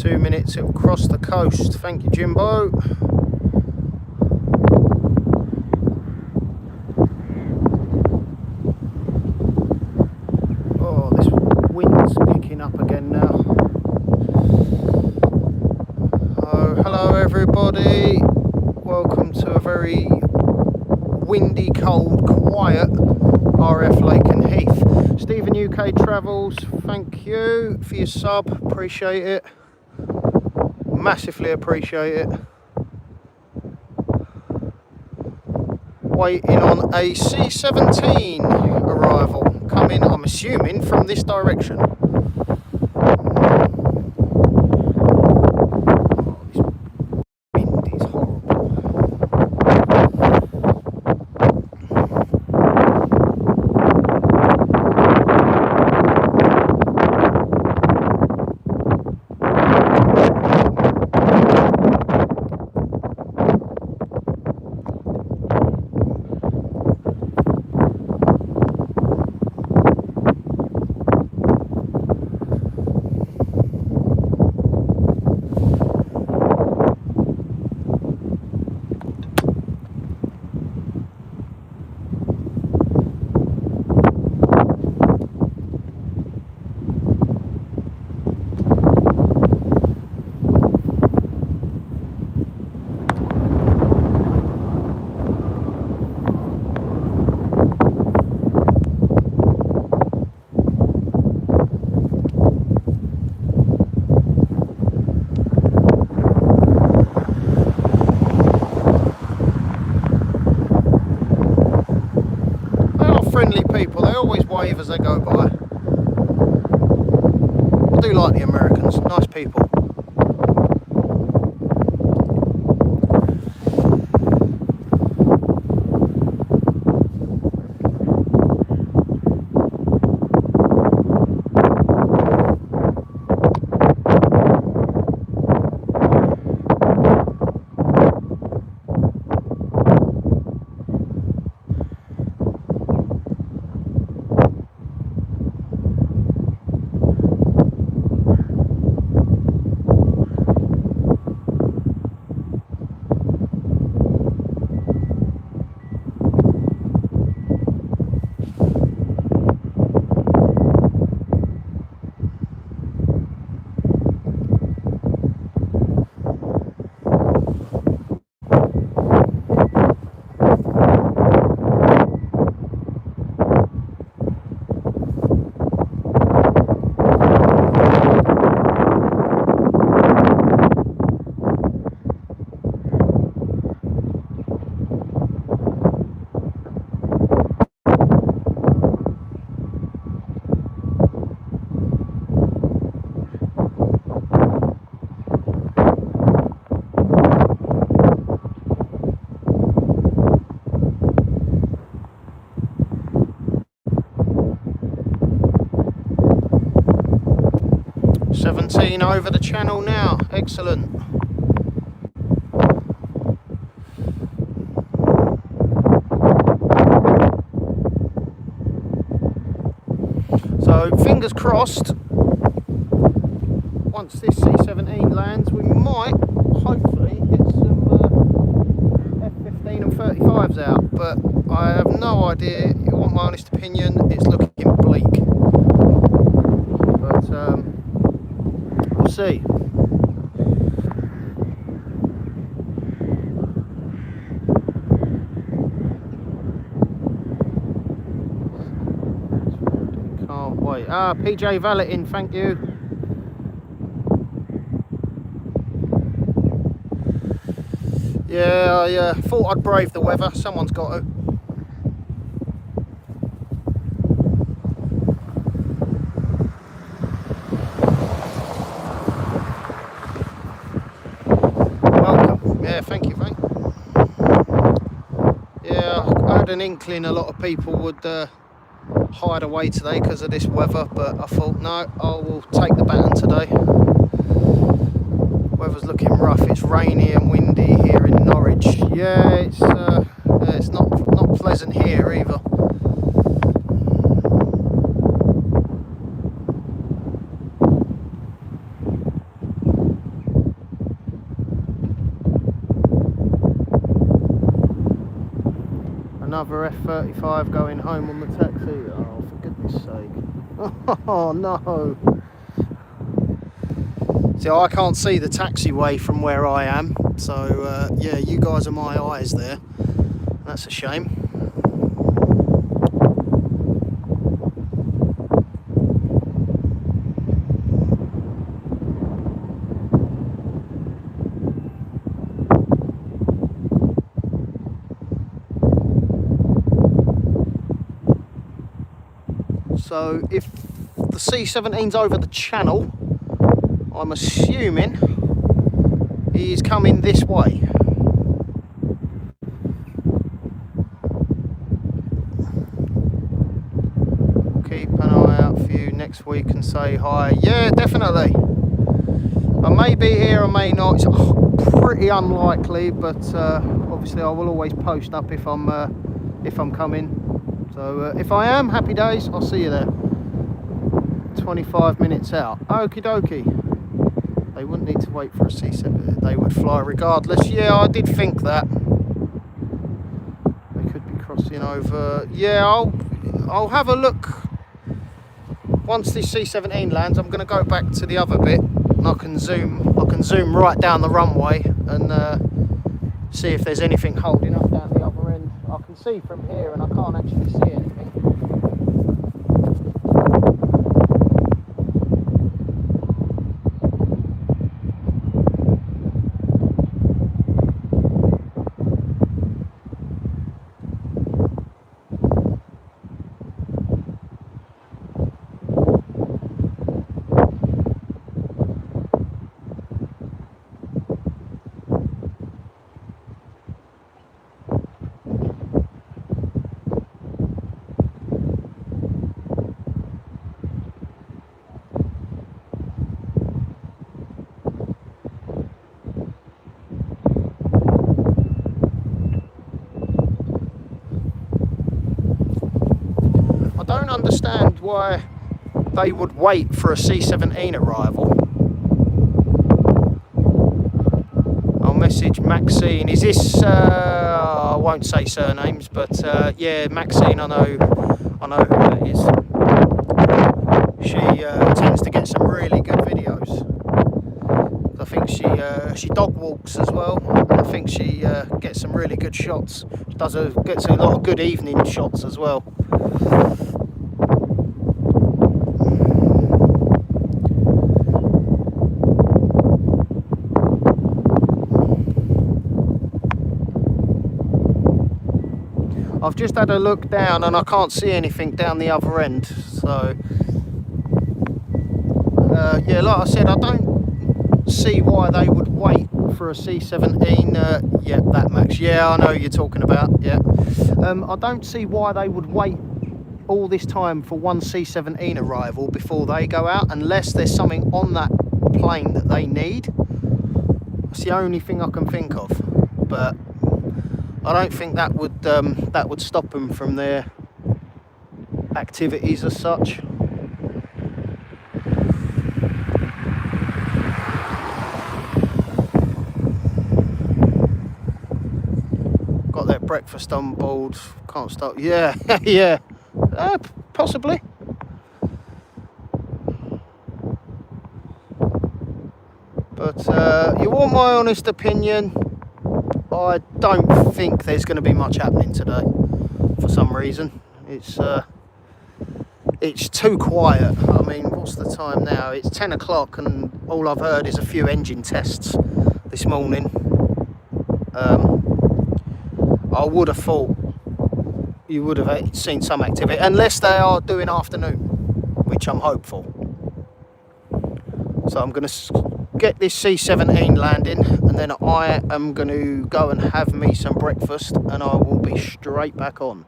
Minutes, it'll cross the coast. Thank you, Jimbo. Oh, this wind's picking up again now. Oh, hello everybody. Welcome to a very windy, cold, quiet RAF Lakenheath. Stephen UK Travels, thank you for your sub. Appreciate it. Massively appreciate it. Waiting on a C-17 arrival, coming, I'm assuming, from this direction. friendly people. They always wave as they go by. I do like the Americans, nice people. Over the channel now, excellent. So fingers crossed, once this C-17 lands we might hopefully get some F-15 and 35s out, but I have no idea. You want my honest opinion, it's looking bleak, but we'll see. Can't wait. PJ Valetin, thank you. Yeah, I thought I'd brave the weather. Someone's got to. Yeah, thank you, mate. Yeah, I had an inkling a lot of people would hide away today because of this weather, but I thought, no, I will take the baton today. Weather's looking rough. It's rainy and windy here in Norwich. Yeah, it's not pleasant here either. Another F-35 going home on the taxi. Oh, for goodness sake. Oh, no. See, I can't see the taxiway from where I am. So, yeah, you guys are my eyes there. That's a shame. So if the C-17's over the channel, I'm assuming he's coming this way. Keep an eye out for you next week and say hi. Yeah, definitely. I may be here, I may not. It's pretty unlikely, but obviously I will always post up if I'm coming. So if I am, happy days, I'll see you there. 25 minutes out. Okie dokie. They wouldn't need to wait for a C-17. They would fly regardless. Yeah, I did think that. They could be crossing over. Yeah, I'll have a look. Once this C-17 lands, I'm going to go back to the other bit and I can zoom right down the runway and see if there's anything holding up down the other end. I can see from here and I can't actually see anything. understand why they would wait for a C-17 arrival. I'll message Maxine. Is this, I won't say surnames, but yeah, Maxine, I know who that is. She tends to get some really good videos. I think she dog walks as well. I think she gets some really good shots. She gets a lot of good evening shots as well. I've just had a look down and I can't see anything down the other end. So yeah, like I said, I don't see why they would wait for a C-17. Yeah, that Max. Yeah, I know you're talking about. Yeah, I don't see why they would wait all this time for one C-17 arrival before they go out, unless there's something on that plane that they need. That's the only thing I can think of. But I don't think that would stop them from their activities as such. Got their breakfast on board. Can't stop. Yeah, yeah, possibly. But you want my honest opinion? I don't think there's going to be much happening today for some reason. It's too quiet. I mean, what's the time now? It's 10 o'clock and all I've heard is a few engine tests this morning. I would have thought you would have seen some activity, unless they are doing afternoon, which I'm hopeful. So I'm going to get this C-17 landing, and then I am going to go and have me some breakfast, and I will be straight back on.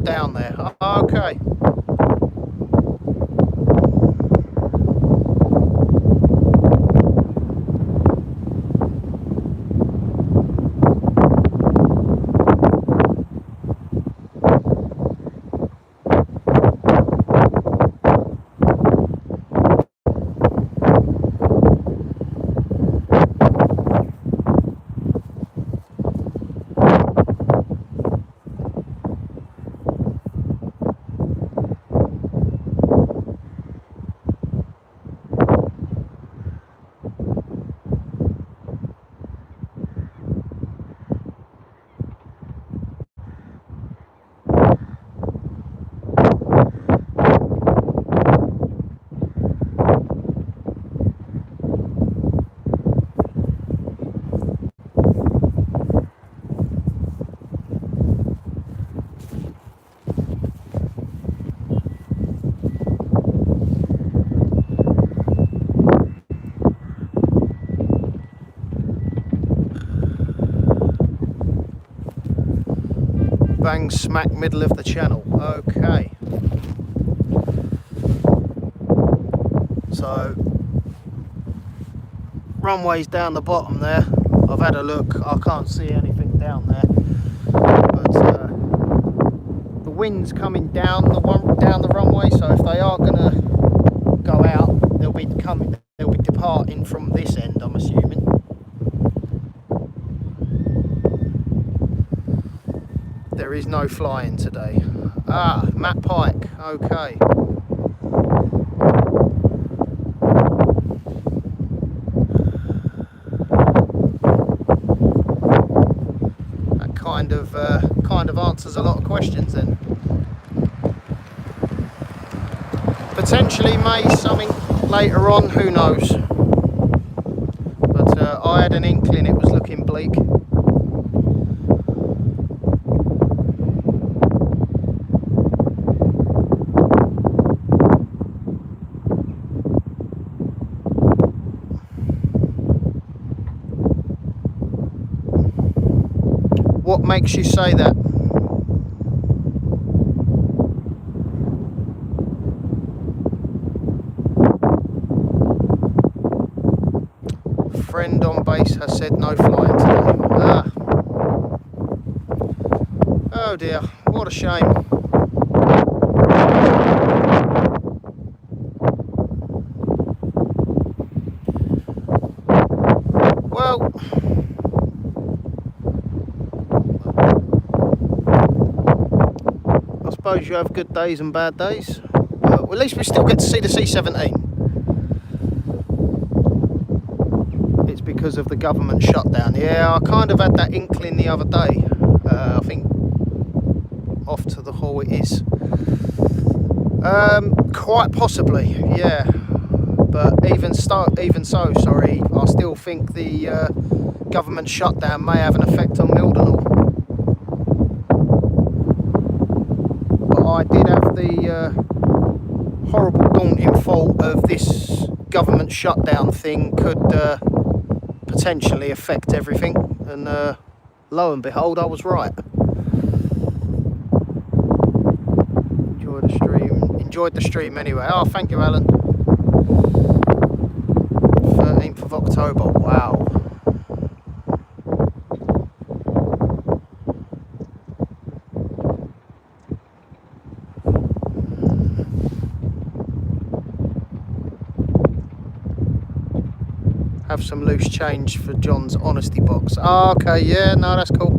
Down there. Okay. Bang smack middle of the channel. Okay. So runway's down the bottom there. I've had a look. I can't see anything down there. But the wind's coming down the runway. So if they are gonna go out, they'll be departing from this end, I'm assuming. there is no flying today. Ah, Matt Pike, okay. That kind of answers a lot of questions then. Potentially may something later on, who knows. But I had an inkling it was looking bleak. What makes you say that? Friend on base has said no flying today. Ah. Oh dear, what a shame. Well, I suppose you have good days and bad days. Well, at least we still get to see the C-17. It's because of the government shutdown. Yeah, I kind of had that inkling the other day. I think off to the hall it is. Quite possibly, yeah. But even so, sorry, I still think the government shutdown may have an effect on Mildenhall. But I did have the horrible daunting thought of this government shutdown thing could potentially affect everything, and lo and behold, I was right. Enjoyed the stream anyway. Oh, thank you, Alan. 13th of October, wow. Have some loose change for John's honesty box. Oh, okay, yeah, no, that's cool.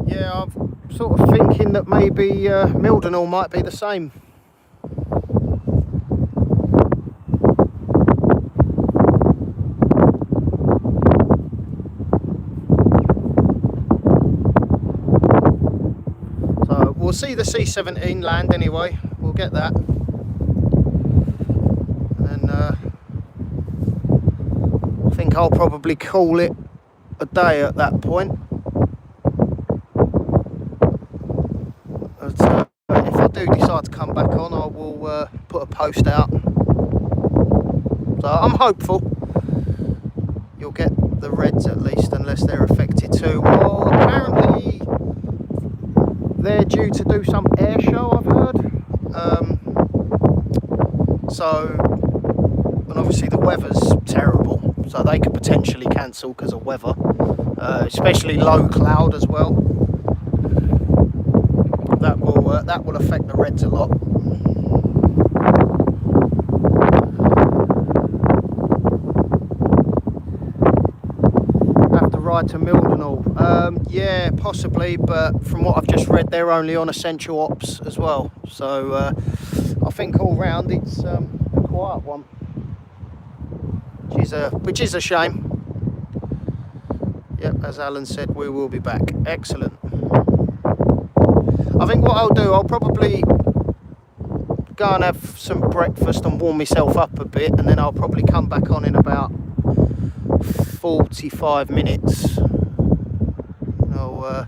Yeah, I'm sort of thinking that maybe Mildenhall might be the same. We'll see the C-17 land anyway, we'll get that. And I think I'll probably call it a day at that point. But, if I do decide to come back on, I will put a post out. So I'm hopeful you'll get the Reds at least, unless they're affected too. Well, apparently they're due to do some air show, I've heard. And obviously the weather's terrible, so they could potentially cancel because of weather, especially low cloud as well. That will affect the Reds a lot. Ride to Mildenhall, yeah, possibly, but from what I've just read, they're only on essential ops as well. So I think all round it's a quiet one, which is a shame. Yep, as Alan said, we will be back. Excellent. I think what I'll do, I'll probably go and have some breakfast and warm myself up a bit, and then I'll probably come back on in about 45 minutes. I'll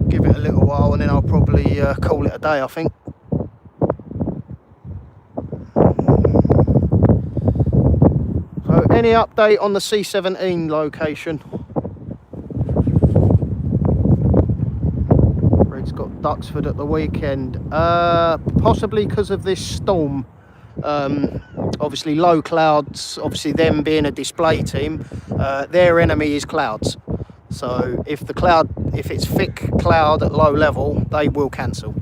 give it a little while, and then I'll probably call it a day, I think. So any update on the C-17 location? Red's got Duxford at the weekend, possibly because of this storm. Obviously low clouds, obviously them being a display team, their enemy is clouds. So if it's thick cloud at low level, they will cancel.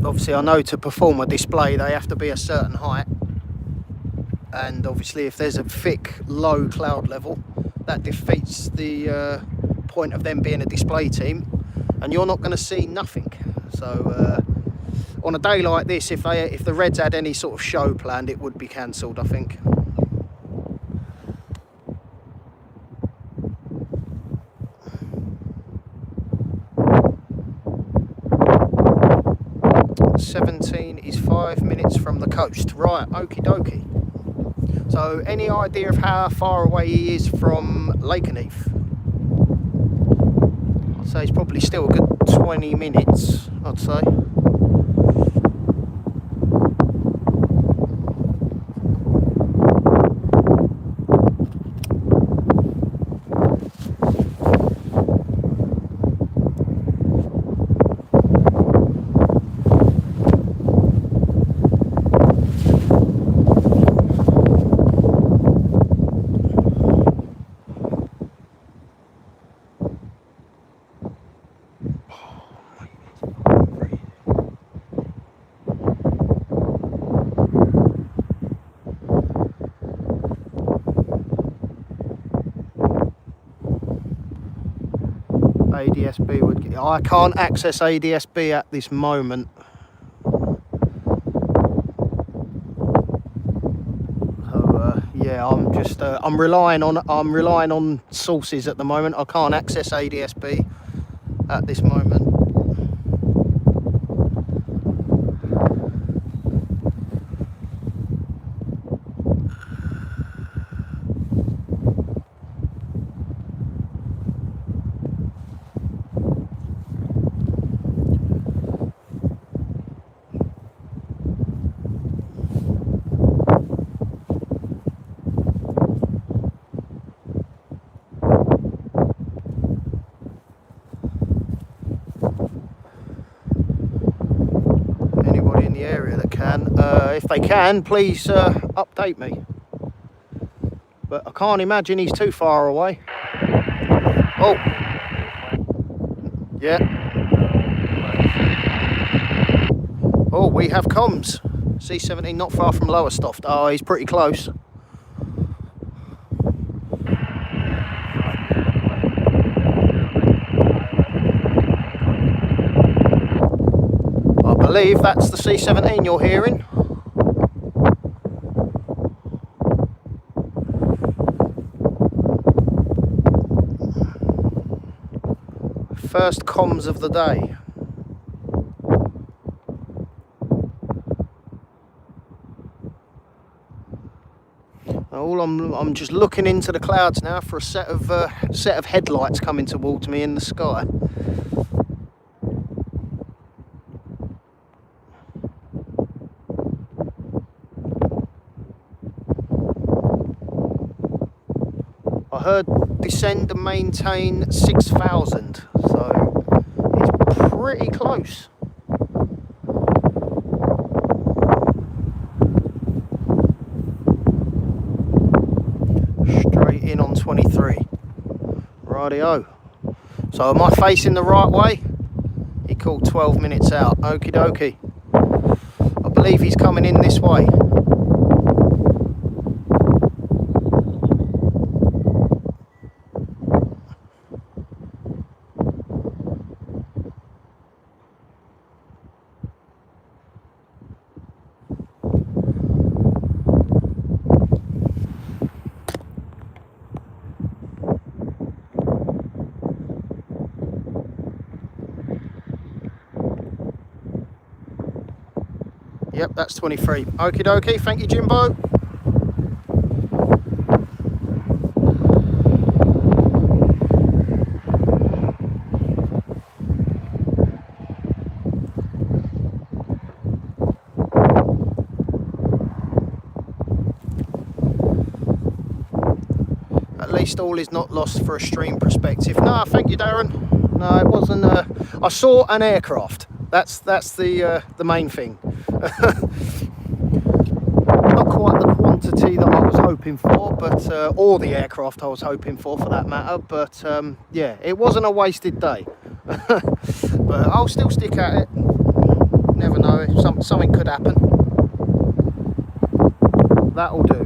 obviously I know to perform a display they have to be a certain height, and obviously if there's a thick low cloud level, that defeats the point of them being a display team, and you're not going to see nothing. So on a day like this, if the Reds had any sort of show planned, it would be cancelled, I think. "17 is 5 minutes from the coast." Right, okie dokie. So any idea of how far away he is from Lakenheath? I'd say he's probably still a good 20 minutes, I'd say. ADSB would get, I can't access ADSB at this moment. So yeah, I'm relying on sources at the moment. I can't access ADSB at this moment. If they can, please update me. But I can't imagine he's too far away. Oh, yeah. Oh, we have comms. C-17 not far from Lowestoft. Oh, he's pretty close. I believe that's the C-17 you're hearing. First comms of the day. I'm just looking into the clouds now for a set of headlights coming towards me in the sky. I heard descend and maintain 6,000, so it's pretty close. Straight in on 23. Rightio. So am I facing the right way? He called 12 minutes out. Okie dokie. I believe he's coming in this way. Yep, that's 23. Okie dokie, thank you, Jimbo. At least all is not lost for a stream perspective. No, thank you, Darren. No, it wasn't. I saw an aircraft. That's the main thing. Not quite the quantity that I was hoping for, but or the aircraft I was hoping for that matter. But yeah, it wasn't a wasted day. But I'll still stick at it. Never know. so something could happen. That'll do.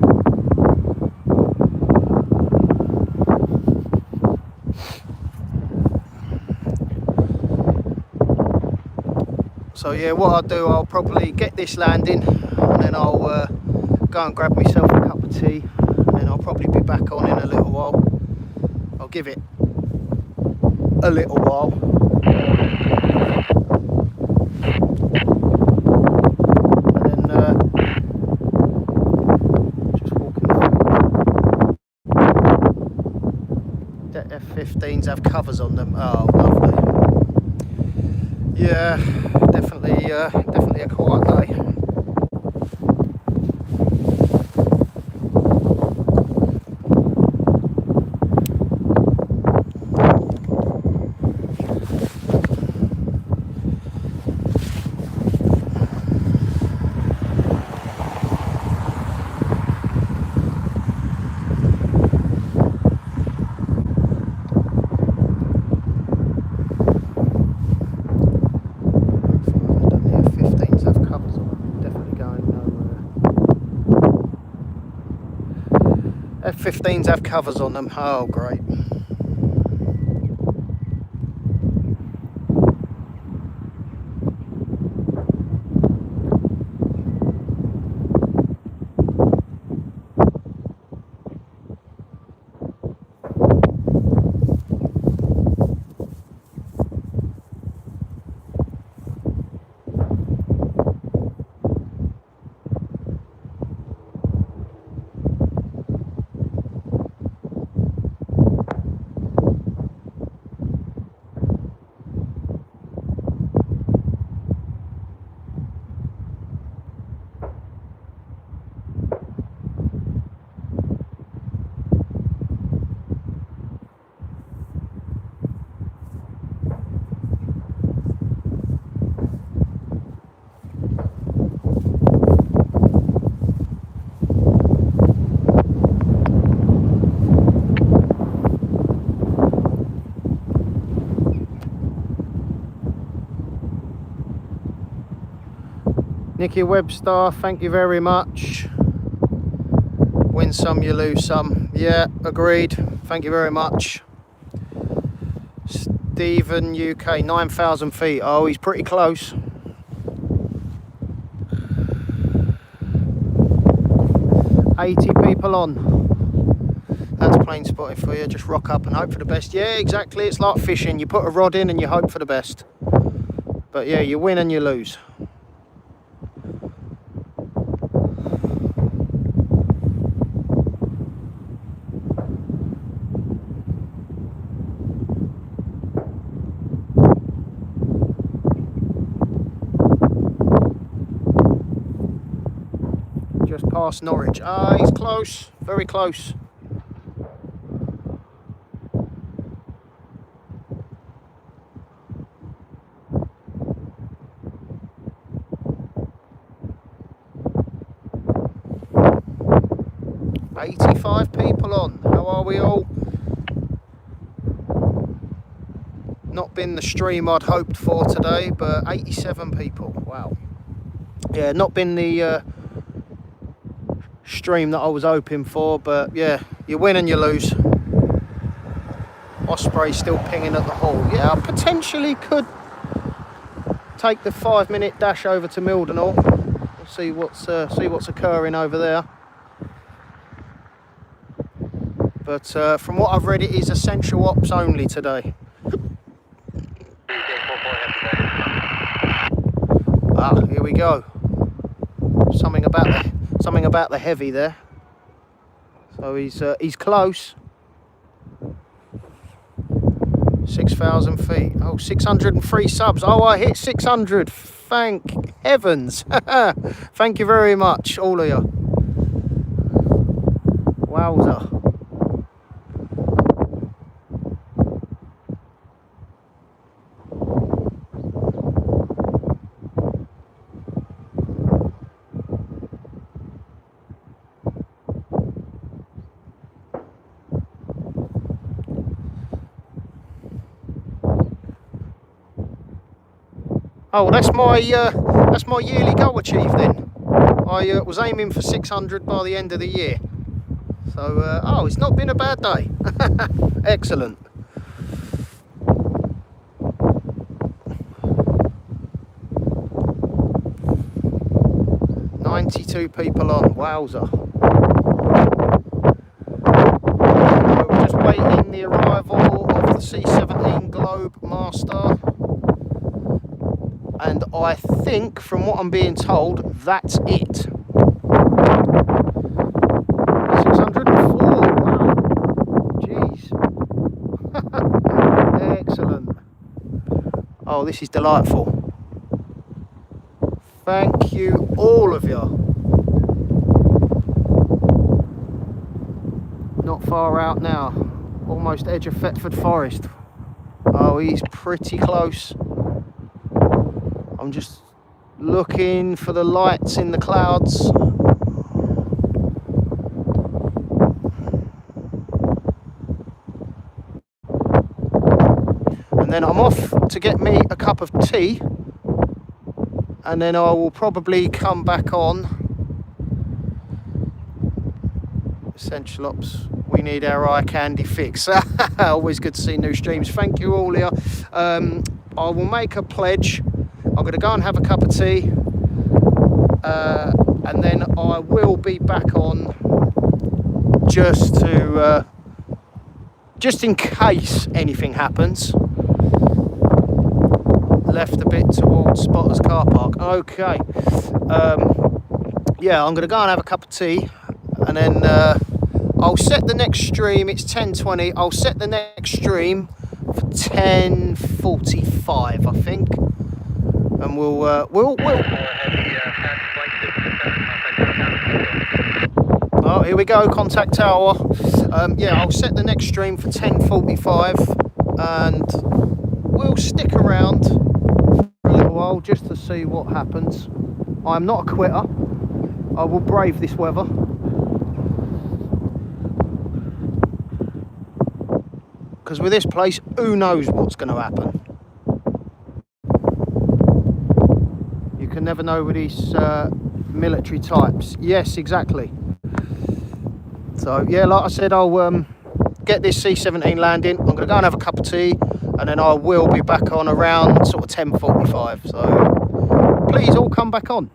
So yeah, what I'll do, I'll probably get this landing, and then I'll go and grab myself a cup of tea, and then I'll probably be back on in a little while. I'll give it a little while. And then just walking through. The F-15s have covers on them. Oh, lovely. Yeah, definitely a quiet day. F-15s have covers on them. Oh, great. Nicky Webster, thank you very much. Win some, you lose some. Yeah, agreed. Thank you very much. Stephen UK, 9,000 feet. Oh, he's pretty close. "80 people on." That's plane spotting for you. Just rock up and hope for the best. Yeah, exactly. It's like fishing. You put a rod in and you hope for the best. But yeah, you win and you lose. Just past Norwich. Ah, he's close. Very close. "85 people on. How are we all? Not been the stream I'd hoped for today, but 87 people. Wow. Yeah, not been the stream that I was hoping for, but yeah, you win and you lose. Osprey still pinging at the hall. Yeah, I potentially could take the 5-minute dash over to Mildenhall. We'll see what's occurring over there. But from what I've read, it is essential ops only today. Ah, here we go. Something about the heavy there. So he's close. 6,000 feet. Oh, 603 subs. Oh, I hit 600. Thank heavens. Thank you very much, all of you. Wowza. Oh, well, that's my yearly goal achieved then. I was aiming for 600 by the end of the year. So, oh, it's not been a bad day. Excellent. "92 people on, wowza." So we're just waiting the arrival of the C-17 Globe Master. And I think, from what I'm being told, that's it. 604, wow. Jeez. Excellent. Oh, this is delightful. Thank you, all of you. Not far out now. Almost edge of Thetford Forest. Oh, he's pretty close. I'm just looking for the lights in the clouds. And then I'm off to get me a cup of tea, and then I will probably come back on. Essential Ops, we need our eye candy fix. Always good to see new streams. Thank you all here. I will make a pledge. I'm going to go and have a cup of tea, and then I will be back on just in case anything happens. Left a bit towards Spotters car park. Okay. Yeah, I'm going to go and have a cup of tea, and then I'll set the next stream. It's 10:20. I'll set the next stream for 10:45, I think. And we'll oh, here we go, contact tower. Yeah, I'll set the next stream for 10:45, and we'll stick around for a little while just to see what happens. I'm not a quitter. I will brave this weather. Because with this place, who knows what's going to happen. You can never know with these military types. Yes, exactly. So, yeah, like I said, I'll get this C-17 landing. I'm going to go and have a cup of tea, and then I will be back on around sort of 10:45. So, please all come back on.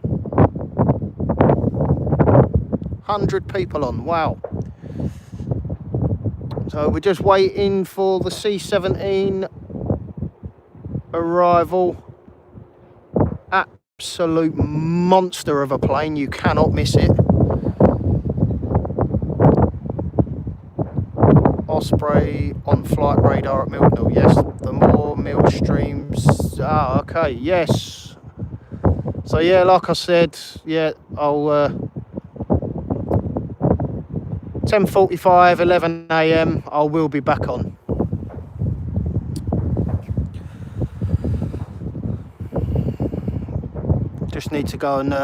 100 people on, wow. So we're just waiting for the C-17 arrival. Absolute monster of a plane, you cannot miss it. Osprey on flight radar at Mildenhall, yes. The more mill streams, okay, yes. So yeah, like I said, yeah, I'll 10:45, 11 AM, I will be back on. Just need to go and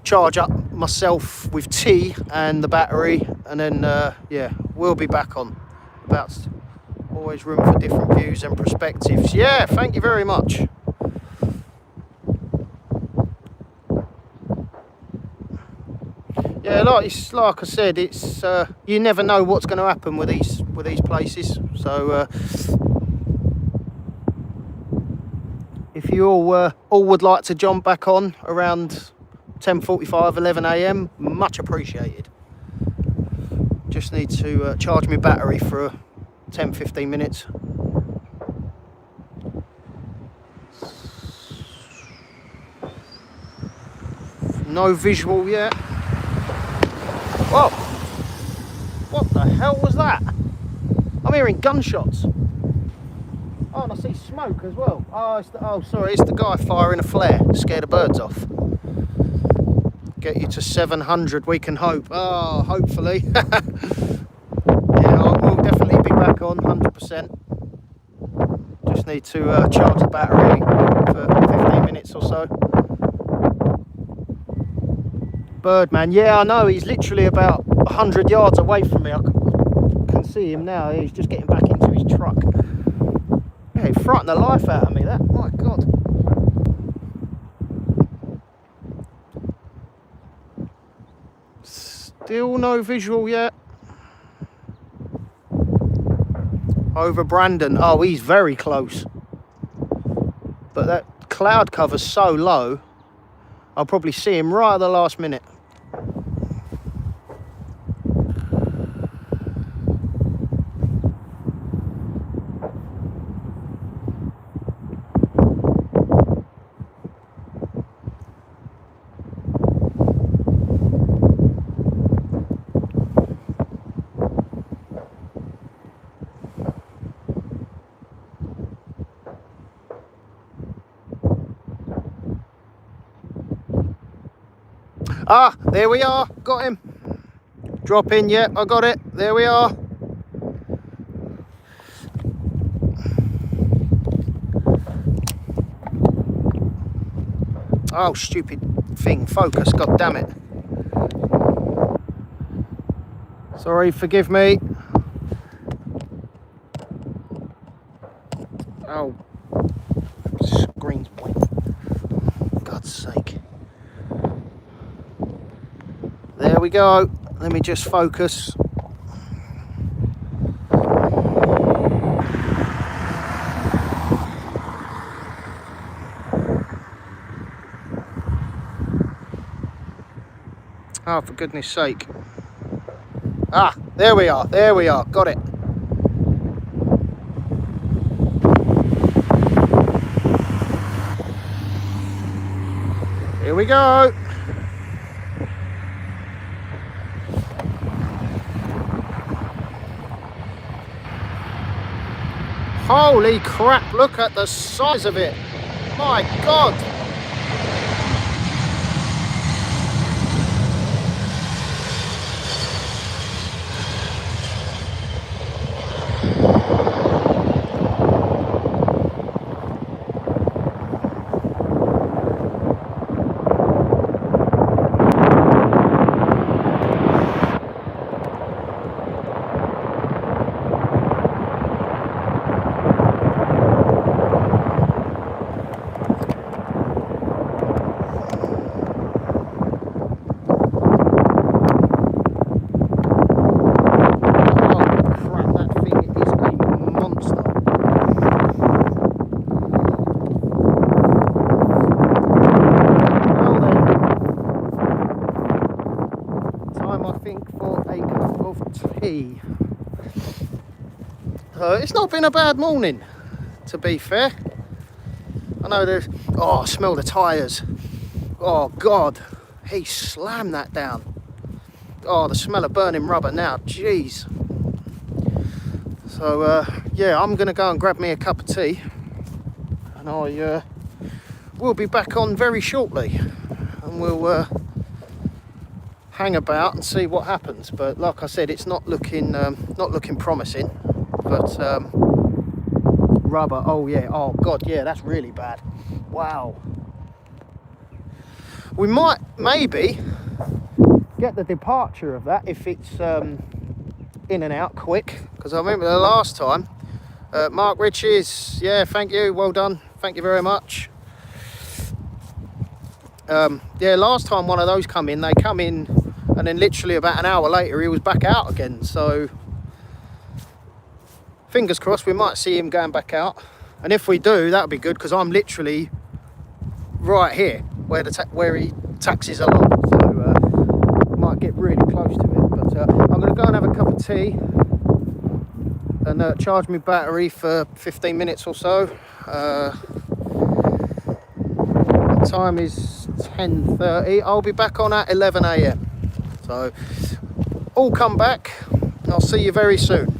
charge up myself with tea and the battery, and then, yeah, we'll be back on. About always room for different views and perspectives. Yeah, thank you very much. Yeah, like I said, it's you never know what's going to happen with these places. So if you all would like to jump back on around 10:45, 11 AM, much appreciated. Just need to charge my battery for 10-15 minutes. No visual yet. Whoa! What the hell was that? I'm hearing gunshots. Oh, and I see smoke as well. Oh, sorry, it's the guy firing a flare. Scare the birds off. Get you to 700, we can hope. Oh, hopefully. Yeah, I will definitely be back on, 100%. Just need to charge the battery for 15 minutes or so. Birdman, yeah, I know, he's literally about 100 yards away from me. I can see him now. He's just getting back into his truck. Yeah, he frightened the life out of me, that, my God. Still no visual yet. Over Brandon. Oh, he's very close. But that cloud cover's so low, I'll probably see him right at the last minute. Ah, there we are, got him. Drop in, yeah, I got it, there we are. Oh, stupid thing, focus, god damn it. Sorry, forgive me. Oh, screen's white, God's sake. There we go. Let me just focus. Oh, for goodness sake. Ah, there we are. There we are. Got it. Here we go. Holy crap, look at the size of it. My God. It's not been a bad morning, to be fair. I know there's... Oh, I smell the tyres. Oh, God. He slammed that down. Oh, the smell of burning rubber now. Jeez. So, yeah, I'm going to go and grab me a cup of tea. And I will be back on very shortly. And we'll hang about and see what happens. But like I said, it's not looking promising. But rubber, oh yeah, oh God, yeah, that's really bad. Wow. We might maybe get the departure of that if it's in and out quick, because I remember the last time, Mark Riches, yeah, thank you, well done, thank you very much. Yeah, last time one of those come in, they come in and then literally about an hour later he was back out again, so fingers crossed we might see him going back out, and if we do, that'll be good, because I'm literally right here where he taxis along, so might get really close to it. But I'm going to go and have a cup of tea and charge my battery for 15 minutes or so. The time is 10:30. I'll be back on at 11 AM. So all come back and I'll see you very soon.